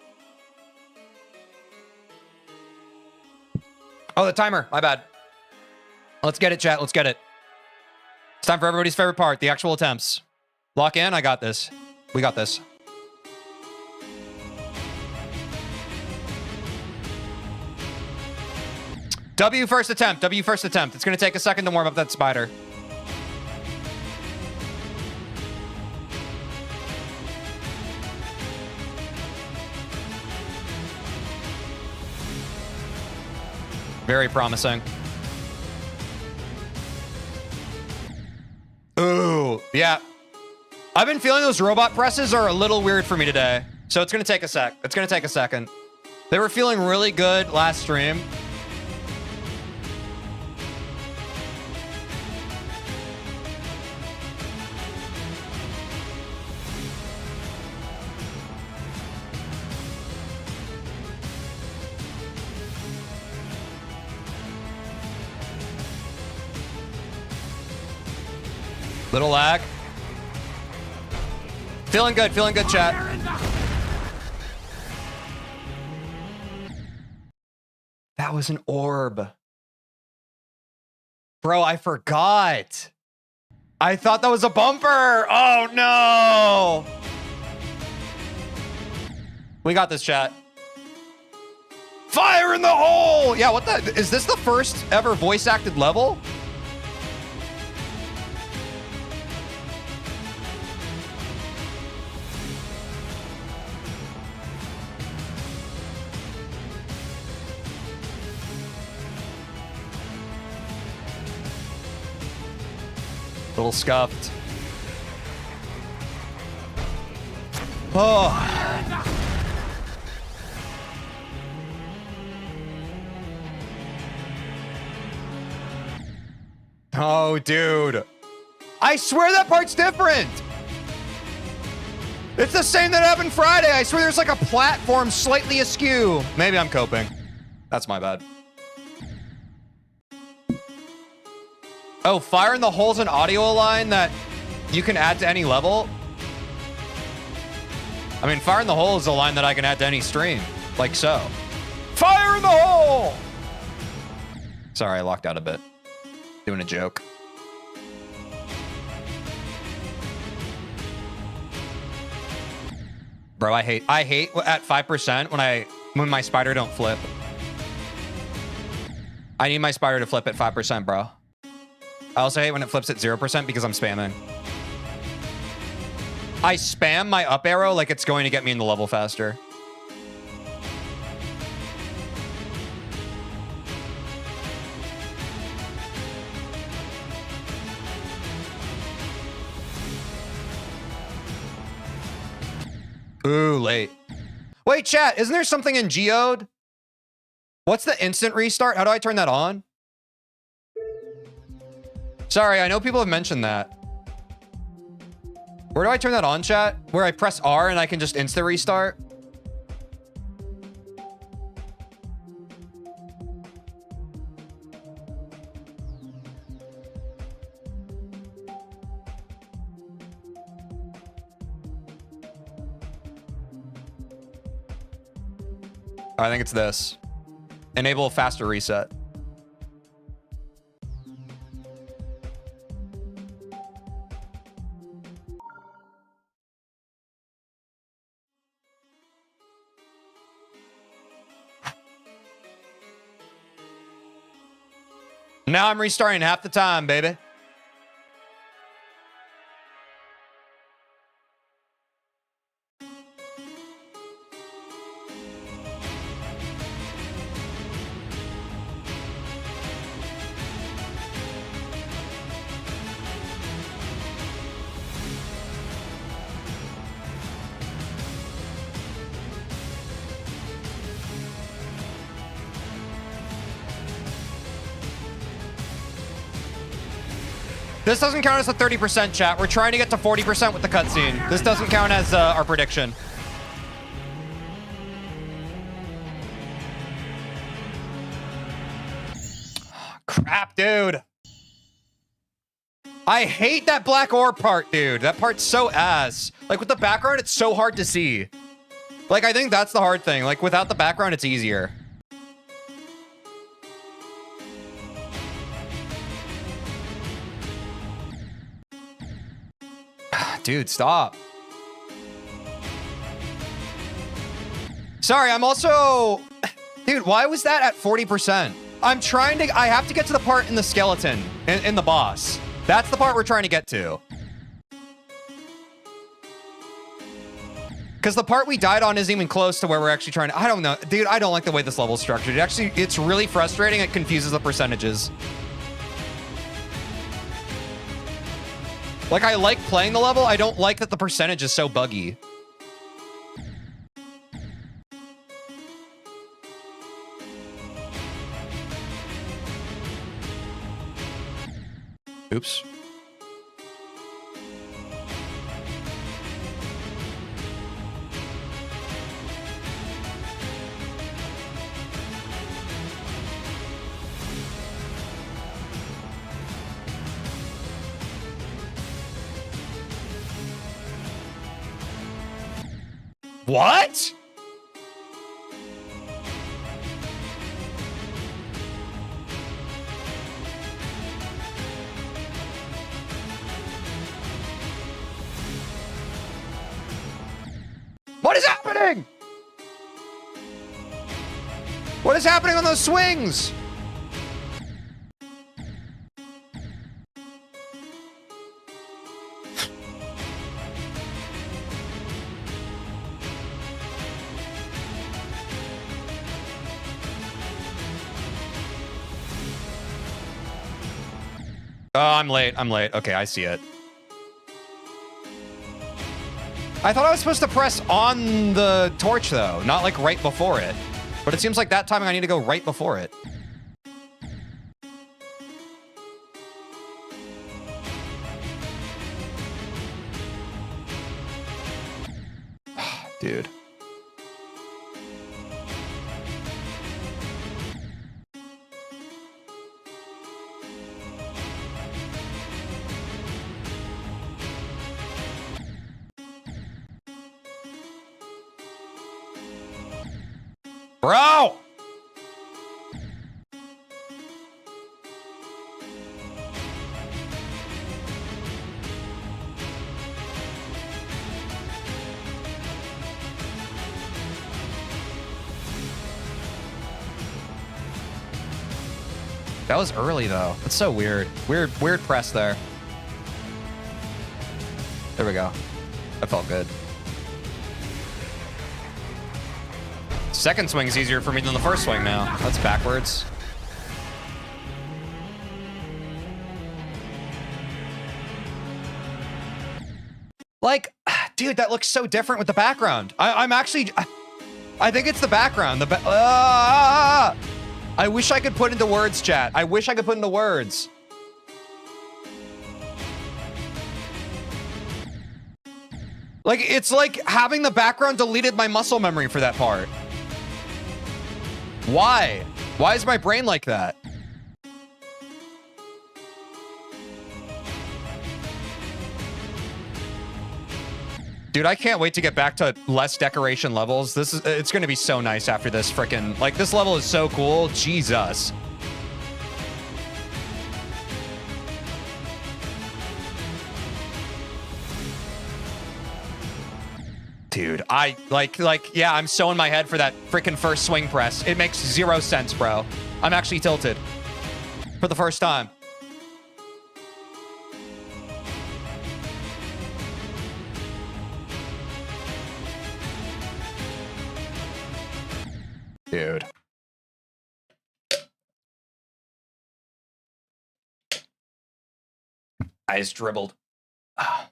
Oh, the timer, my bad. Let's get it, chat, let's get it. It's time for everybody's favorite part, the actual attempts. Lock in, I got this. We got this. W first attempt, W first attempt. It's gonna take a second to warm up that spider. Very promising. Ooh, yeah. I've been feeling those robot presses are a little weird for me today. So it's gonna take a sec. It's gonna take a second. They were feeling really good last stream. Little lag. Feeling good, chat. That was an orb. Bro, I forgot. I thought that was a bumper. Oh, no. We got this, chat. Fire in the hole. Yeah, what the? Is this the first ever voice acted level? Little scuffed. Oh. Oh, dude. I swear that part's different. It's the same that happened Friday. I swear there's like a platform slightly askew. Maybe I'm coping. That's my bad. Oh, fire in the hole's an audio line that you can add to any level? I mean, fire in the hole is a line that I can add to any stream. Like so. Fire in the hole! Sorry, I locked out a bit. Doing a joke. Bro, I hate at 5% when my spider don't flip. I need my spider to flip at 5%, bro. I also hate when it flips at 0% because I'm spamming. I spam my up arrow like it's going to get me in the level faster. Ooh, late. Wait, chat, isn't there something in Geode? What's the instant restart? How do I turn that on? Sorry, I know people have mentioned that. Where do I turn that on, chat? Where I press R and I can just instant restart? I think it's this. Enable faster reset. Now I'm restarting half the time, baby. This doesn't count as a 30% chat. We're trying to get to 40% with the cutscene. This doesn't count as our prediction. Crap, dude. I hate that black ore part, dude. That part's so ass. Like, with the background, it's so hard to see. Like, I think that's the hard thing. Like, without the background, it's easier. Dude, stop. Sorry, I'm also... Dude, why was that at 40%? I'm trying to... I have to get to the part in the skeleton, in the boss. That's the part we're trying to get to. Because the part we died on isn't even close to where we're actually trying to... I don't know. Dude, I don't like the way this level's structured. It's really frustrating. It confuses the percentages. Like, I like playing the level. I don't like that the percentage is so buggy. Oops. What? What is happening? What is happening on those swings? Oh, I'm late. I'm late. Okay, I see it. I thought I was supposed to press on the torch, though, not like right before it. But it seems like that timing I need to go right before it. Dude. Bro! That was early, though. That's so weird. Weird press there. There we go. That felt good. Second swing's easier for me than the first swing now. That's backwards. Like, dude, that looks so different with the background. I'm actually... I think it's the background. I wish I could put into words, chat. I wish I could put into words. Like, it's like having the background deleted my muscle memory for that part. Why? Why is my brain like that? Dude, I can't wait to get back to less decoration levels. It's going to be so nice after this frickin', like, this level is so cool. Jesus. Dude, yeah, I'm so in my head for that freaking first swing press. It makes 0 sense, bro. I'm actually tilted for the first time. Dude. I just dribbled. Ah.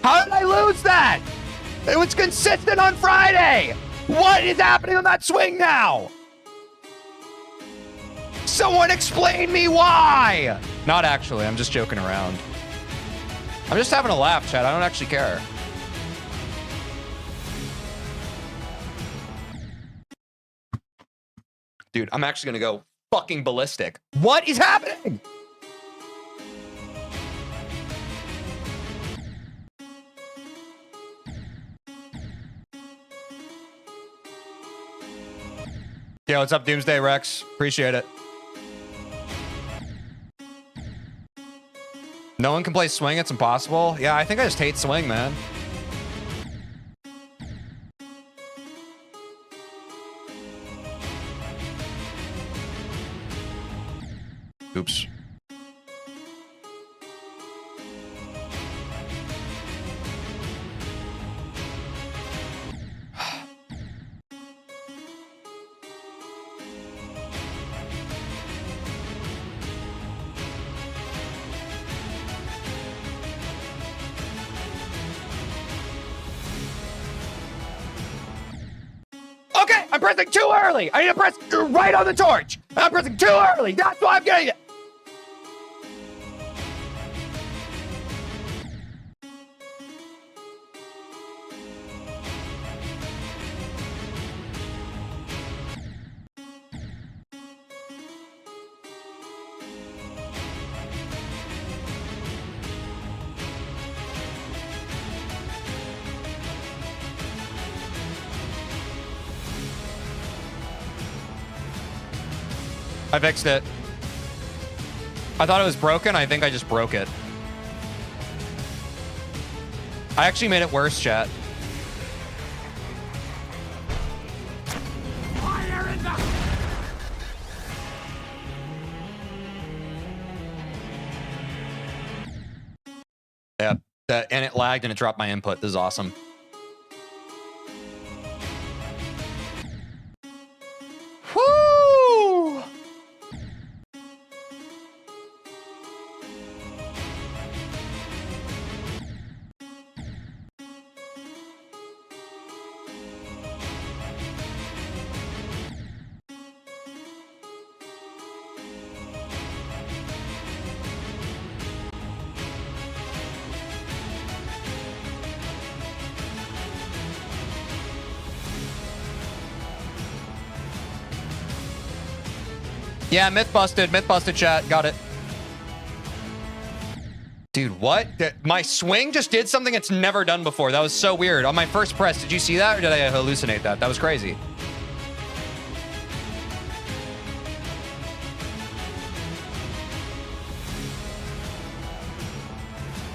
How did I lose that? It was consistent on Friday. What is happening on that swing now? Someone explain me why. Not actually. I'm just joking around. I'm just having a laugh, chat. I don't actually care. Dude, I'm actually going to go fucking ballistic. What is happening? Yo, what's up, Doomsday Rex? Appreciate it. No one can play swing. It's impossible. Yeah, I think I just hate swing, man. Oops. Okay, I'm pressing too early. I need to press right on the torch. I'm pressing too early. That's why I'm getting it. I fixed it. I thought it was broken. I think I just broke it. I actually made it worse, chat. Fire in the... Yeah, and it lagged and it dropped my input. This is awesome. Woo! Yeah, myth busted, chat. Got it. Dude, what? My swing just did something it's never done before. That was so weird. On my first press, did you see that or did I hallucinate that? That was crazy.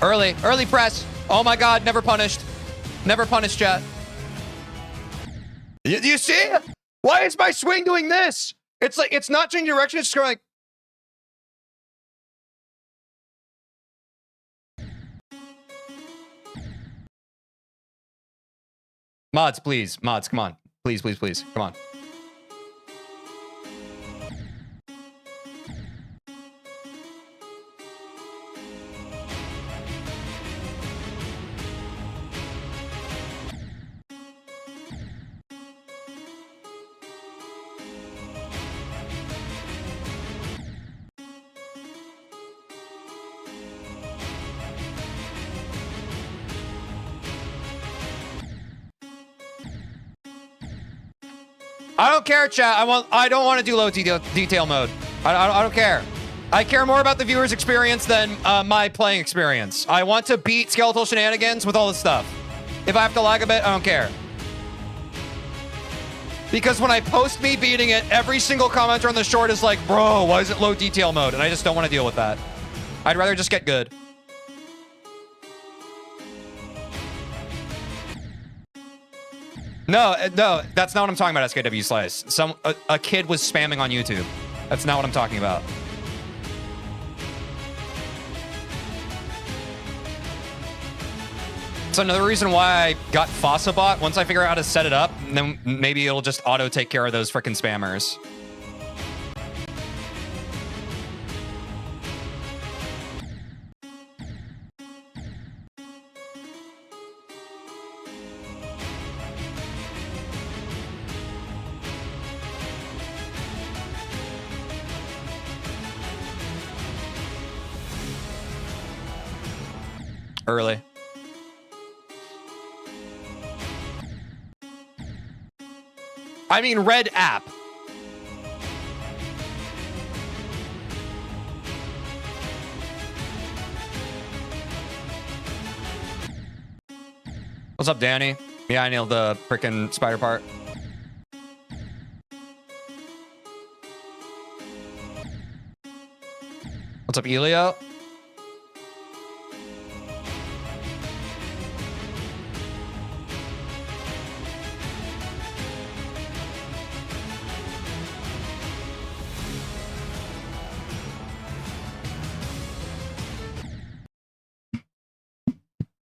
Early press. Oh my God, never punished. Never punished, chat. You see? Why is my swing doing this? It's like, it's not changing direction, it's just going like... Mods, please. Mods, come on. Please, please, please. Come on. I don't care, chat. I don't want to do low detail mode. I don't care. I care more about the viewer's experience than my playing experience. I want to beat skeletal shenanigans with all this stuff. If I have to lag a bit, I don't care. Because when I post me beating it, every single commenter on the short is like, bro, why is it low detail mode? And I just don't want to deal with that. I'd rather just get good. No, that's not what I'm talking about, SKW Slice. A kid was spamming on YouTube. That's not what I'm talking about. So another reason why I got FossaBot, once I figure out how to set it up, then maybe it'll just auto take care of those frickin' spammers. Early. I mean, red app. What's up, Danny? Yeah, I nailed the frickin' spider part. What's up, Elio?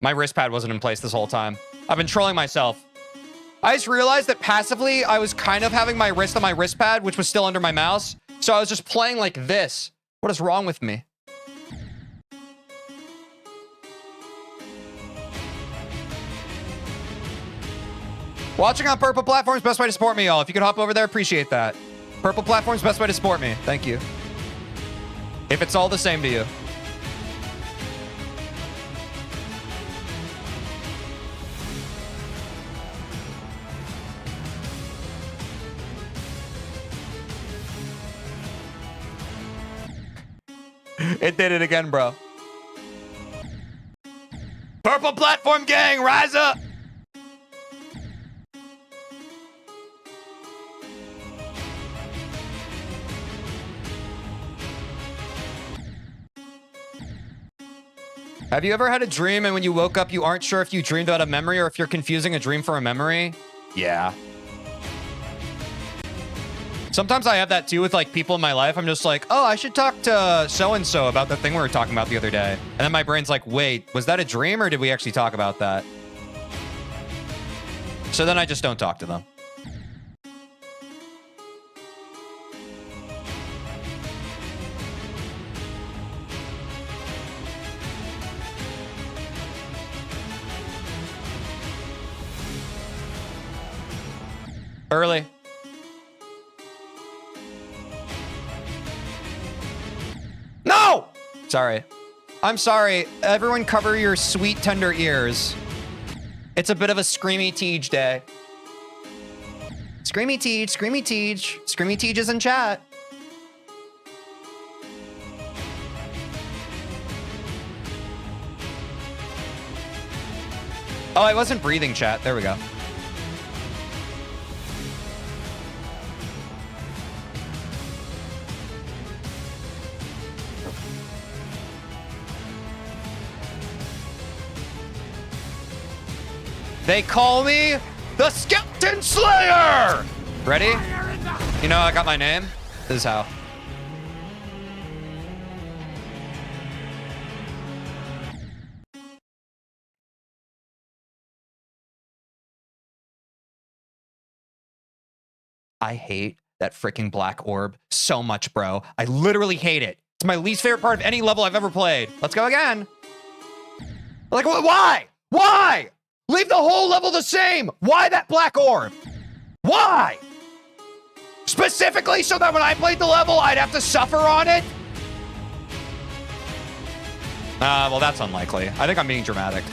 My wrist pad wasn't in place this whole time. I've been trolling myself. I just realized that passively, I was kind of having my wrist on my wrist pad, which was still under my mouse. So I was just playing like this. What is wrong with me? Watching on Purple Platforms, best way to support me, y'all. If you could hop over there, appreciate that. Purple Platforms, best way to support me. Thank you. If it's all the same to you. It did it again, bro. Purple Platform gang, rise up! Have you ever had a dream and when you woke up, you aren't sure if you dreamed about a memory or if you're confusing a dream for a memory? Yeah. Sometimes I have that too with like people in my life. I'm just like, oh, I should talk to so-and-so about the thing we were talking about the other day. And then my brain's like, wait, was that a dream or did we actually talk about that? So then I just don't talk to them. Early. No! Sorry. I'm sorry. Everyone cover your sweet, tender ears. It's a bit of a Screamy Teej day. Screamy Teej, Screamy Teej. Screamy Teej is in chat. Oh, I wasn't breathing, chat. There we go. They call me the Skeleton Slayer! Ready? You know I got my name? This is how. I hate that freaking black orb so much, bro. I literally hate it. It's my least favorite part of any level I've ever played. Let's go again. Like, why? Why? Leave the whole level the same. Why that black orb? Why? Specifically so that when I played the level, I'd have to suffer on it? Well, that's unlikely. I think I'm being dramatic.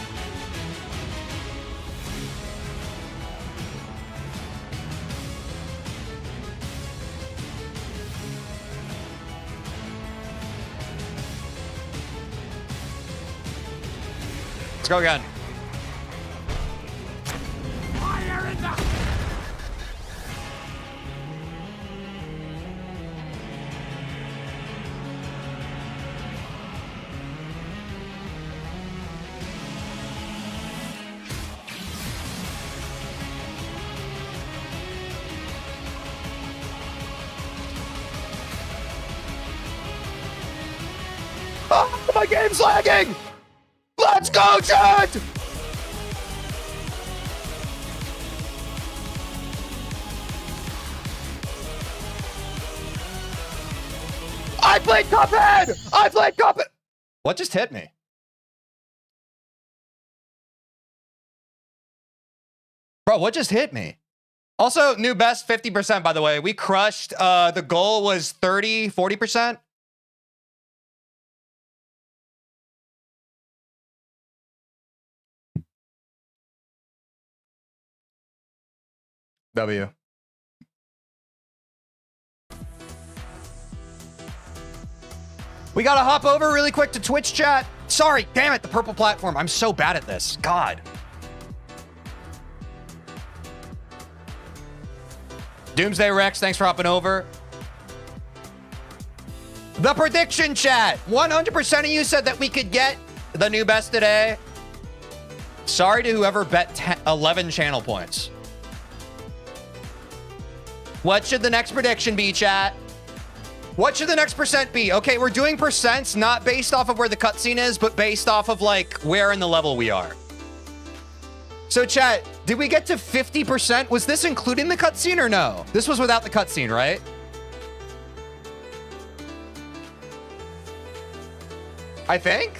Let's go again. Oh, my game's lagging! Let's go, chat! I played Cuphead! I played Cuphead! What just hit me? Bro, what just hit me? Also, new best 50%, by the way. We crushed, the goal was 30, 40%. W. We gotta hop over really quick to Twitch chat. Sorry, damn it, the purple platform. I'm so bad at this. God. Doomsday Rex, thanks for hopping over. The prediction chat. 100% of you said that we could get the new best today. Sorry to whoever bet 11 channel points. What should the next prediction be, chat? What should the next percent be? Okay, we're doing percents not based off of where the cutscene is, but based off of, like, where in the level we are. So, chat, did we get to 50%? Was this including the cutscene or no? This was without the cutscene, right? I think?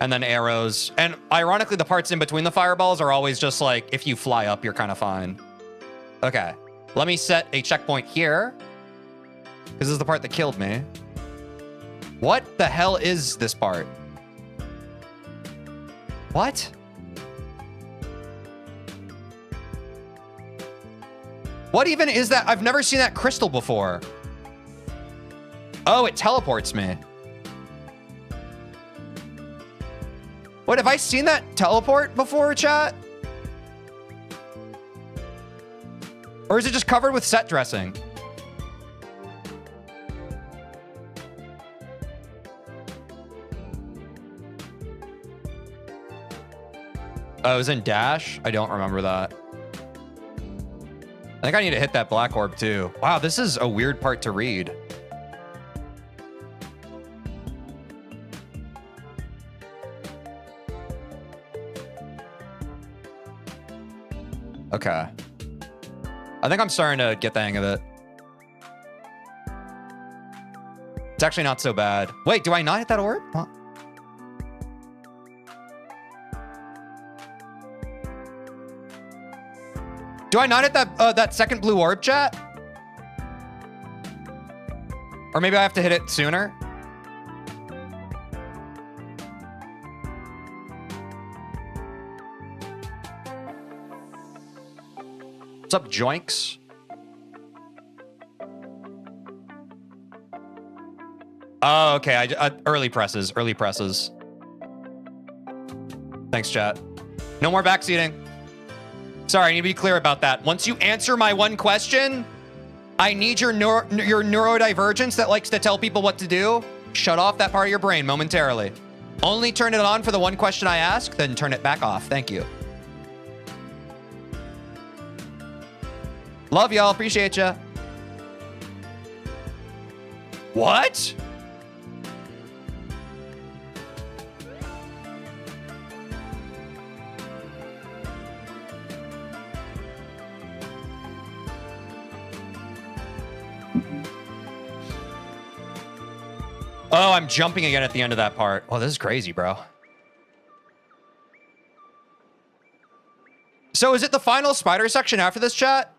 And then arrows. And ironically, the parts in between the fireballs are always just like, if you fly up, you're kind of fine. Okay. Let me set a checkpoint here. This is the part that killed me. What the hell is this part? What? What even is that? I've never seen that crystal before. Oh, it teleports me. What, have I seen that teleport before, chat? Or is it just covered with set dressing? Oh, it was in Dash? I don't remember that. I think I need to hit that black orb too. Wow, this is a weird part to read. Okay. I think I'm starting to get the hang of it. It's actually not so bad. Wait, do I not hit that orb? Huh? Do I not hit that that second blue orb, chat? Or maybe I have to hit it sooner? What's up, Joinks? Oh, okay. Early presses. Early presses. Thanks, chat. No more backseating. Sorry, I need to be clear about that. Once you answer my one question, I need your neurodivergence that likes to tell people what to do. Shut off that part of your brain momentarily. Only turn it on for the one question I ask, then turn it back off. Thank you. Love y'all. Appreciate ya. What? Oh, I'm jumping again at the end of that part. Oh, this is crazy, bro. So is it the final spider section after this, chat?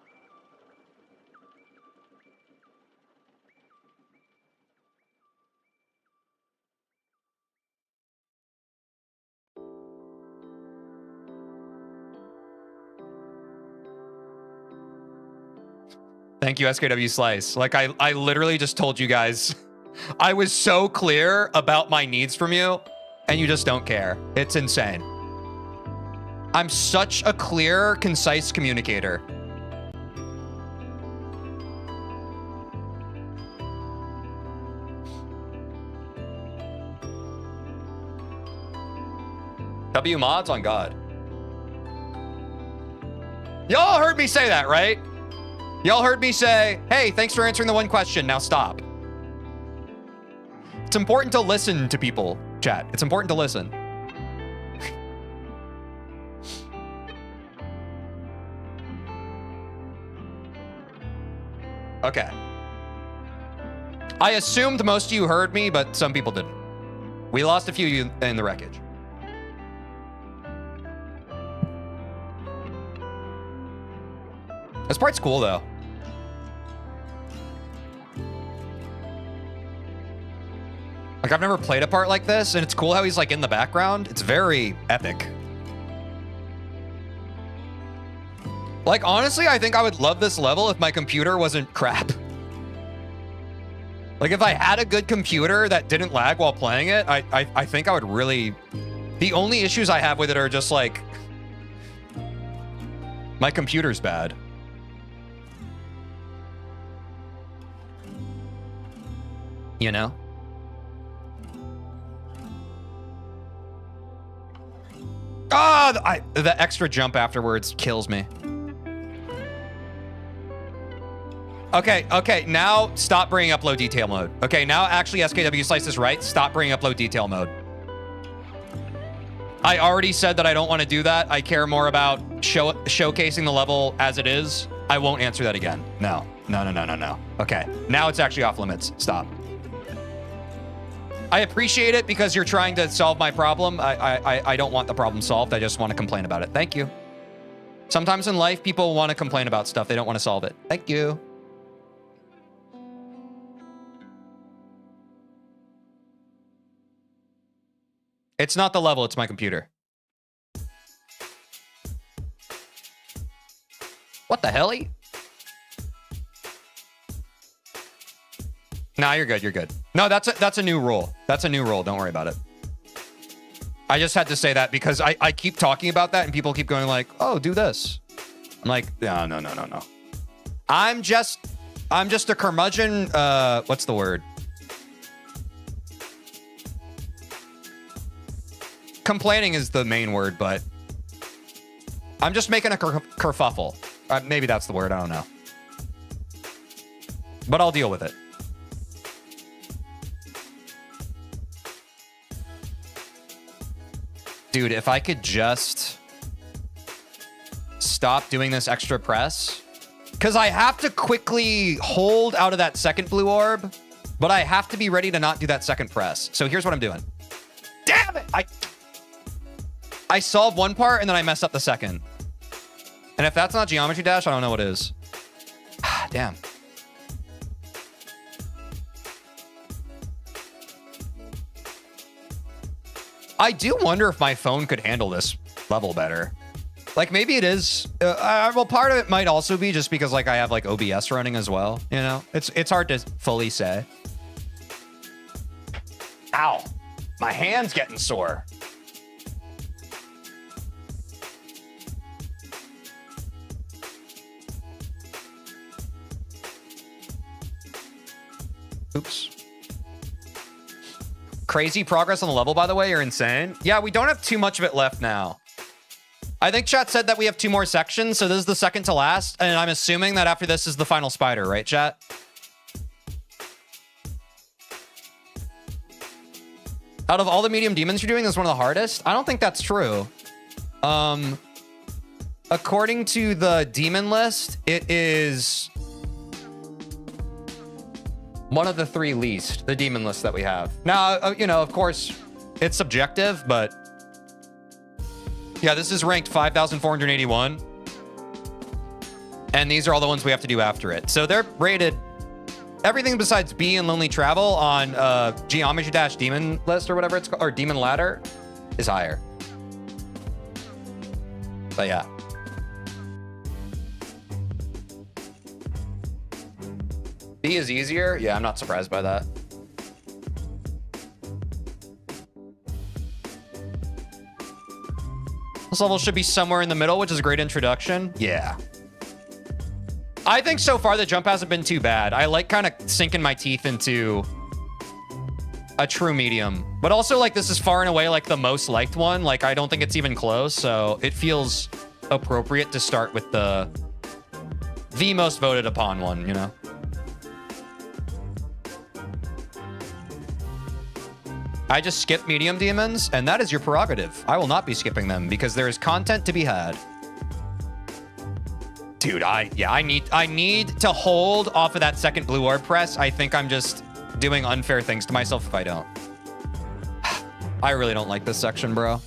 Thank you, SKW Slice. Like, I literally just told you guys, I was so clear about my needs from you, and you just don't care. It's insane. I'm such a clear, concise communicator. W mods on God. Y'all heard me say that, right? Y'all heard me say, hey, thanks for answering the one question. Now stop. It's important to listen to people, chat. It's important to listen. Okay. I assumed most of you heard me, but some people didn't. We lost a few in the wreckage. This part's cool, though. Like, I've never played a part like this, and it's cool how he's, like, in the background. It's very epic. Like, honestly, I think I would love this level if my computer wasn't crap. Like, if I had a good computer that didn't lag while playing it, I think I would really... The only issues I have with it are just, like... My computer's bad. You know? Ah, the extra jump afterwards kills me. Okay, now stop bringing up low detail mode. Okay, now actually SKW Slice is right. Stop bringing up low detail mode. I already said that I don't want to do that. I care more about showcasing the level as it is. I won't answer that again. No. Okay, now it's actually off limits. Stop. I appreciate it because you're trying to solve my problem. I don't want the problem solved. I just want to complain about it. Thank you. Sometimes in life, people want to complain about stuff. They don't want to solve it. Thank you. It's not the level, it's my computer. What the hell? Nah, you're good, you're good. No, that's a new rule. That's a new rule, don't worry about it. I just had to say that because I keep talking about that and people keep going like, oh, do this. I'm like, no. I'm just a curmudgeon, what's the word? Complaining is the main word, but I'm just making a kerfuffle. Maybe that's the word, I don't know. But I'll deal with it. Dude, if I could just stop doing this extra press, because I have to quickly hold out of that second blue orb, but I have to be ready to not do that second press. So here's what I'm doing. Damn it! I solved one part and then I messed up the second. And if that's not Geometry Dash, I don't know what is. Damn. I do wonder if my phone could handle this level better. Like maybe it is. Well, part of it might also be just because like I have like OBS running as well. You know, it's hard to fully say. Ow, my hand's getting sore. Oops. Crazy progress on the level, by the way. You're insane. Yeah, we don't have too much of it left now. I think chat said that we have 2 more sections, so this is the second to last, and I'm assuming that after this is the final spider, right, chat? Out of all the medium demons you're doing, this is one of the hardest? I don't think that's true. According to the demon list, it is one of the 3 least, the demon list that we have. Now, you know, of course, it's subjective, but yeah, this is ranked 5,481. And these are all the ones we have to do after it. So they're rated, everything besides B and Lonely Travel on Geometry Dash Demon list or whatever it's called, or Demon Ladder, is higher. But yeah. B is easier? Yeah, I'm not surprised by that. This level should be somewhere in the middle, which is a great introduction. Yeah. I think so far the jump hasn't been too bad. I like kind of sinking my teeth into a true medium. But also, like, this is far and away, like, the most liked one. Like, I don't think it's even close, so it feels appropriate to start with the most voted upon one, you know? I just skip medium demons, and that is your prerogative. I will not be skipping them because there is content to be had. Dude, I need to hold off of that second blue orb press. I think I'm just doing unfair things to myself if I don't. I really don't like this section, bro.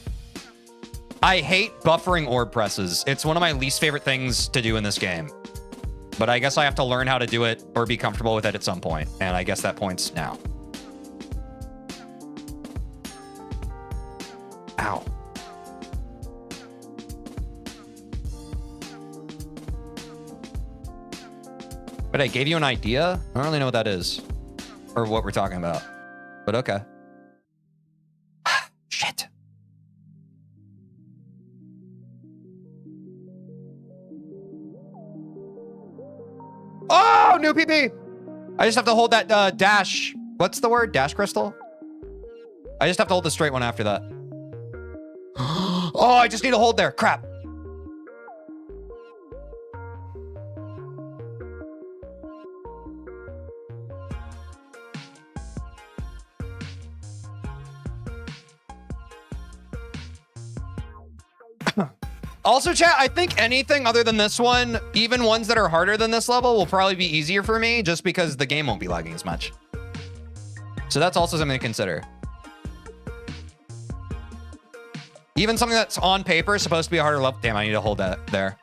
I hate buffering orb presses. It's one of my least favorite things to do in this game. But I guess I have to learn how to do it or be comfortable with it at some point, and I guess that point's now. Ow. But I gave you an idea? I don't really know what that is. Or what we're talking about. But okay. Shit. Oh, new PP! I just have to hold that dash. What's the word? Dash crystal? I just have to hold the straight one after that. Oh, I just need to hold there. Crap. Also, chat, I think anything other than this one, even ones that are harder than this level, will probably be easier for me just because the game won't be lagging as much. So that's also something to consider. Even something that's on paper is supposed to be a harder level. Damn, I need to hold that there.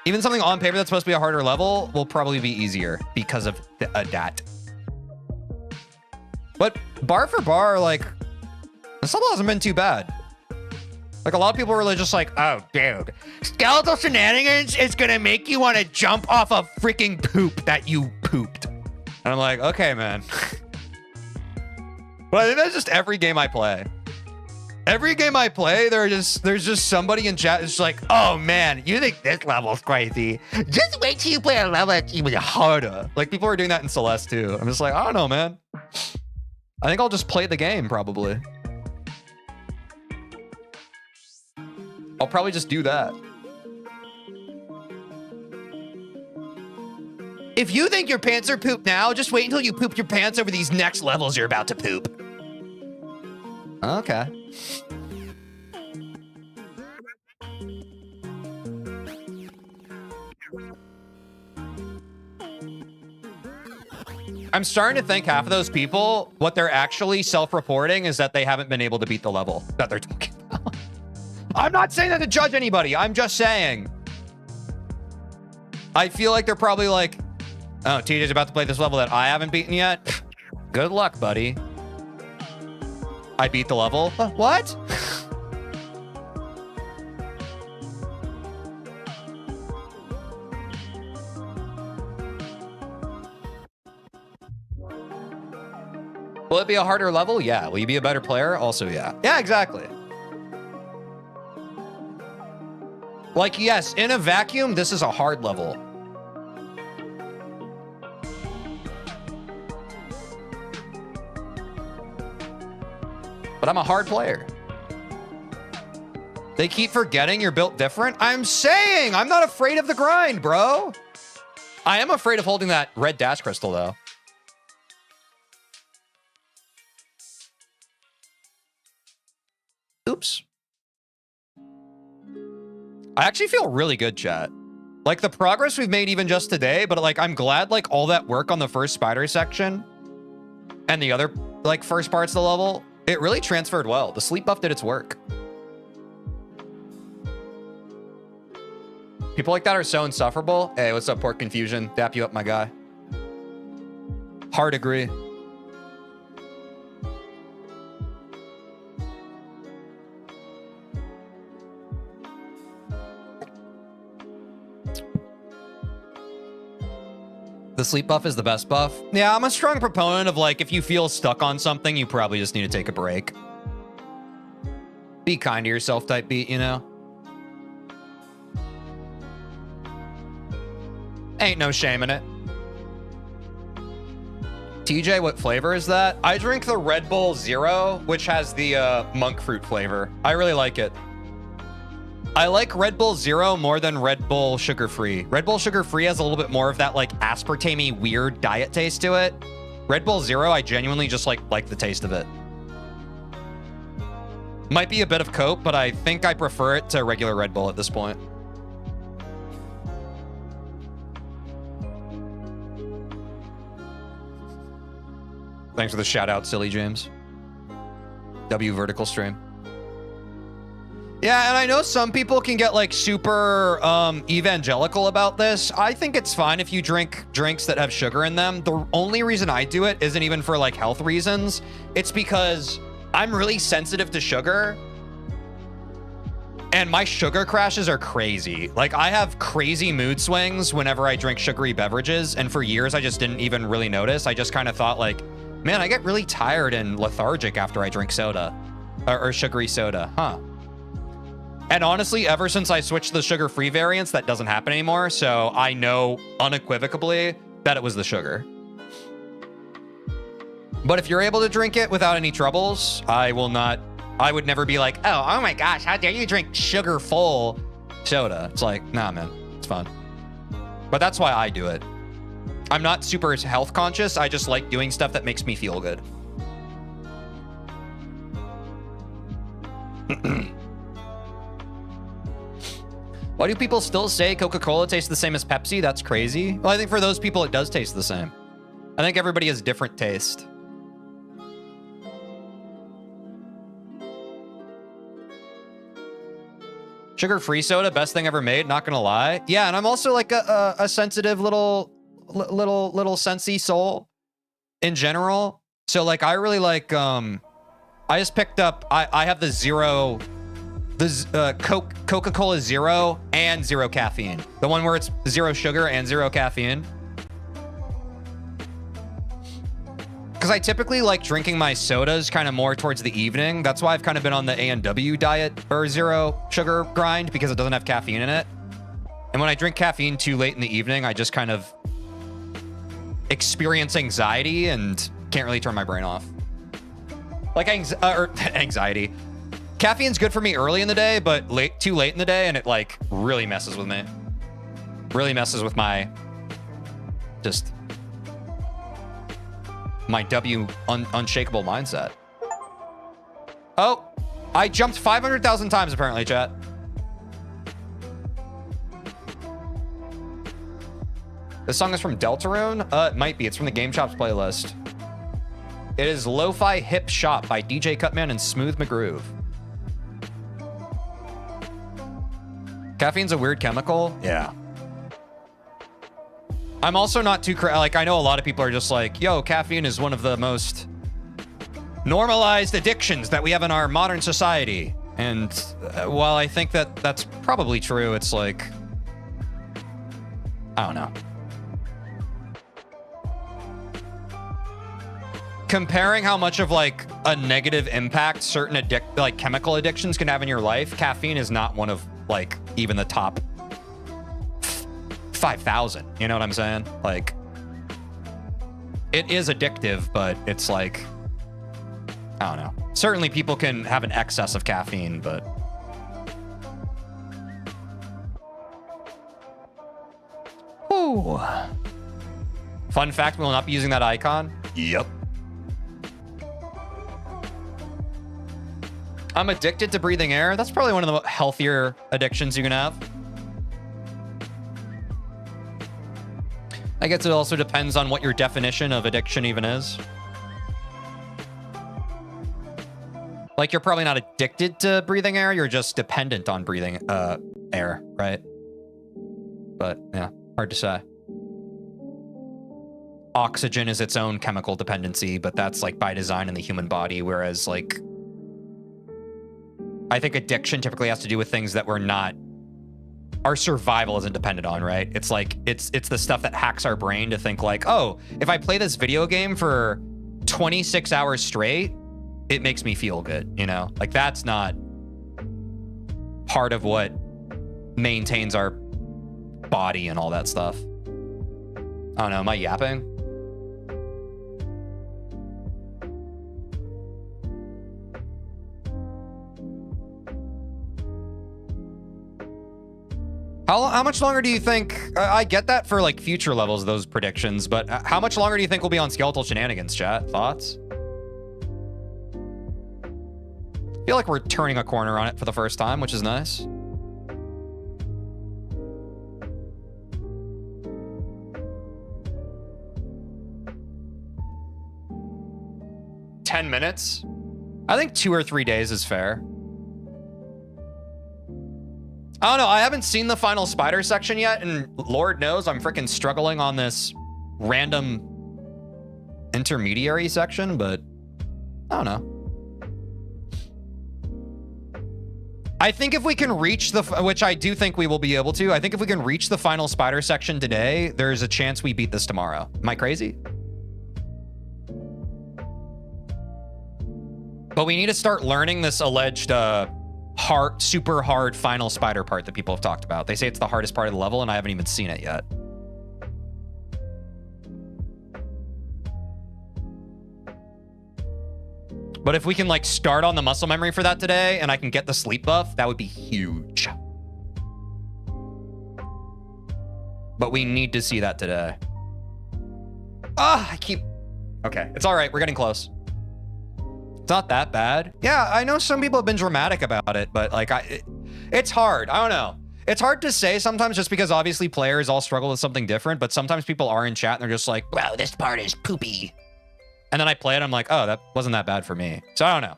Even something on paper that's supposed to be a harder level will probably be easier because of that. But bar for bar, like, this level hasn't been too bad. Like, a lot of people are really just like, oh, dude, skeletal shenanigans is gonna make you want to jump off a freaking poop that you pooped. And I'm like, okay, man. But I think that's just every game I play. Every game I play, there's just somebody in chat that's like, oh man, you think this level's crazy? Just wait till you play a level that's even harder. Like, people are doing that in Celeste too. I'm just like, I don't know, man. I think I'll just play the game, probably. I'll probably just do that. If you think your pants are poop now, just wait until you poop your pants over these next levels you're about to poop. Okay. I'm starting to think half of those people, what they're actually self-reporting is that they haven't been able to beat the level that they're talking about. I'm not saying that to judge anybody. I'm just saying. I feel like they're probably like, oh, TJ's about to play this level that I haven't beaten yet. Good luck, buddy. I beat the level. What? Will it be a harder level? Yeah. Will you be a better player? Also, yeah. Yeah, exactly. Like, yes, in a vacuum, this is a hard level. But I'm a hard player. They keep forgetting you're built different. I'm saying I'm not afraid of the grind, bro. I am afraid of holding that red dash crystal, though. Oops. I actually feel really good, chat. Like, the progress we've made even just today, but, like, I'm glad, like, all that work on the first spider section and the other, like, first parts of the level, it really transferred well. The sleep buff did its work. People like that are so insufferable. Hey, what's up, Pork Confusion? Dap you up, my guy. Hard agree. The sleep buff is the best buff. Yeah, I'm a strong proponent of, like, if you feel stuck on something, you probably just need to take a break. Be kind to yourself type beat, you know? Ain't no shame in it. TJ, what flavor is that? I drink the Red Bull Zero, which has the monk fruit flavor. I really like it. I like Red Bull Zero more than Red Bull Sugar Free. Red Bull Sugar Free has a little bit more of that, like, aspartame-y weird diet taste to it. Red Bull Zero, I genuinely just like the taste of it. Might be a bit of Coke, but I think I prefer it to regular Red Bull at this point. Thanks for the shout out, Silly James. W vertical stream. Yeah, and I know some people can get, like, super evangelical about this. I think it's fine if you drink drinks that have sugar in them. The only reason I do it isn't even for, like, health reasons. It's because I'm really sensitive to sugar. And my sugar crashes are crazy. Like, I have crazy mood swings whenever I drink sugary beverages. And for years, I just didn't even really notice. I just kind of thought, like, man, I get really tired and lethargic after I drink soda. Or sugary soda. Huh. And honestly, ever since I switched to the sugar-free variants, that doesn't happen anymore. So I know unequivocally that it was the sugar. But if you're able to drink it without any troubles, I would never be like, oh my gosh, how dare you drink sugar-full soda? It's like, nah, man, it's fun. But that's why I do it. I'm not super health conscious. I just like doing stuff that makes me feel good. Why do people still say Coca-Cola tastes the same as Pepsi? That's crazy. Well, I think for those people, it does taste the same. I think everybody has different taste. Sugar-free soda, best thing ever made, not gonna lie. Yeah, and I'm also like a sensitive little sensey soul in general. So like I really like I just picked up I have the zero Coca-Cola Zero and zero caffeine. The one where it's zero sugar and zero caffeine. Because I typically like drinking my sodas kind of more towards the evening. That's why I've kind of been on the A&W diet or zero sugar grind, because it doesn't have caffeine in it. And when I drink caffeine too late in the evening, I just kind of experience anxiety and can't really turn my brain off. Like anxiety. Caffeine's good for me early in the day, but too late in the day, and it like really messes with me. Really messes with my just my unshakable mindset. Oh, I jumped 500,000 times apparently, chat. This song is from Deltarune? It might be. It's from the Game Chops playlist. It is Lo-Fi Hip Shop by DJ Cutman and Smooth McGroove. Caffeine's a weird chemical. Yeah. I'm also not too like, I know a lot of people are just like, yo, caffeine is one of the most normalized addictions that we have in our modern society. And while I think that that's probably true, it's like, I don't know. Comparing how much of like a negative impact certain like chemical addictions can have in your life, caffeine is not one of like even the top 5,000. You know what I'm saying? Like, it is addictive, but it's like, I don't know. Certainly people can have an excess of caffeine, but ooh. Fun fact, we will not be using that icon. Yep. I'm addicted to breathing air. That's probably one of the healthier addictions you can have. I guess it also depends on what your definition of addiction even is. Like, you're probably not addicted to breathing air. You're just dependent on breathing air, right? But yeah, hard to say. Oxygen is its own chemical dependency, but that's like by design in the human body. Whereas like, I think addiction typically has to do with things that we're not, our survival isn't dependent on, right? It's like, it's the stuff that hacks our brain to think like, oh, if I play this video game for 26 hours straight, it makes me feel good, you know? Like, that's not part of what maintains our body and all that stuff. I don't know, am I yapping? How much longer do you think, I get that for like future levels, those predictions, but how much longer do you think we'll be on Skeletal Shenanigans, chat? Thoughts? I feel like we're turning a corner on it for the first time, which is nice. $10 I think 2 or 3 days is fair. I don't know. I haven't seen the final spider section yet, and Lord knows I'm freaking struggling on this random intermediary section, but I don't know. I think if we can reach the, which I do think we will be able to, I think if we can reach the final spider section today, there's a chance we beat this tomorrow. Am I crazy? But we need to start learning this alleged, super hard final spider part that people have talked about. They say it's the hardest part of the level, and I haven't even seen it yet. But if we can like start on the muscle memory for that today, and I can get the sleep buff, that would be huge. But we need to see that today. Okay, it's all right. We're getting close. It's not that bad. Yeah, I know some people have been dramatic about it, but like, it's hard. I don't know. It's hard to say sometimes, just because obviously players all struggle with something different, but sometimes people are in chat and they're just like, wow, this part is poopy. And then I play it, I'm like, oh, that wasn't that bad for me. So I don't know.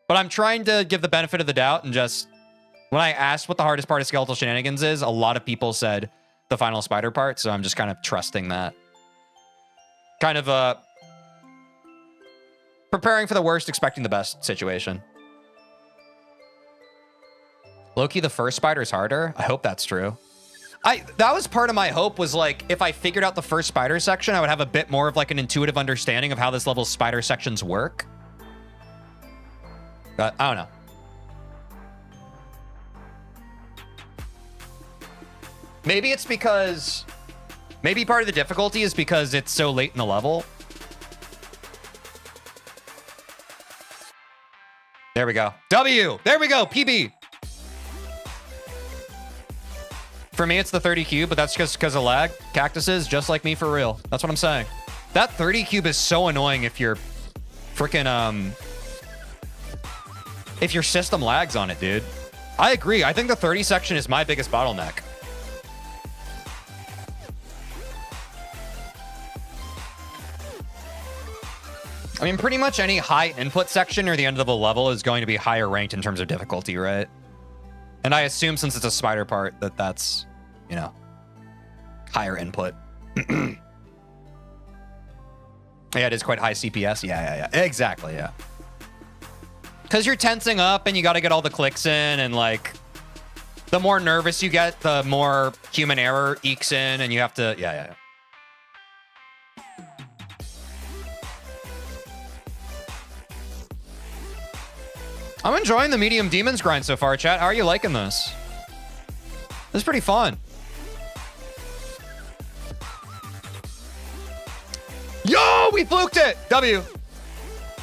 But I'm trying to give the benefit of the doubt and just When I asked what the hardest part of Skeletal Shenanigans is, a lot of people said the final spider part, so I'm just kind of trusting that. Kind of preparing for the worst, expecting the best situation. Low-key, the first spider is harder? I hope that's true. That was part of my hope, was like, if I figured out the first spider section, I would have a bit more of like an intuitive understanding of how this level's spider sections work. But I don't know. Maybe it's because... Maybe part of the difficulty is because it's so late in the level. There we go. W! There we go! PB! For me, it's the 30 cube, but that's just because of lag. Cactuses, just like me for real. That's what I'm saying. That 30 cube is so annoying if you're freaking, if your system lags on it, dude. I agree. I think the 30 section is my biggest bottleneck. I mean, pretty much any high input section near the end of the level is going to be higher ranked in terms of difficulty, right? And I assume since it's a spider part that that's, you know, higher input. Yeah, it is quite high CPS. Yeah. Exactly, yeah. Because you're tensing up and you got to get all the clicks in, and like the more nervous you get, the more human error ekes in, and you have to, yeah. I'm enjoying the medium demons grind so far, chat. How are you liking this? This is pretty fun. Yo, we fluked it. W.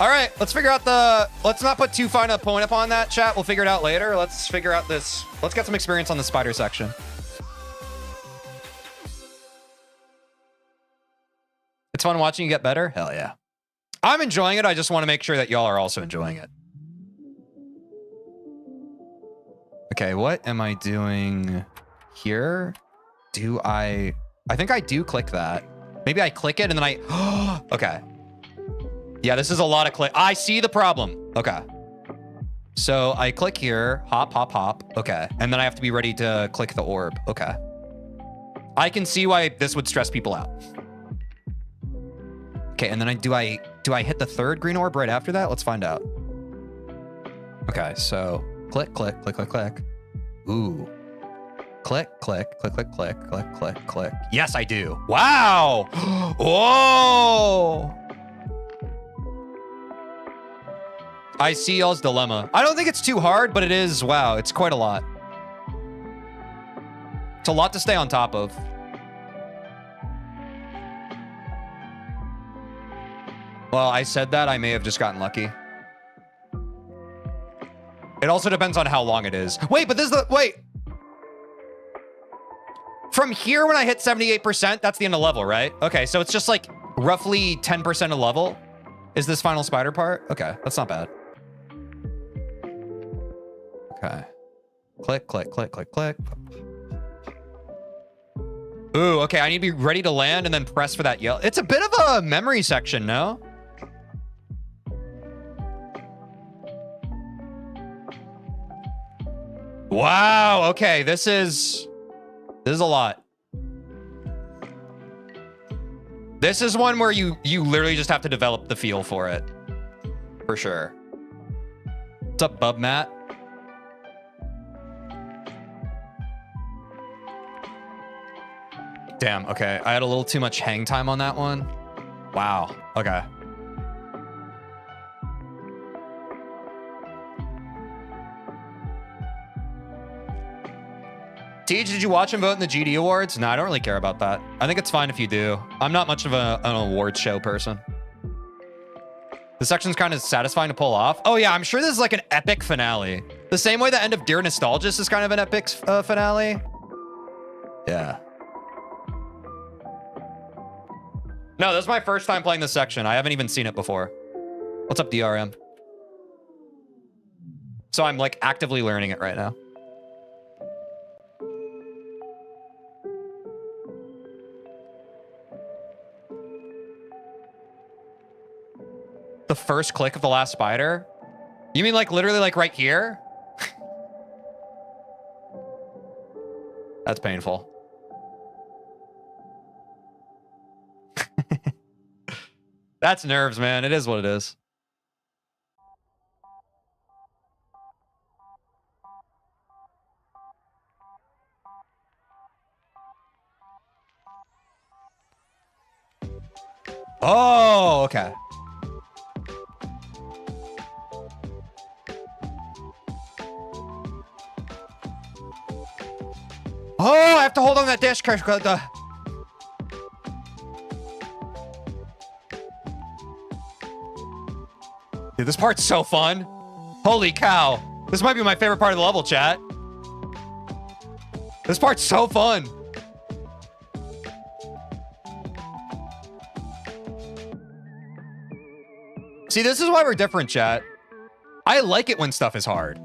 All right, let's figure out the... Let's not put too fine a point upon that, chat. We'll figure it out later. Let's figure out this... Let's get some experience on the spider section. It's fun watching you get better? Hell yeah. I'm enjoying it. I just want to make sure that y'all are also enjoying it. Okay, what am I doing here? I think I do click that. Maybe I click it and then I... Okay. Yeah, this is a lot of click. I see the problem. Okay. So I click here, hop. Okay. And then I have to be ready to click the orb. Okay. I can see why this would stress people out. Okay, and then do I hit the third green orb right after that? Let's find out. Okay, so click. Ooh. Click. Yes, I do. Wow. Whoa. I see y'all's dilemma. I don't think it's too hard, but it is, wow, it's quite a lot. It's a lot to stay on top of. Well, I said that, I may have just gotten lucky. It also depends on how long it is. Wait, but this is the, wait. From here, when I hit 78%, that's the end of level, right? Okay, so it's just like roughly 10% of level is this final spider part. Okay, that's not bad. Okay. Click. Ooh, okay, I need to be ready to land and then press for that yellow. It's a bit of a memory section, no? Wow, okay, this is a lot. This is one where you literally just have to develop the feel for it. For sure. What's up, Bub Matt? Damn, okay. I had a little too much hang time on that one. Wow, okay. Tej, did you watch and vote in the GD Awards? No, I don't really care about that. I think it's fine if you do. I'm not much of an awards show person. The section's kind of satisfying to pull off. Oh yeah, I'm sure this is like an epic finale. The same way the end of Dear Nostalgist is kind of an epic finale. Yeah. No, this is my first time playing this section. I haven't even seen it before. What's up, DRM? So I'm like actively learning it right now. The first click of the last spider? You mean like literally like right here? That's painful. That's nerves, man. It is what it is. Oh, okay. Oh, I have to hold on that dash crash. Dude, this part's so fun. Holy cow. This might be my favorite part of the level, chat. This part's so fun. See, this is why we're different, chat. I like it when stuff is hard.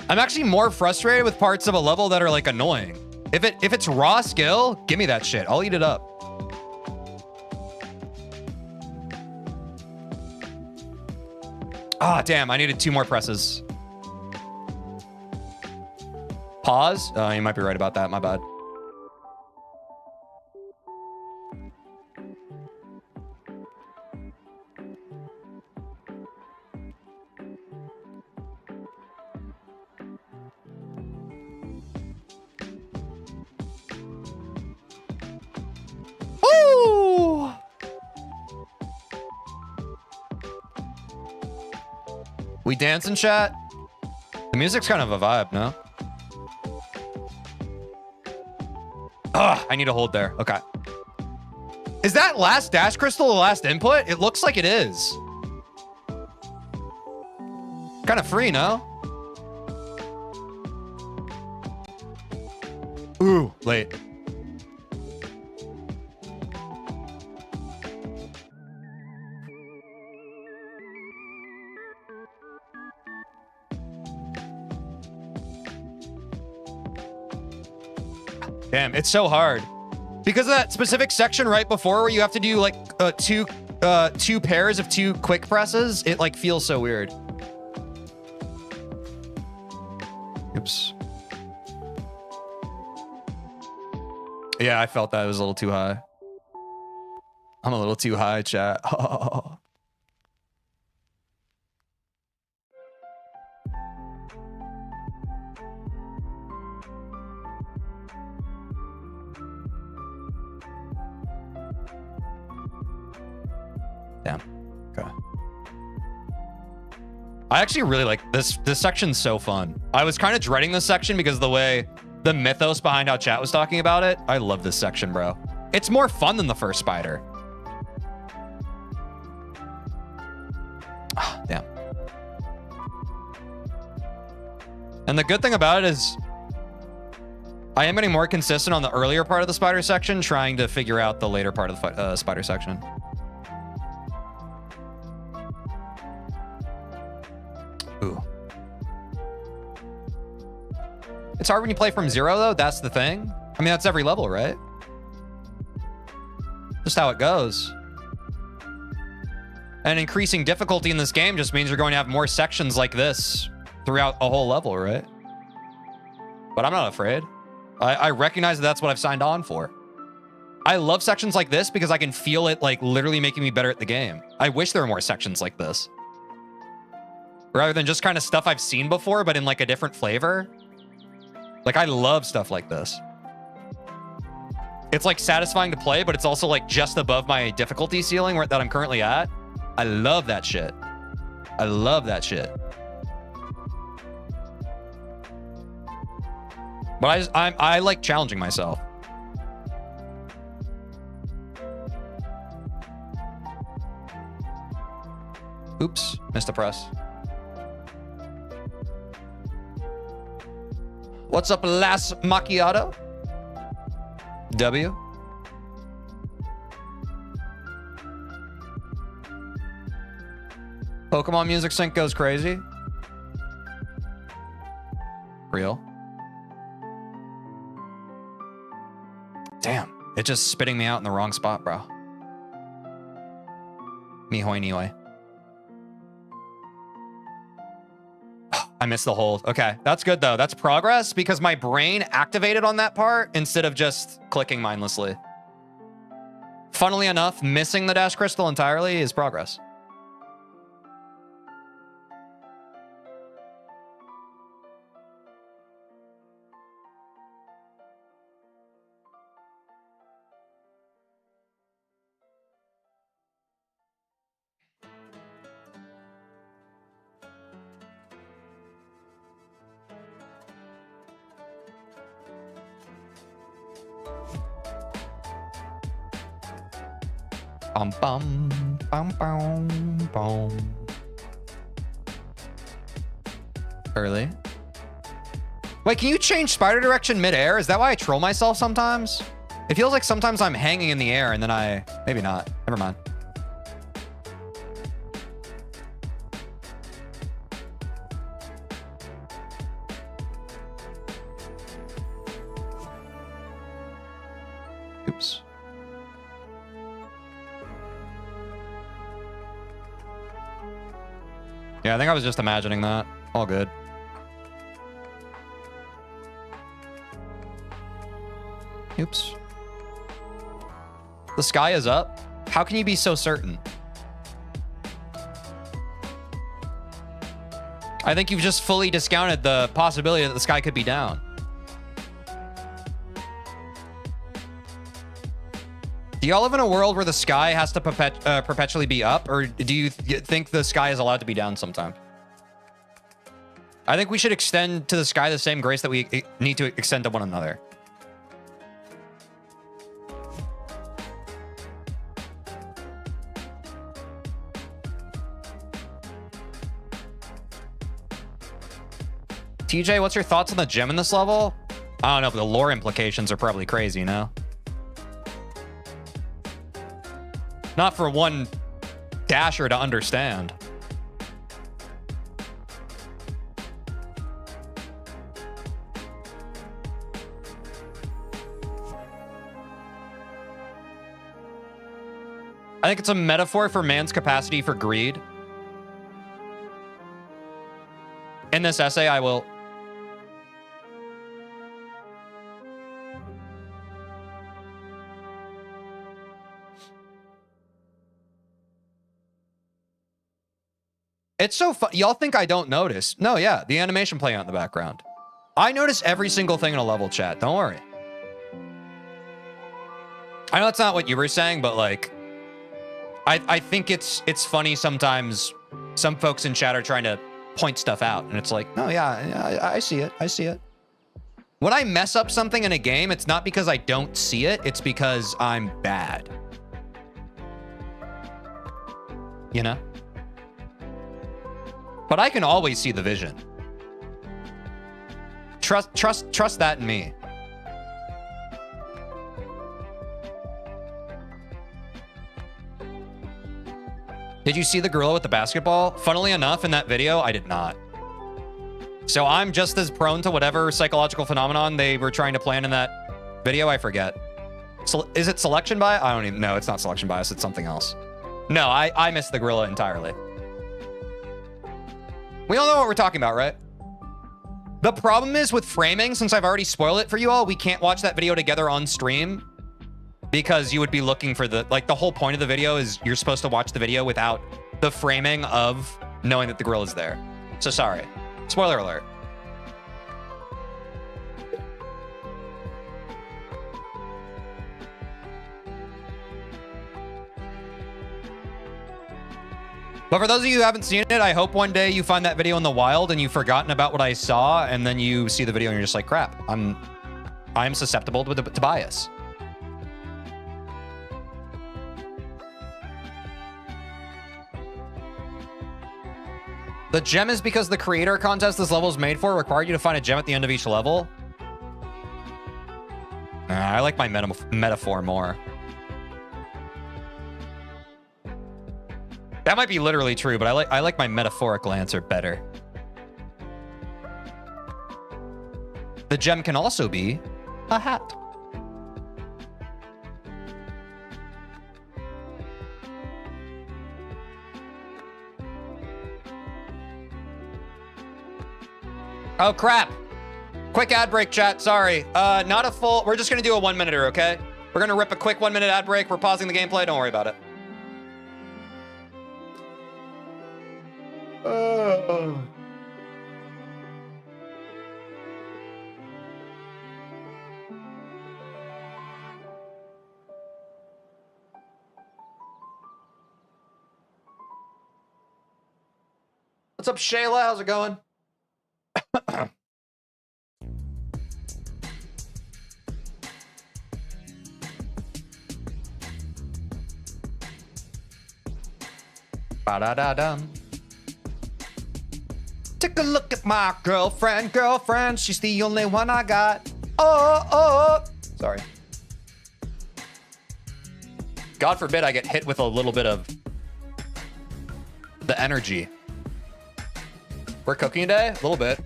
I'm actually more frustrated with parts of a level that are like annoying. If it's raw skill, give me that shit. I'll eat it up. Ah, damn, I needed 2 more presses. Pause? You might be right about that, my bad. Woo! We dance in chat? The music's kind of a vibe, no? Ugh, I need to hold there. Okay. Is that last dash crystal the last input? It looks like it is. Kind of free, no? Ooh, late. Damn, it's so hard. Because of that specific section right before where you have to do like two pairs of 2 quick presses, it like feels so weird. Oops. Yeah, I felt that it was a little too high. I'm a little too high, chat. Oh. Damn. Okay. I actually really like this. This section's so fun. I was kind of dreading this section because of the way the mythos behind how chat was talking about it. I love this section, bro. It's more fun than the first spider. Oh, damn. And the good thing about it is I am getting more consistent on the earlier part of the spider section, trying to figure out the later part of the spider section. Ooh. It's hard when you play from 0, though. That's the thing. I mean, that's every level, right? Just how it goes. And increasing difficulty in this game just means you're going to have more sections like this throughout a whole level, right? But I'm not afraid. I recognize that that's what I've signed on for. I love sections like this because I can feel it like literally making me better at the game. I wish there were more sections like this. Rather than just kind of stuff I've seen before, but in like a different flavor. Like, I love stuff like this. It's like satisfying to play, but it's also like just above my difficulty ceiling that I'm currently at. I love that shit. I love that shit. But I like challenging myself. Oops, missed a press. What's up, Las Macchiato? W. Pokemon music sync goes crazy. Real. Damn, it's just spitting me out in the wrong spot, bro. Mihoy Nioi. I missed the hold. Okay, that's good though. That's progress because my brain activated on that part instead of just clicking mindlessly. Funnily enough, missing the dash crystal entirely is progress. Bum bum bum bum bum. Early. Wait, can you change spider direction mid-air? Is that why I troll myself sometimes? It feels like sometimes I'm hanging in the air and then maybe not. Never mind. Oops. Yeah, I think I was just imagining that. All good. Oops. The sky is up? How can you be so certain? I think you've just fully discounted the possibility that the sky could be down. Do y'all live in a world where the sky has to perpetually be up, or do you think the sky is allowed to be down sometime? I think we should extend to the sky the same grace that we need to extend to one another. TJ, what's your thoughts on the gem in this level? I don't know, but the lore implications are probably crazy, you know? Not for one dasher to understand. I think it's a metaphor for man's capacity for greed. In this essay, I will... It's so fun. Y'all think I don't notice. No, yeah, the animation playing out in the background. I notice every single thing in a level, chat. Don't worry. I know that's not what you were saying, but like, I think it's funny sometimes. Some folks in chat are trying to point stuff out, and it's like, no, yeah, I see it. I see it. When I mess up something in a game, it's not because I don't see it. It's because I'm bad. You know? But I can always see the vision. Trust that in me. Did you see the gorilla with the basketball? Funnily enough, in that video, I did not. So I'm just as prone to whatever psychological phenomenon they were trying to plan in that video. I forget. So, is it selection bias? I don't even know. It's not selection bias. It's something else. No, I missed the gorilla entirely. We all know what we're talking about, right? The problem is with framing, since I've already spoiled it for you all, we can't watch that video together on stream because you would be looking for the whole point of the video is you're supposed to watch the video without the framing of knowing that the gorilla is there. So sorry. Spoiler alert. But for those of you who haven't seen it, I hope one day you find that video in the wild and you've forgotten about what I saw, and then you see the video and you're just like, crap, I'm susceptible to bias. The gem is because the creator contest this level is made for required you to find a gem at the end of each level. I like my metaphor more. That might be literally true, but I like my metaphorical answer better. The gem can also be a hat. Oh, crap. Quick ad break, chat. Sorry. Not a full... We're just going to do a 1 minute, okay? We're going to rip a quick 1 minute ad break. We're pausing the gameplay. Don't worry about it. What's up, Shayla? How's it going? Ba-da-da-dum. Take a look at my girlfriend. She's the only one I got. Oh. Sorry. God forbid I get hit with a little bit of the energy. We're cooking today? A little bit.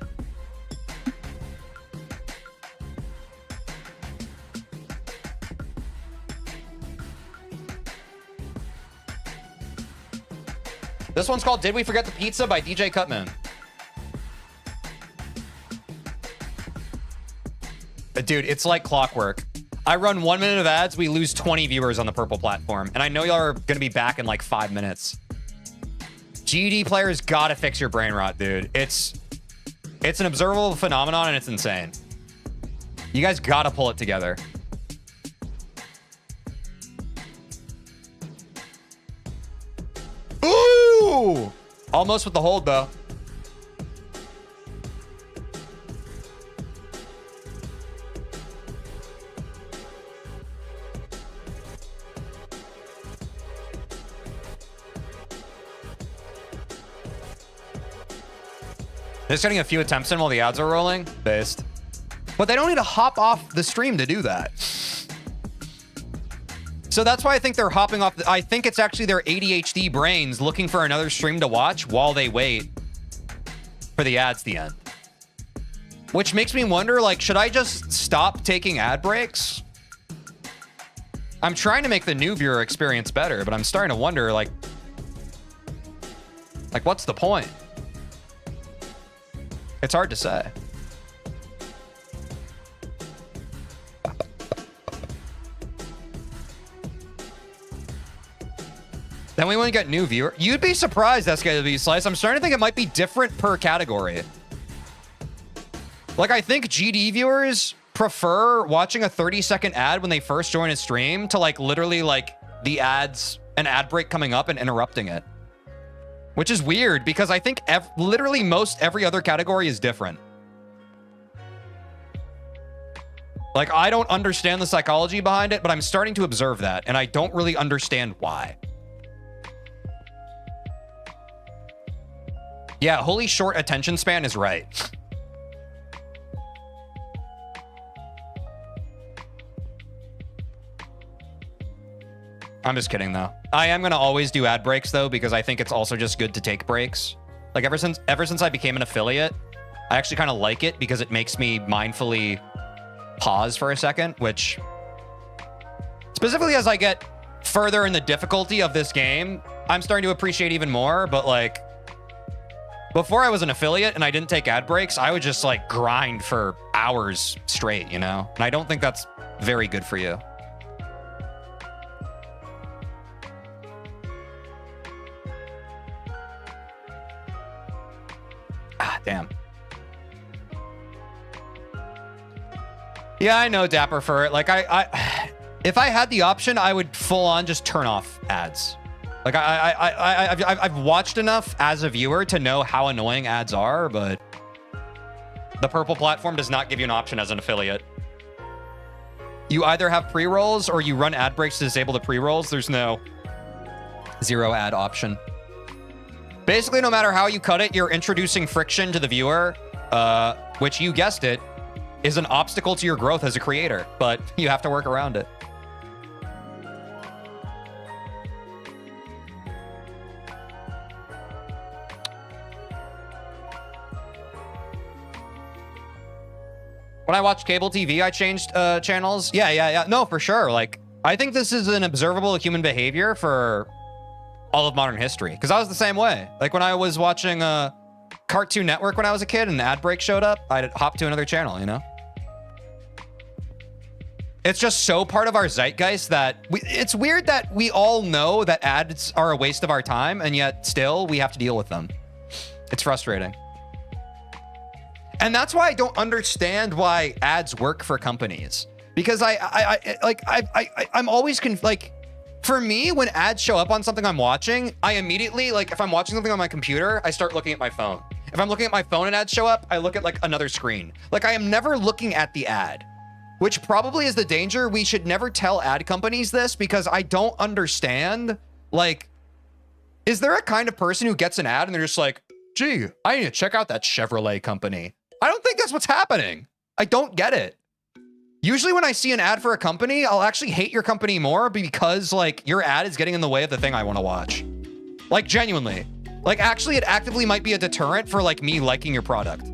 This one's called Did We Forget the Pizza by DJ Cutman. Dude, it's like clockwork. I run 1 minute of ads, we lose 20 viewers on the purple platform. And I know y'all are gonna be back in like 5 minutes. GD players gotta fix your brain rot, dude. It's an observable phenomenon and it's insane. You guys gotta pull it together. Ooh! Almost with the hold, though. Just getting a few attempts in while the ads are rolling. Based. But they don't need to hop off the stream to do that. So that's why I think they're hopping off. I think it's actually their ADHD brains looking for another stream to watch while they wait for the ads to end. Which makes me wonder, like, should I just stop taking ad breaks? I'm trying to make the new viewer experience better, but I'm starting to wonder, like what's the point? It's hard to say. Then we want to get new viewer. You'd be surprised, SKW Slice. I'm starting to think it might be different per category. Like, I think GD viewers prefer watching a 30-second ad when they first join a stream to, like, literally, like, the ads, an ad break coming up and interrupting it. Which is weird, because I think literally most every other category is different. Like, I don't understand the psychology behind it, but I'm starting to observe that, and I don't really understand why. Yeah, holy short attention span is right. I'm just kidding, though. I am going to always do ad breaks, though, because I think it's also just good to take breaks. Like, ever since I became an affiliate, I actually kind of like it because it makes me mindfully pause for a second, which specifically as I get further in the difficulty of this game, I'm starting to appreciate even more. But, like, before I was an affiliate and I didn't take ad breaks, I would just, like, grind for hours straight, you know? And I don't think that's very good for you. Ah, damn. Yeah, I know, Dapper for it. Like, if I had the option, I would full on just turn off ads. Like, I've watched enough as a viewer to know how annoying ads are, but the purple platform does not give you an option as an affiliate. You either have pre-rolls or you run ad breaks to disable the pre-rolls. There's no zero ad option. Basically, no matter how you cut it, you're introducing friction to the viewer, which, you guessed it, is an obstacle to your growth as a creator, but you have to work around it. When I watched cable TV, I changed channels. Yeah. No, for sure. Like, I think this is an observable human behavior for all of modern history, because I was the same way. Like, when I was watching Cartoon Network when I was a kid and the ad break showed up, I'd hop to another channel, you know? It's just so part of our zeitgeist that it's weird that we all know that ads are a waste of our time, and yet still we have to deal with them. It's frustrating. And that's why I don't understand why ads work for companies. Because I'm always like, for me, when ads show up on something I'm watching, I immediately, like, if I'm watching something on my computer, I start looking at my phone. If I'm looking at my phone and ads show up, I look at like another screen. Like, I am never looking at the ad, which probably is the danger. We should never tell ad companies this, because I don't understand. Like, is there a kind of person who gets an ad and they're just like, gee, I need to check out that Chevrolet company? I don't think that's what's happening. I don't get it. Usually when I see an ad for a company, I'll actually hate your company more because like your ad is getting in the way of the thing I want to watch. Like, genuinely. Like, actually, it actively might be a deterrent for like me liking your product.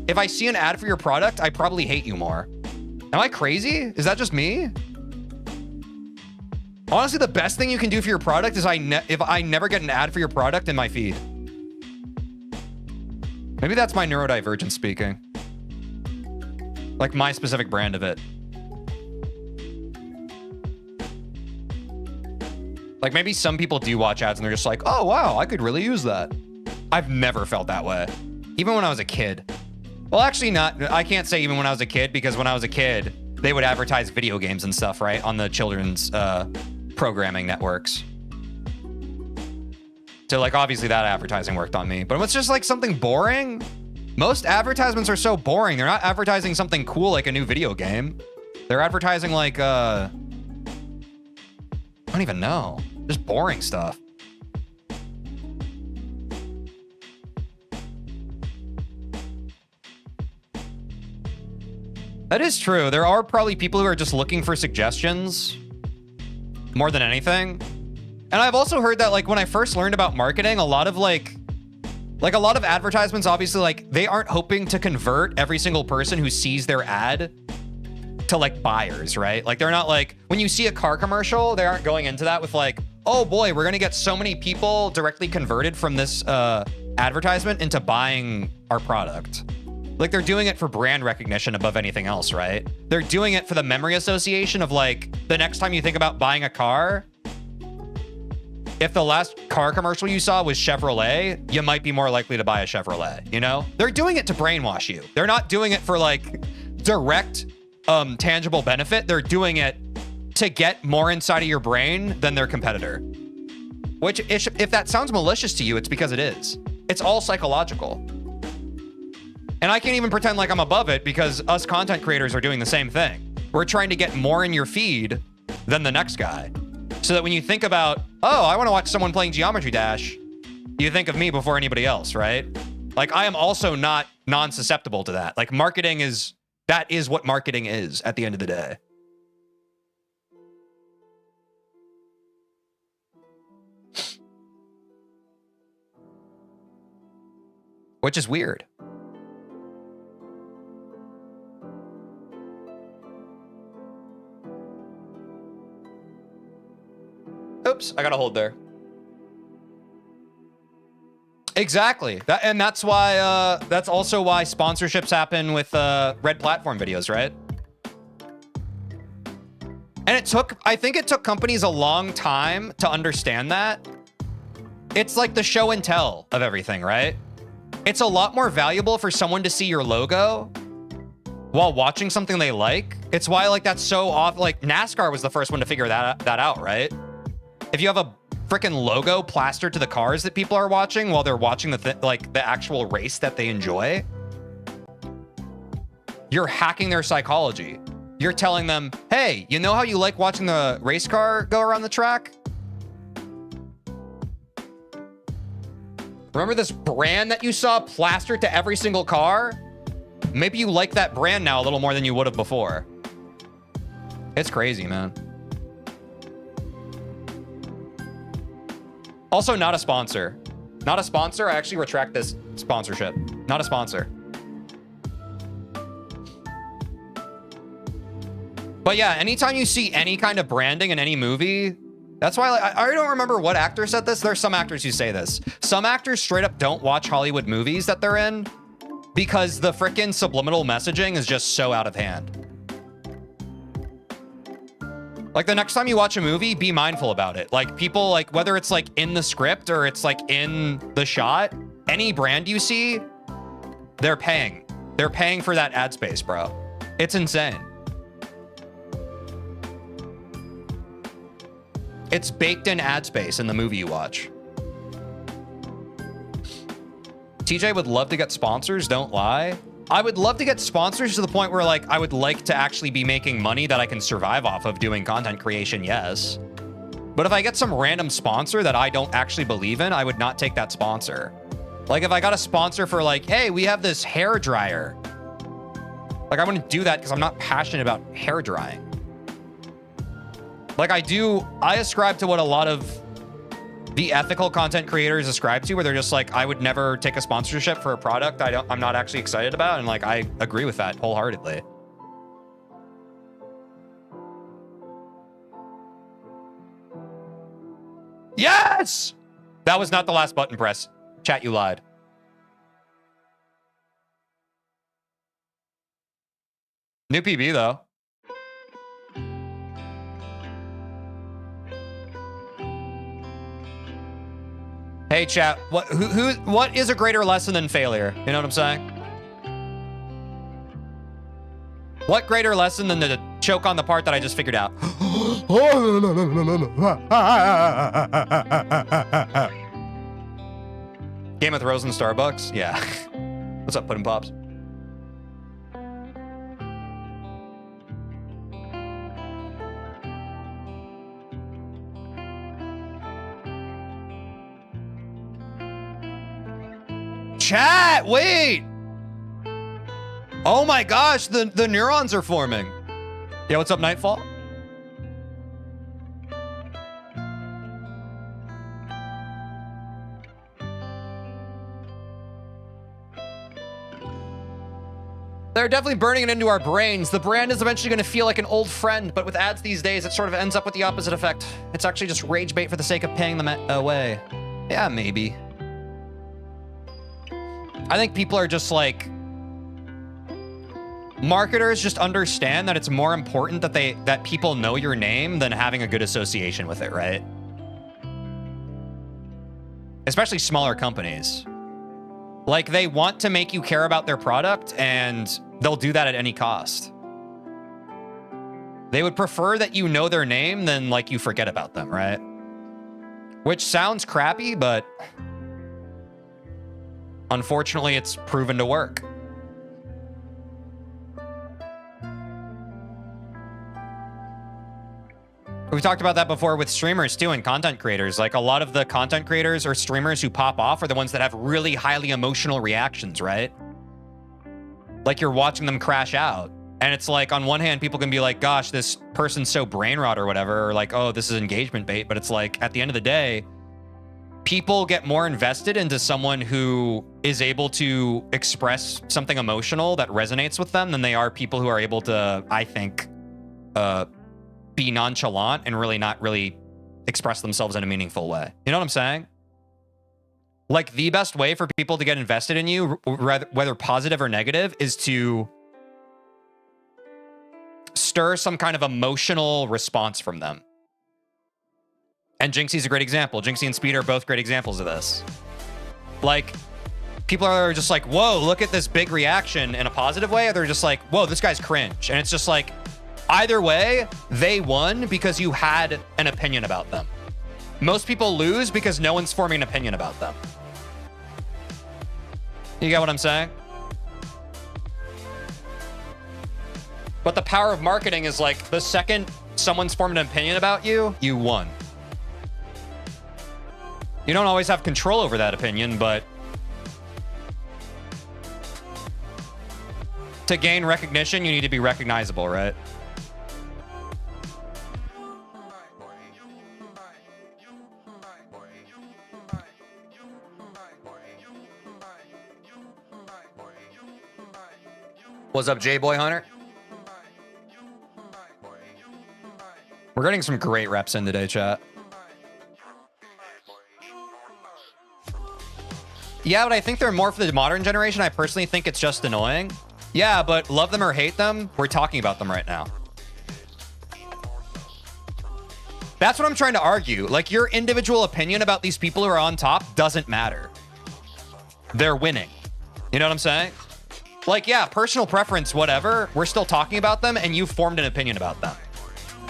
If I see an ad for your product, I probably hate you more. Am I crazy? Is that just me? Honestly, the best thing you can do for your product is if I never get an ad for your product in my feed. Maybe that's my neurodivergence speaking. Like my specific brand of it. Like maybe some people do watch ads and they're just like, oh, wow, I could really use that. I've never felt that way. Even when I was a kid. Well, actually not. I can't say even when I was a kid, because when I was a kid, they would advertise video games and stuff, right? On the children's programming networks. So like, obviously that advertising worked on me, but it's just like something boring. Most advertisements are so boring. They're not advertising something cool like a new video game. They're advertising like, I don't even know. Just boring stuff. That is true. There are probably people who are just looking for suggestions more than anything. And I've also heard that like when I first learned about marketing, a lot of a lot of advertisements, obviously, like they aren't hoping to convert every single person who sees their ad to like buyers, right? Like they're not like, when you see a car commercial, they aren't going into that with like, oh boy, we're going to get so many people directly converted from this advertisement into buying our product. Like they're doing it for brand recognition above anything else, right? They're doing it for the memory association of like, the next time you think about buying a car, if the last car commercial you saw was Chevrolet, you might be more likely to buy a Chevrolet, you know? They're doing it to brainwash you. They're not doing it for like direct, tangible benefit. They're doing it to get more inside of your brain than their competitor. Which, if that sounds malicious to you, it's because it is. It's all psychological. And I can't even pretend like I'm above it, because us content creators are doing the same thing. We're trying to get more in your feed than the next guy. So that when you think about, oh, I want to watch someone playing Geometry Dash, you think of me before anybody else, right? Like, I am also not non-susceptible to that. Like, that is what marketing is at the end of the day. Which is weird. Oops, I got a hold there. Exactly. That's why, that's also why sponsorships happen with red platform videos, right? And I think it took companies a long time to understand that. It's like the show and tell of everything, right? It's a lot more valuable for someone to see your logo while watching something they like. It's why like that's so off. Like NASCAR was the first one to figure that out, right? If you have a freaking logo plastered to the cars that people are watching while they're watching the actual race that they enjoy, you're hacking their psychology. You're telling them, hey, you know how you like watching the race car go around the track? Remember this brand that you saw plastered to every single car? Maybe you like that brand now a little more than you would have before. It's crazy, man. Also, not a sponsor. Not a sponsor. I actually retract this sponsorship. Not a sponsor. But yeah, anytime you see any kind of branding in any movie, That's why, like, I don't remember what actor said this. There's some actors who say this. Some actors straight up don't watch Hollywood movies that they're in because the frickin' subliminal messaging is just so out of hand. Like, the next time you watch a movie, be mindful about it. Like, people, like, whether it's like in the script or it's like in the shot, any brand you see, they're paying. They're paying for that ad space, bro. It's insane. It's baked in ad space in the movie you watch. TJ would love to get sponsors, don't lie. I would love to get sponsors to the point where, like, I would like to actually be making money that I can survive off of doing content creation, yes. But if I get some random sponsor that I don't actually believe in, I would not take that sponsor. Like, if I got a sponsor for, like, hey, we have this hair dryer. Like, I wouldn't do that because I'm not passionate about hair drying. Like, I ascribe to what a lot of the ethical content creators ascribe to, where they're just like, I would never take a sponsorship for a product I'm not actually excited about. And like, I agree with that wholeheartedly. Yes! That was not the last button press. Chat, you lied. New PB though. Hey chat, what is a greater lesson than failure? You know what I'm saying? What greater lesson than to choke on the part that I just figured out? Game with Rose and Starbucks? Yeah. What's up, Puddin' Pops? Chat, wait! Oh my gosh, the neurons are forming. Yeah, what's up, Nightfall? They're definitely burning it into our brains. The brand is eventually going to feel like an old friend, but with ads these days, it sort of ends up with the opposite effect. It's actually just rage bait for the sake of paying them away. Yeah, maybe. I think people are just like, marketers just understand that it's more important that people know your name than having a good association with it, right? Especially smaller companies. Like, they want to make you care about their product, and they'll do that at any cost. They would prefer that you know their name than, like, you forget about them, right? Which sounds crappy, but unfortunately, it's proven to work. We've talked about that before with streamers too and content creators. Like, a lot of the content creators or streamers who pop off are the ones that have really highly emotional reactions, right? Like, you're watching them crash out. And it's like, on one hand, people can be like, gosh, this person's so brain rot or whatever, or like, oh, this is engagement bait. But it's like, at the end of the day, people get more invested into someone who is able to express something emotional that resonates with them than they are people who are able to, I think, be nonchalant and really not really express themselves in a meaningful way. You know what I'm saying? Like, the best way for people to get invested in you, whether positive or negative, is to stir some kind of emotional response from them. And Jinxie's a great example. Jinxie and Speed are both great examples of this. Like, people are just like, whoa, look at this big reaction in a positive way, or they're just like, whoa, this guy's cringe. And it's just like, either way, they won because you had an opinion about them. Most people lose because no one's forming an opinion about them. You get what I'm saying? But the power of marketing is like, the second someone's formed an opinion about you, you won. You don't always have control over that opinion, but to gain recognition, you need to be recognizable, right? What's up, J-Boy Hunter? We're getting some great reps in today, chat. Yeah, but I think they're more for the modern generation. I personally think it's just annoying. Yeah, but love them or hate them, we're talking about them right now. That's what I'm trying to argue. Like, your individual opinion about these people who are on top doesn't matter. They're winning. You know what I'm saying? Like, yeah, personal preference, whatever. We're still talking about them, and you've formed an opinion about them.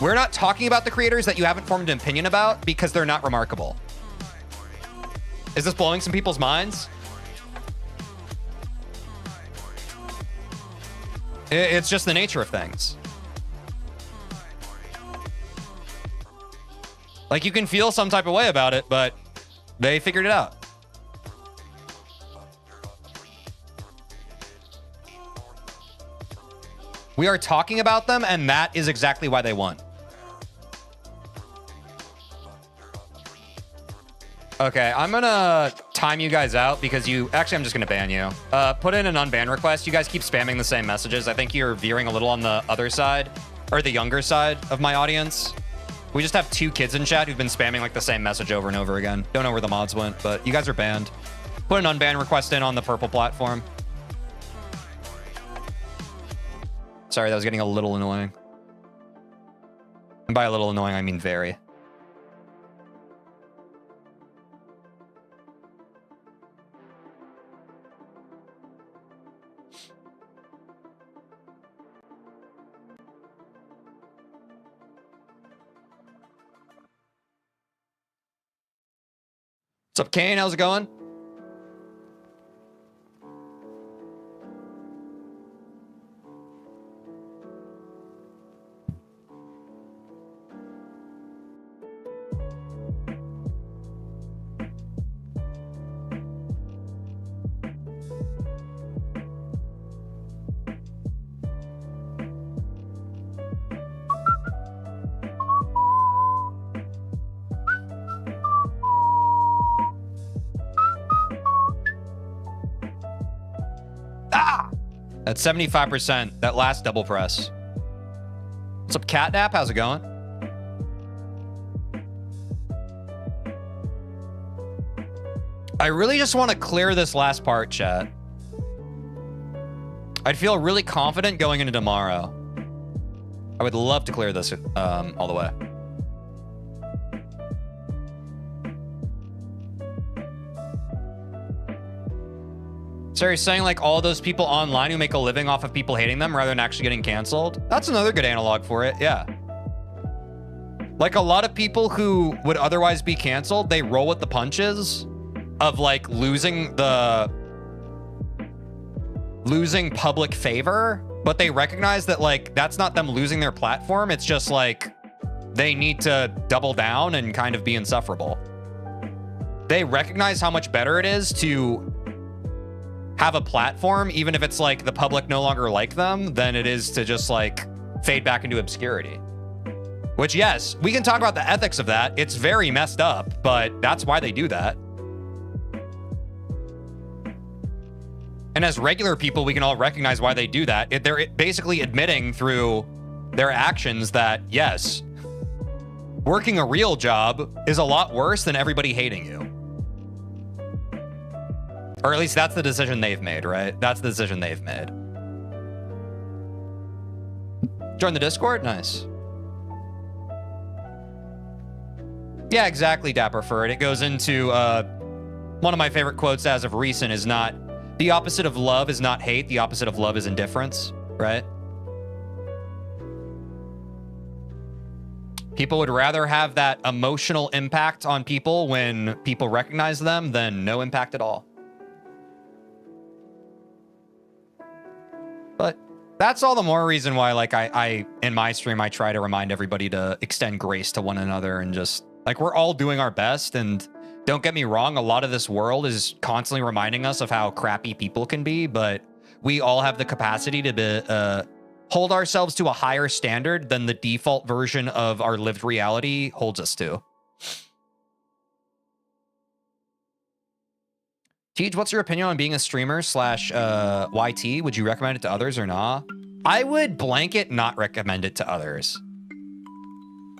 We're not talking about the creators that you haven't formed an opinion about because they're not remarkable. Is this blowing some people's minds? It's just the nature of things. Like, you can feel some type of way about it, but they figured it out. We are talking about them, and that is exactly why they won. Okay, I'm gonna time you guys out because you... Actually, I'm just gonna ban you. Put in an unban request. You guys keep spamming the same messages. I think you're veering a little on the other side, or the younger side of my audience. We just have 2 kids in chat who've been spamming like the same message over and over again. Don't know where the mods went, but you guys are banned. Put an unban request in on the purple platform. Sorry, that was getting a little annoying. And by a little annoying, I mean very. What's up, Kane? How's it going? At 75%, that last double press. What's up, Catnap? How's it going? I really just want to clear this last part, chat. I'd feel really confident going into tomorrow. I would love to clear this all the way. So you're saying like all those people online who make a living off of people hating them rather than actually getting canceled? That's another good analog for it, yeah. Like a lot of people who would otherwise be canceled, they roll with the punches of like losing public favor, but they recognize that like that's not them losing their platform. It's just like they need to double down and kind of be insufferable. They recognize how much better it is to have a platform, even if it's like the public no longer like them, than it is to just like fade back into obscurity. Which, yes, we can talk about the ethics of that. It's very messed up, but that's why they do that. And as regular people, we can all recognize why they do that. They're basically admitting through their actions that, yes, working a real job is a lot worse than everybody hating you. Or at least that's the decision they've made, right? That's the decision they've made. Join the Discord? Nice. Yeah, exactly, Dapper Furred. It goes into one of my favorite quotes as of recent is not, the opposite of love is not hate, the opposite of love is indifference, right? People would rather have that emotional impact on people when people recognize them than no impact at all. But that's all the more reason why, like, I in my stream, I try to remind everybody to extend grace to one another and just, like, we're all doing our best. And don't get me wrong, a lot of this world is constantly reminding us of how crappy people can be, but we all have the capacity to hold ourselves to a higher standard than the default version of our lived reality holds us to. Teej, what's your opinion on being a streamer slash YT? Would you recommend it to others or not? I would blanket not recommend it to others.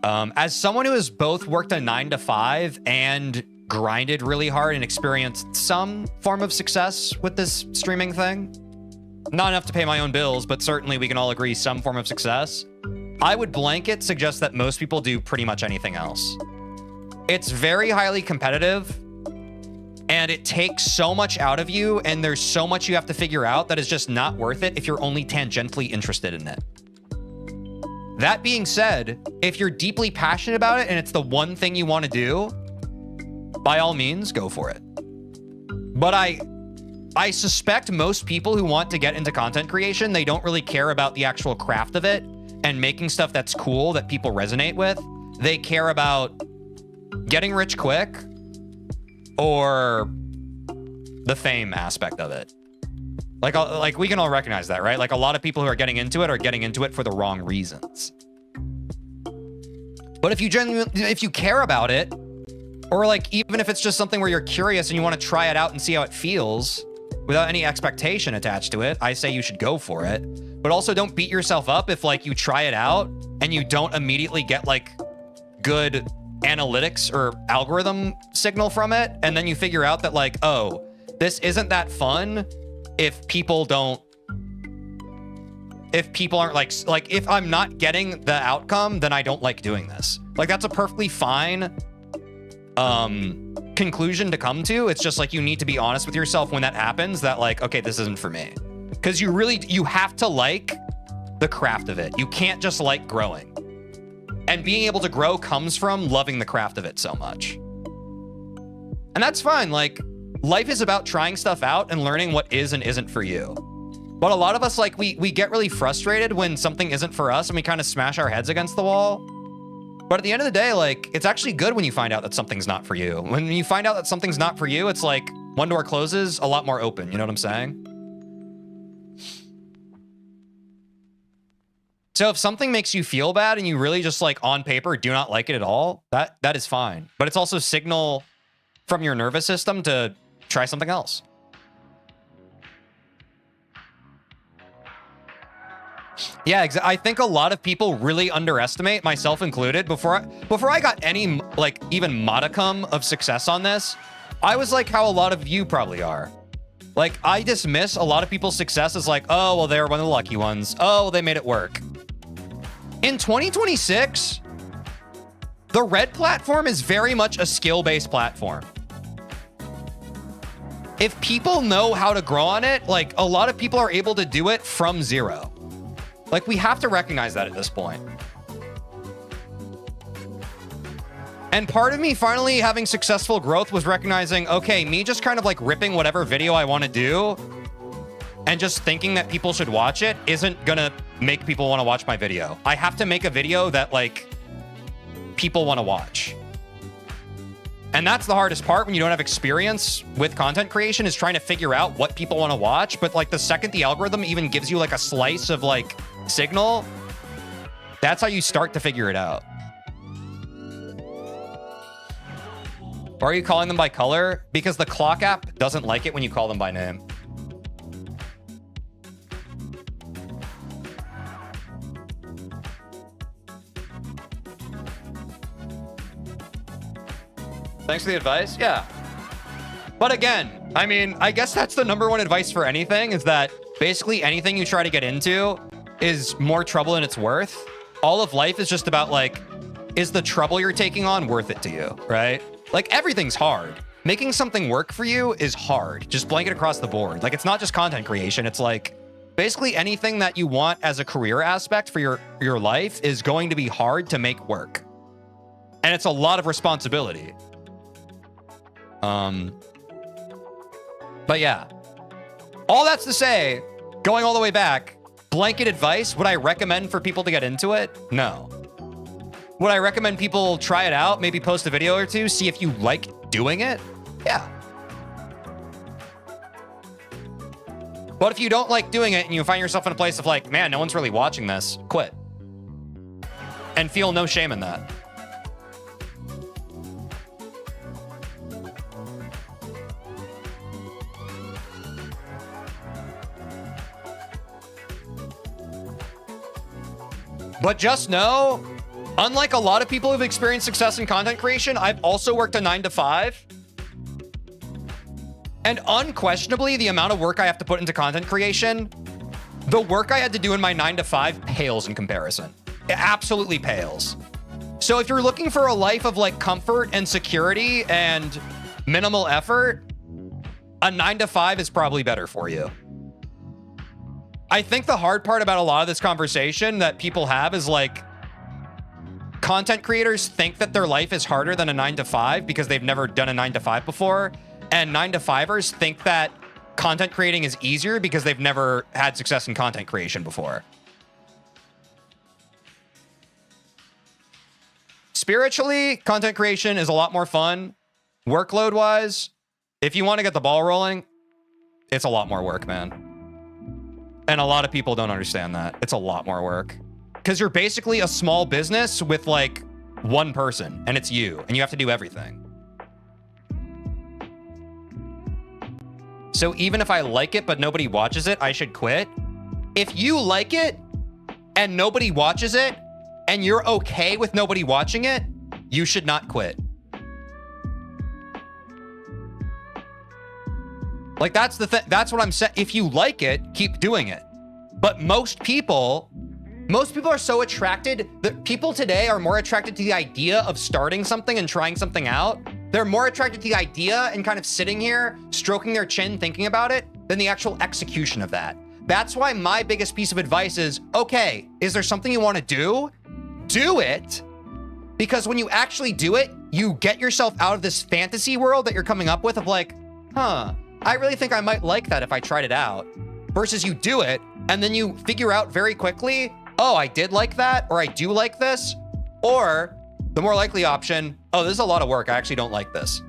As someone who has both worked a 9 to 5 and grinded really hard and experienced some form of success with this streaming thing. Not enough to pay my own bills, but certainly we can all agree some form of success. I would blanket suggest that most people do pretty much anything else. It's very highly competitive, and it takes so much out of you, and there's so much you have to figure out that is just not worth it if you're only tangentially interested in it. That being said, if you're deeply passionate about it and it's the one thing you want to do, by all means, go for it. But I suspect most people who want to get into content creation, they don't really care about the actual craft of it and making stuff that's cool that people resonate with. They care about getting rich quick or the fame aspect of it. Like we can all recognize that, right? Like a lot of people who are getting into it for the wrong reasons. But if you care about it, or like even if it's just something where you're curious and you want to try it out and see how it feels without any expectation attached to it, I say you should go for it. But also don't beat yourself up if like you try it out and you don't immediately get like good analytics or algorithm signal from it, and then you figure out that like, oh, this isn't that fun if people aren't like if I'm not getting the outcome, then I don't like doing this. Like that's a perfectly fine conclusion to come to. It's just like you need to be honest with yourself when that happens, that like, okay, this isn't for me. Because you have to like the craft of it. You can't just like growing. And being able to grow comes from loving the craft of it so much. And that's fine. Like, life is about trying stuff out and learning what is and isn't for you. But a lot of us, like, we get really frustrated when something isn't for us and we kind of smash our heads against the wall. But at the end of the day, like, it's actually good when you find out that something's not for you. When you find out that something's not for you, it's like one door closes, a lot more open. You know what I'm saying? So if something makes you feel bad and you really just like on paper do not like it at all, that is fine. But it's also signal from your nervous system to try something else. Yeah, I think a lot of people really underestimate, myself included. Before I got any like even modicum of success on this, I was like how a lot of you probably are. Like I dismiss a lot of people's success as like, oh, well, they're one of the lucky ones. Oh, well, they made it work. In 2026, the red platform is very much a skill-based platform. If people know how to grow on it, like a lot of people are able to do it from zero. Like we have to recognize that at this point. And part of me finally having successful growth was recognizing, okay, me just kind of like ripping whatever video I want to do and just thinking that people should watch it isn't gonna make people want to watch my video. I have to make a video that like people want to watch. And that's the hardest part when you don't have experience with content creation, is trying to figure out what people want to watch. But like the second the algorithm even gives you like a slice of like signal, that's how you start to figure it out. Or are you calling them by color? Because the clock app doesn't like it when you call them by name. Thanks for the advice. Yeah. But again, I mean, I guess that's the number one advice for anything, is that basically anything you try to get into is more trouble than it's worth. All of life is just about like, is the trouble you're taking on worth it to you, right? Like everything's hard. Making something work for you is hard. Just blanket across the board. Like it's not just content creation. It's like basically anything that you want as a career aspect for your life is going to be hard to make work. And it's a lot of responsibility. But yeah, all that's to say, going all the way back, blanket advice, would I recommend for people to get into it? No. Would I recommend people try it out, maybe post a video or two, see if you like doing it? Yeah. But if you don't like doing it and you find yourself in a place of like, man, no one's really watching this, quit. And feel no shame in that. But just know, unlike a lot of people who've experienced success in content creation, I've also worked a 9 to 5. And unquestionably, the amount of work I have to put into content creation, the work I had to do in my 9 to 5 pales in comparison. It absolutely pales. So if you're looking for a life of like comfort and security and minimal effort, a 9 to 5 is probably better for you. I think the hard part about a lot of this conversation that people have is like, content creators think that their life is harder than a 9 to 5 because they've never done a 9 to 5 before. And 9 to 5ers think that content creating is easier because they've never had success in content creation before. Spiritually, content creation is a lot more fun. Workload wise, if you want to get the ball rolling, it's a lot more work, man. And a lot of people don't understand that. It's a lot more work. Because you're basically a small business with like one person, and it's you, and you have to do everything. So even if I like it, but nobody watches it, I should quit. If you like it and nobody watches it and you're okay with nobody watching it, you should not quit. Like that's the thing. That's what I'm saying. If you like it, keep doing it. But most people are so attracted that people today are more attracted to the idea of starting something and trying something out. They're more attracted to the idea and kind of sitting here, stroking their chin, thinking about it, than the actual execution of that. That's why my biggest piece of advice is, okay, is there something you want to do? Do it. Because when you actually do it, you get yourself out of this fantasy world that you're coming up with of like, I really think I might like that if I tried it out. Versus you do it, and then you figure out very quickly, oh, I did like that, or I do like this, or the more likely option, oh, this is a lot of work. I actually don't like this.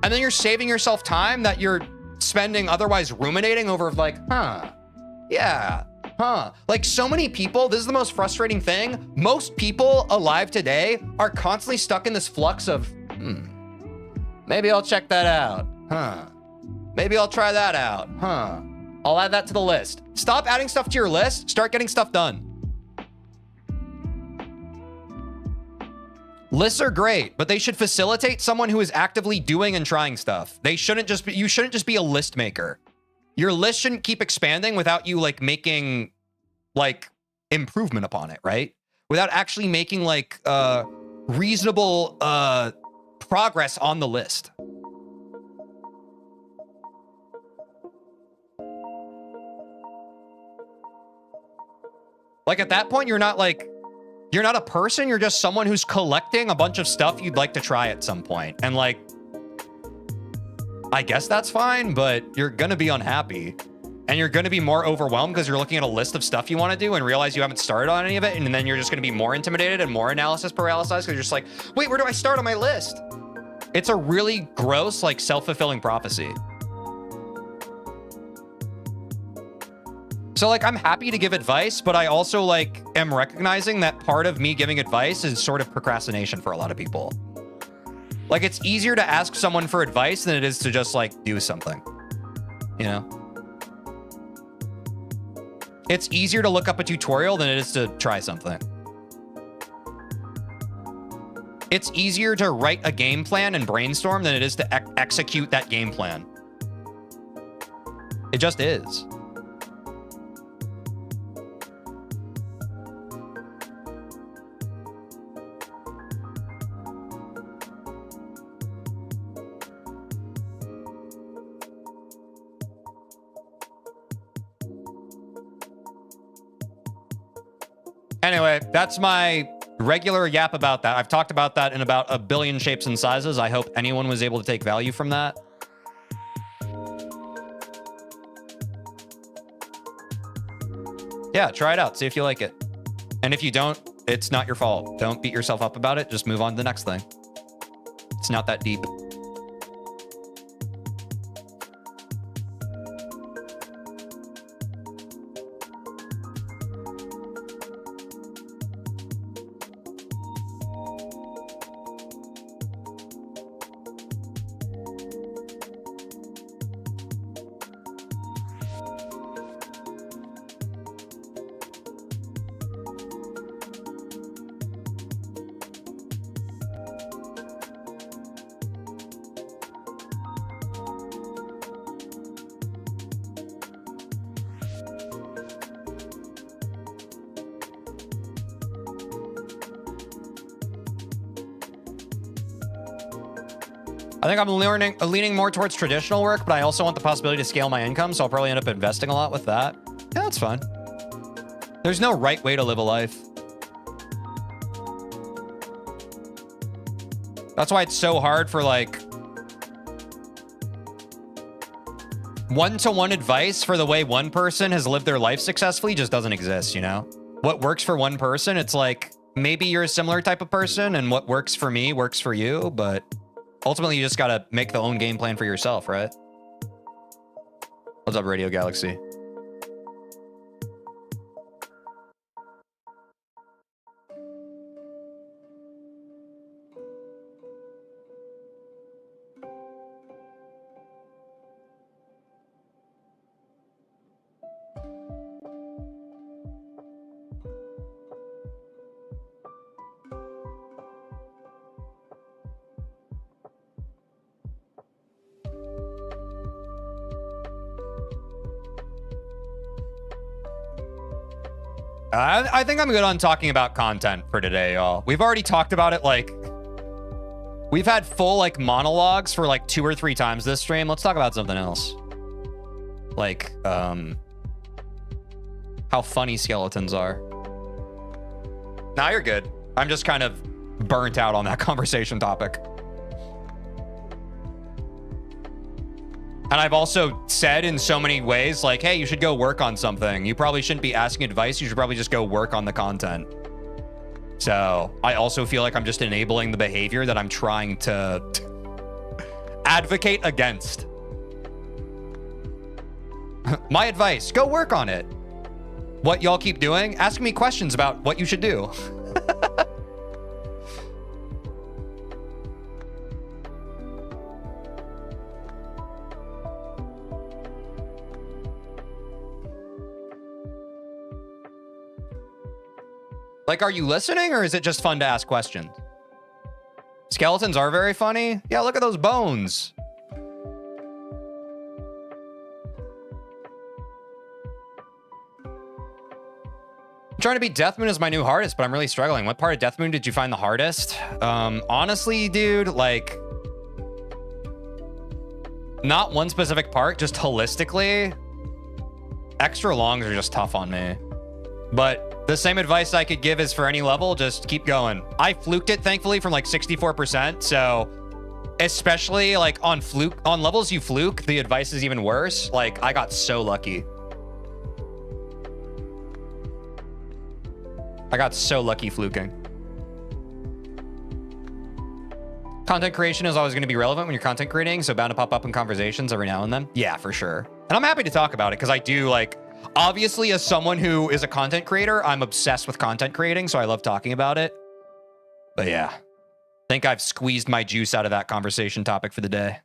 And then you're saving yourself time that you're spending otherwise ruminating over like, Like so many people, this is the most frustrating thing. Most people alive today are constantly stuck in this flux of, maybe I'll check that out. Maybe I'll try that out. I'll add that to the list. Stop adding stuff to your list. Start getting stuff done. Lists are great, but they should facilitate someone who is actively doing and trying stuff. They shouldn't just be, you shouldn't just be a list maker. Your list shouldn't keep expanding without you like making like improvement upon it, right? Without actually making like reasonable progress on the list. Like at that point, you're not a person, you're just someone who's collecting a bunch of stuff you'd like to try at some point. And like, I guess that's fine, but you're gonna be unhappy. And you're gonna be more overwhelmed because you're looking at a list of stuff you wanna do and realize you haven't started on any of it. And then you're just gonna be more intimidated and more analysis paralysis because you're just like, wait, where do I start on my list? It's a really gross, like self-fulfilling prophecy. So like, I'm happy to give advice, but I also like am recognizing that part of me giving advice is sort of procrastination for a lot of people. Like it's easier to ask someone for advice than it is to just like do something, you know? It's easier to look up a tutorial than it is to try something. It's easier to write a game plan and brainstorm than it is to execute that game plan. It just is. Anyway, that's my regular yap about that. I've talked about that in about a billion shapes and sizes. I hope anyone was able to take value from that. Yeah, try it out. See if you like it. And if you don't, it's not your fault. Don't beat yourself up about it. Just move on to the next thing. It's not that deep. I think I'm leaning more towards traditional work, but I also want the possibility to scale my income, so I'll probably end up investing a lot with that. Yeah, that's fine. There's no right way to live a life. That's why it's so hard for like one-to-one advice for the way one person has lived their life successfully just doesn't exist, you know? What works for one person, it's like maybe you're a similar type of person and what works for me works for you, but ultimately you just gotta make the own game plan for yourself, right? What's up, Radio Galaxy? I think I'm good on talking about content for today, y'all. We've already talked about it, like, we've had full, like, monologues for, like, 2 or 3 times this stream. Let's talk about something else. Like, how funny skeletons are. Nah, you're good. I'm just kind of burnt out on that conversation topic. And I've also said in so many ways, like, hey, you should go work on something. You probably shouldn't be asking advice. You should probably just go work on the content. So I also feel like I'm just enabling the behavior that I'm trying to advocate against. My advice, go work on it. What y'all keep doing? Ask me questions about what you should do. Like, are you listening or is it just fun to ask questions? Skeletons are very funny. Yeah, look at those bones. I'm trying to beat Deathmoon as my new hardest, but I'm really struggling. What part of Deathmoon did you find the hardest? Honestly, dude, like, not one specific part, just holistically. Extra longs are just tough on me. But the same advice I could give is for any level, just keep going. I fluked it, thankfully, from like 64%. So especially like on levels you fluke, the advice is even worse. Like, I got so lucky. I got so lucky fluking. Content creation is always going to be relevant when you're content creating, so bound to pop up in conversations every now and then. Yeah, for sure. And I'm happy to talk about it because I do, like, obviously as someone who is a content creator, I'm obsessed with content creating, so I love talking about it. But yeah, I think I've squeezed my juice out of that conversation topic for the day.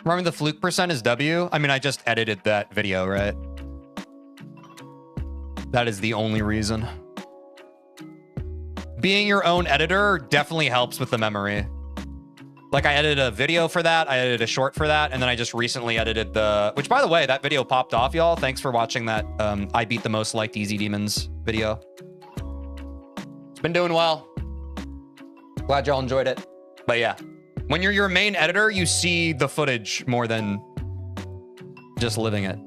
Remember the fluke percent is W? I mean, I just edited that video, right? That is the only reason. Being your own editor definitely helps with the memory. Like, I edited a video for that, I edited a short for that, and then I just recently edited which, by the way, that video popped off, y'all. Thanks for watching that I beat the most liked Easy Demons video. It's been doing well. Glad y'all enjoyed it. But yeah, when you're your main editor, you see the footage more than just living it.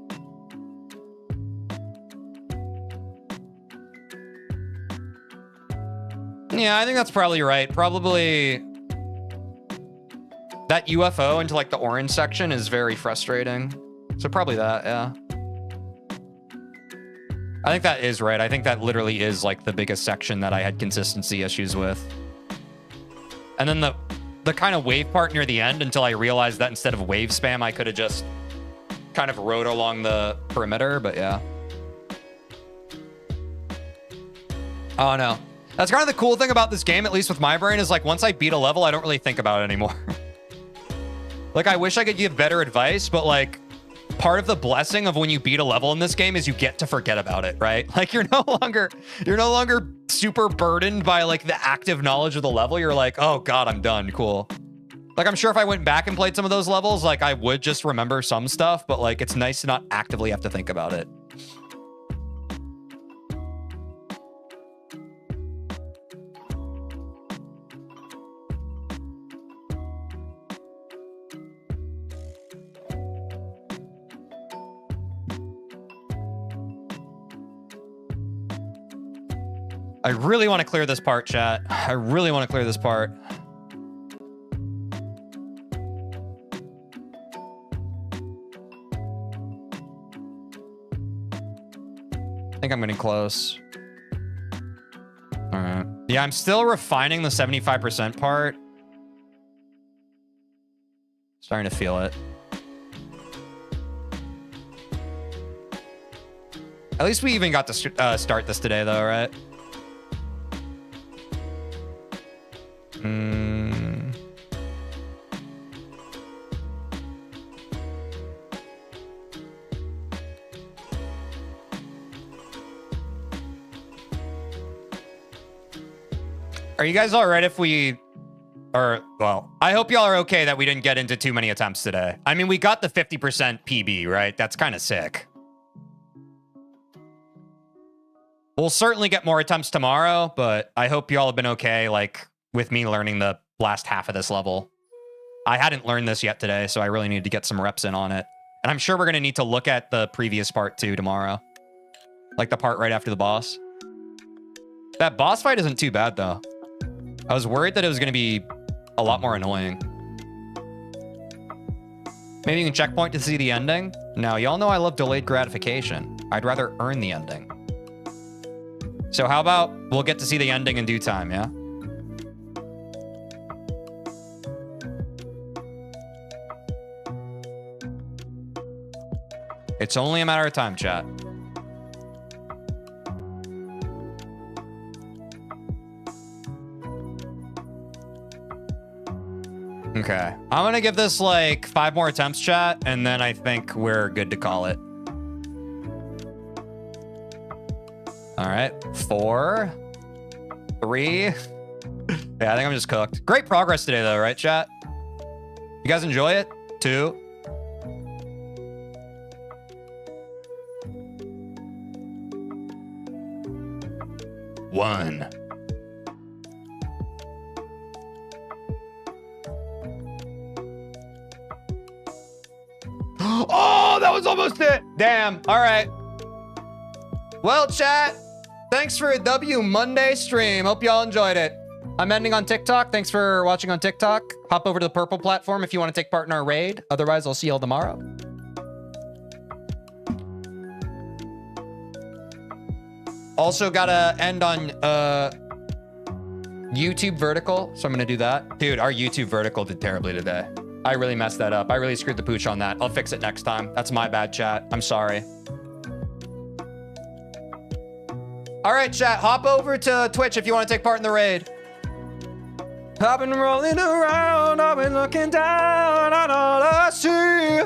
Yeah, I think that's probably right. Probably that UFO into like the orange section is very frustrating. So probably that, yeah. I think that is right. I think that literally is like the biggest section that I had consistency issues with. And then the kind of wave part near the end, until I realized that instead of wave spam, I could have just kind of rode along the perimeter, but yeah. Oh no. That's kind of the cool thing about this game, at least with my brain, is like once I beat a level, I don't really think about it anymore. Like, I wish I could give better advice, but like part of the blessing of when you beat a level in this game is you get to forget about it, right? Like you're no longer super burdened by like the active knowledge of the level. You're like, oh God, I'm done. Cool. Like, I'm sure if I went back and played some of those levels, like I would just remember some stuff, but like it's nice to not actively have to think about it. I really want to clear this part, chat. I really want to clear this part. I think I'm getting close. All right. Yeah, I'm still refining the 75% part. Starting to feel it. At least we even got to start this today, though, right? Are you guys all right if we... well, I hope y'all are okay that we didn't get into too many attempts today. I mean, we got the 50% PB, right? That's kind of sick. We'll certainly get more attempts tomorrow, but I hope y'all have been okay, like, with me learning the last half of this level. I hadn't learned this yet today, so I really need to get some reps in on it. And I'm sure we're going to need to look at the previous part, too, tomorrow. Like the part right after the boss. That boss fight isn't too bad, though. I was worried that it was going to be a lot more annoying. Maybe you can checkpoint to see the ending? No, y'all know I love delayed gratification. I'd rather earn the ending. So how about we'll get to see the ending in due time, yeah? It's only a matter of time, chat. Okay. I'm gonna give this like 5 more attempts, chat, and then I think we're good to call it. All right. 4, 3. Yeah, I think I'm just cooked. Great progress today, though, right, chat? You guys enjoy it? 2. 1. Oh, that was almost it. Damn. All right. Well, chat, thanks for a W Monday stream. Hope y'all enjoyed it. I'm ending on TikTok. Thanks for watching on TikTok. Hop over to the purple platform if you want to take part in our raid. Otherwise, I'll see y'all tomorrow. Also gotta end on YouTube vertical, so I'm gonna do that. Dude, our YouTube vertical did terribly today. I really messed that up. I really screwed the pooch on that. I'll fix it next time. That's my bad, chat. I'm sorry. All right, chat, hop over to Twitch if you want to take part in the raid. I've been rolling around, I've been looking down on all I see.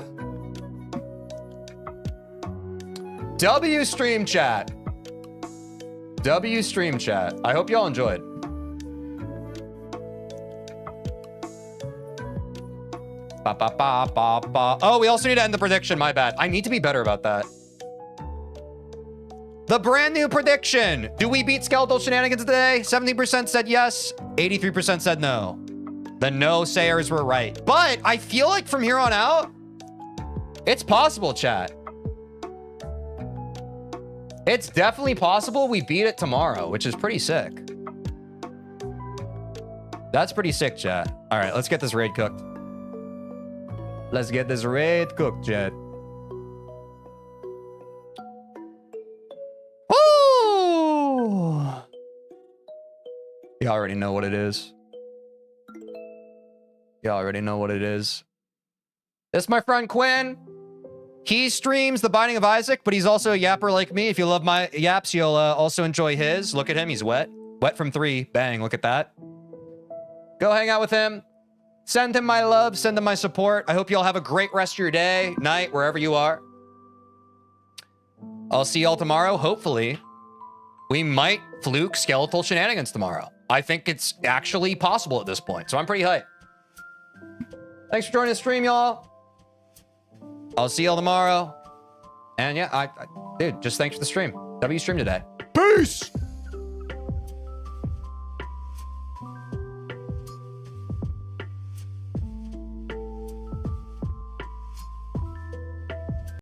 W stream chat. W stream chat. I hope y'all enjoyed. Ba, ba, ba, ba, ba. Oh, we also need to end the prediction. My bad. I need to be better about that. The brand new prediction. Do we beat Skeletal Shenanigans today? 70% said yes. 83% said no. The no sayers were right. But I feel like from here on out, it's possible, chat. It's definitely possible we beat it tomorrow, which is pretty sick. That's pretty sick, chat. All right, let's get this raid cooked. Let's get this raid cooked, chat. Woo! You already know what it is. You already know what it is. This is my friend Quinn. He streams The Binding of Isaac, but he's also a yapper like me. If you love my yaps, you'll also enjoy his. Look at him. He's wet. Wet from 3. Bang. Look at that. Go hang out with him. Send him my love. Send him my support. I hope y'all have a great rest of your day, night, wherever you are. I'll see y'all tomorrow. Hopefully, we might fluke Skeletal Shenanigans tomorrow. I think it's actually possible at this point, so I'm pretty hyped. Thanks for joining the stream, y'all. I'll see y'all tomorrow. And yeah, dude, just thanks for the stream. W stream today. Peace!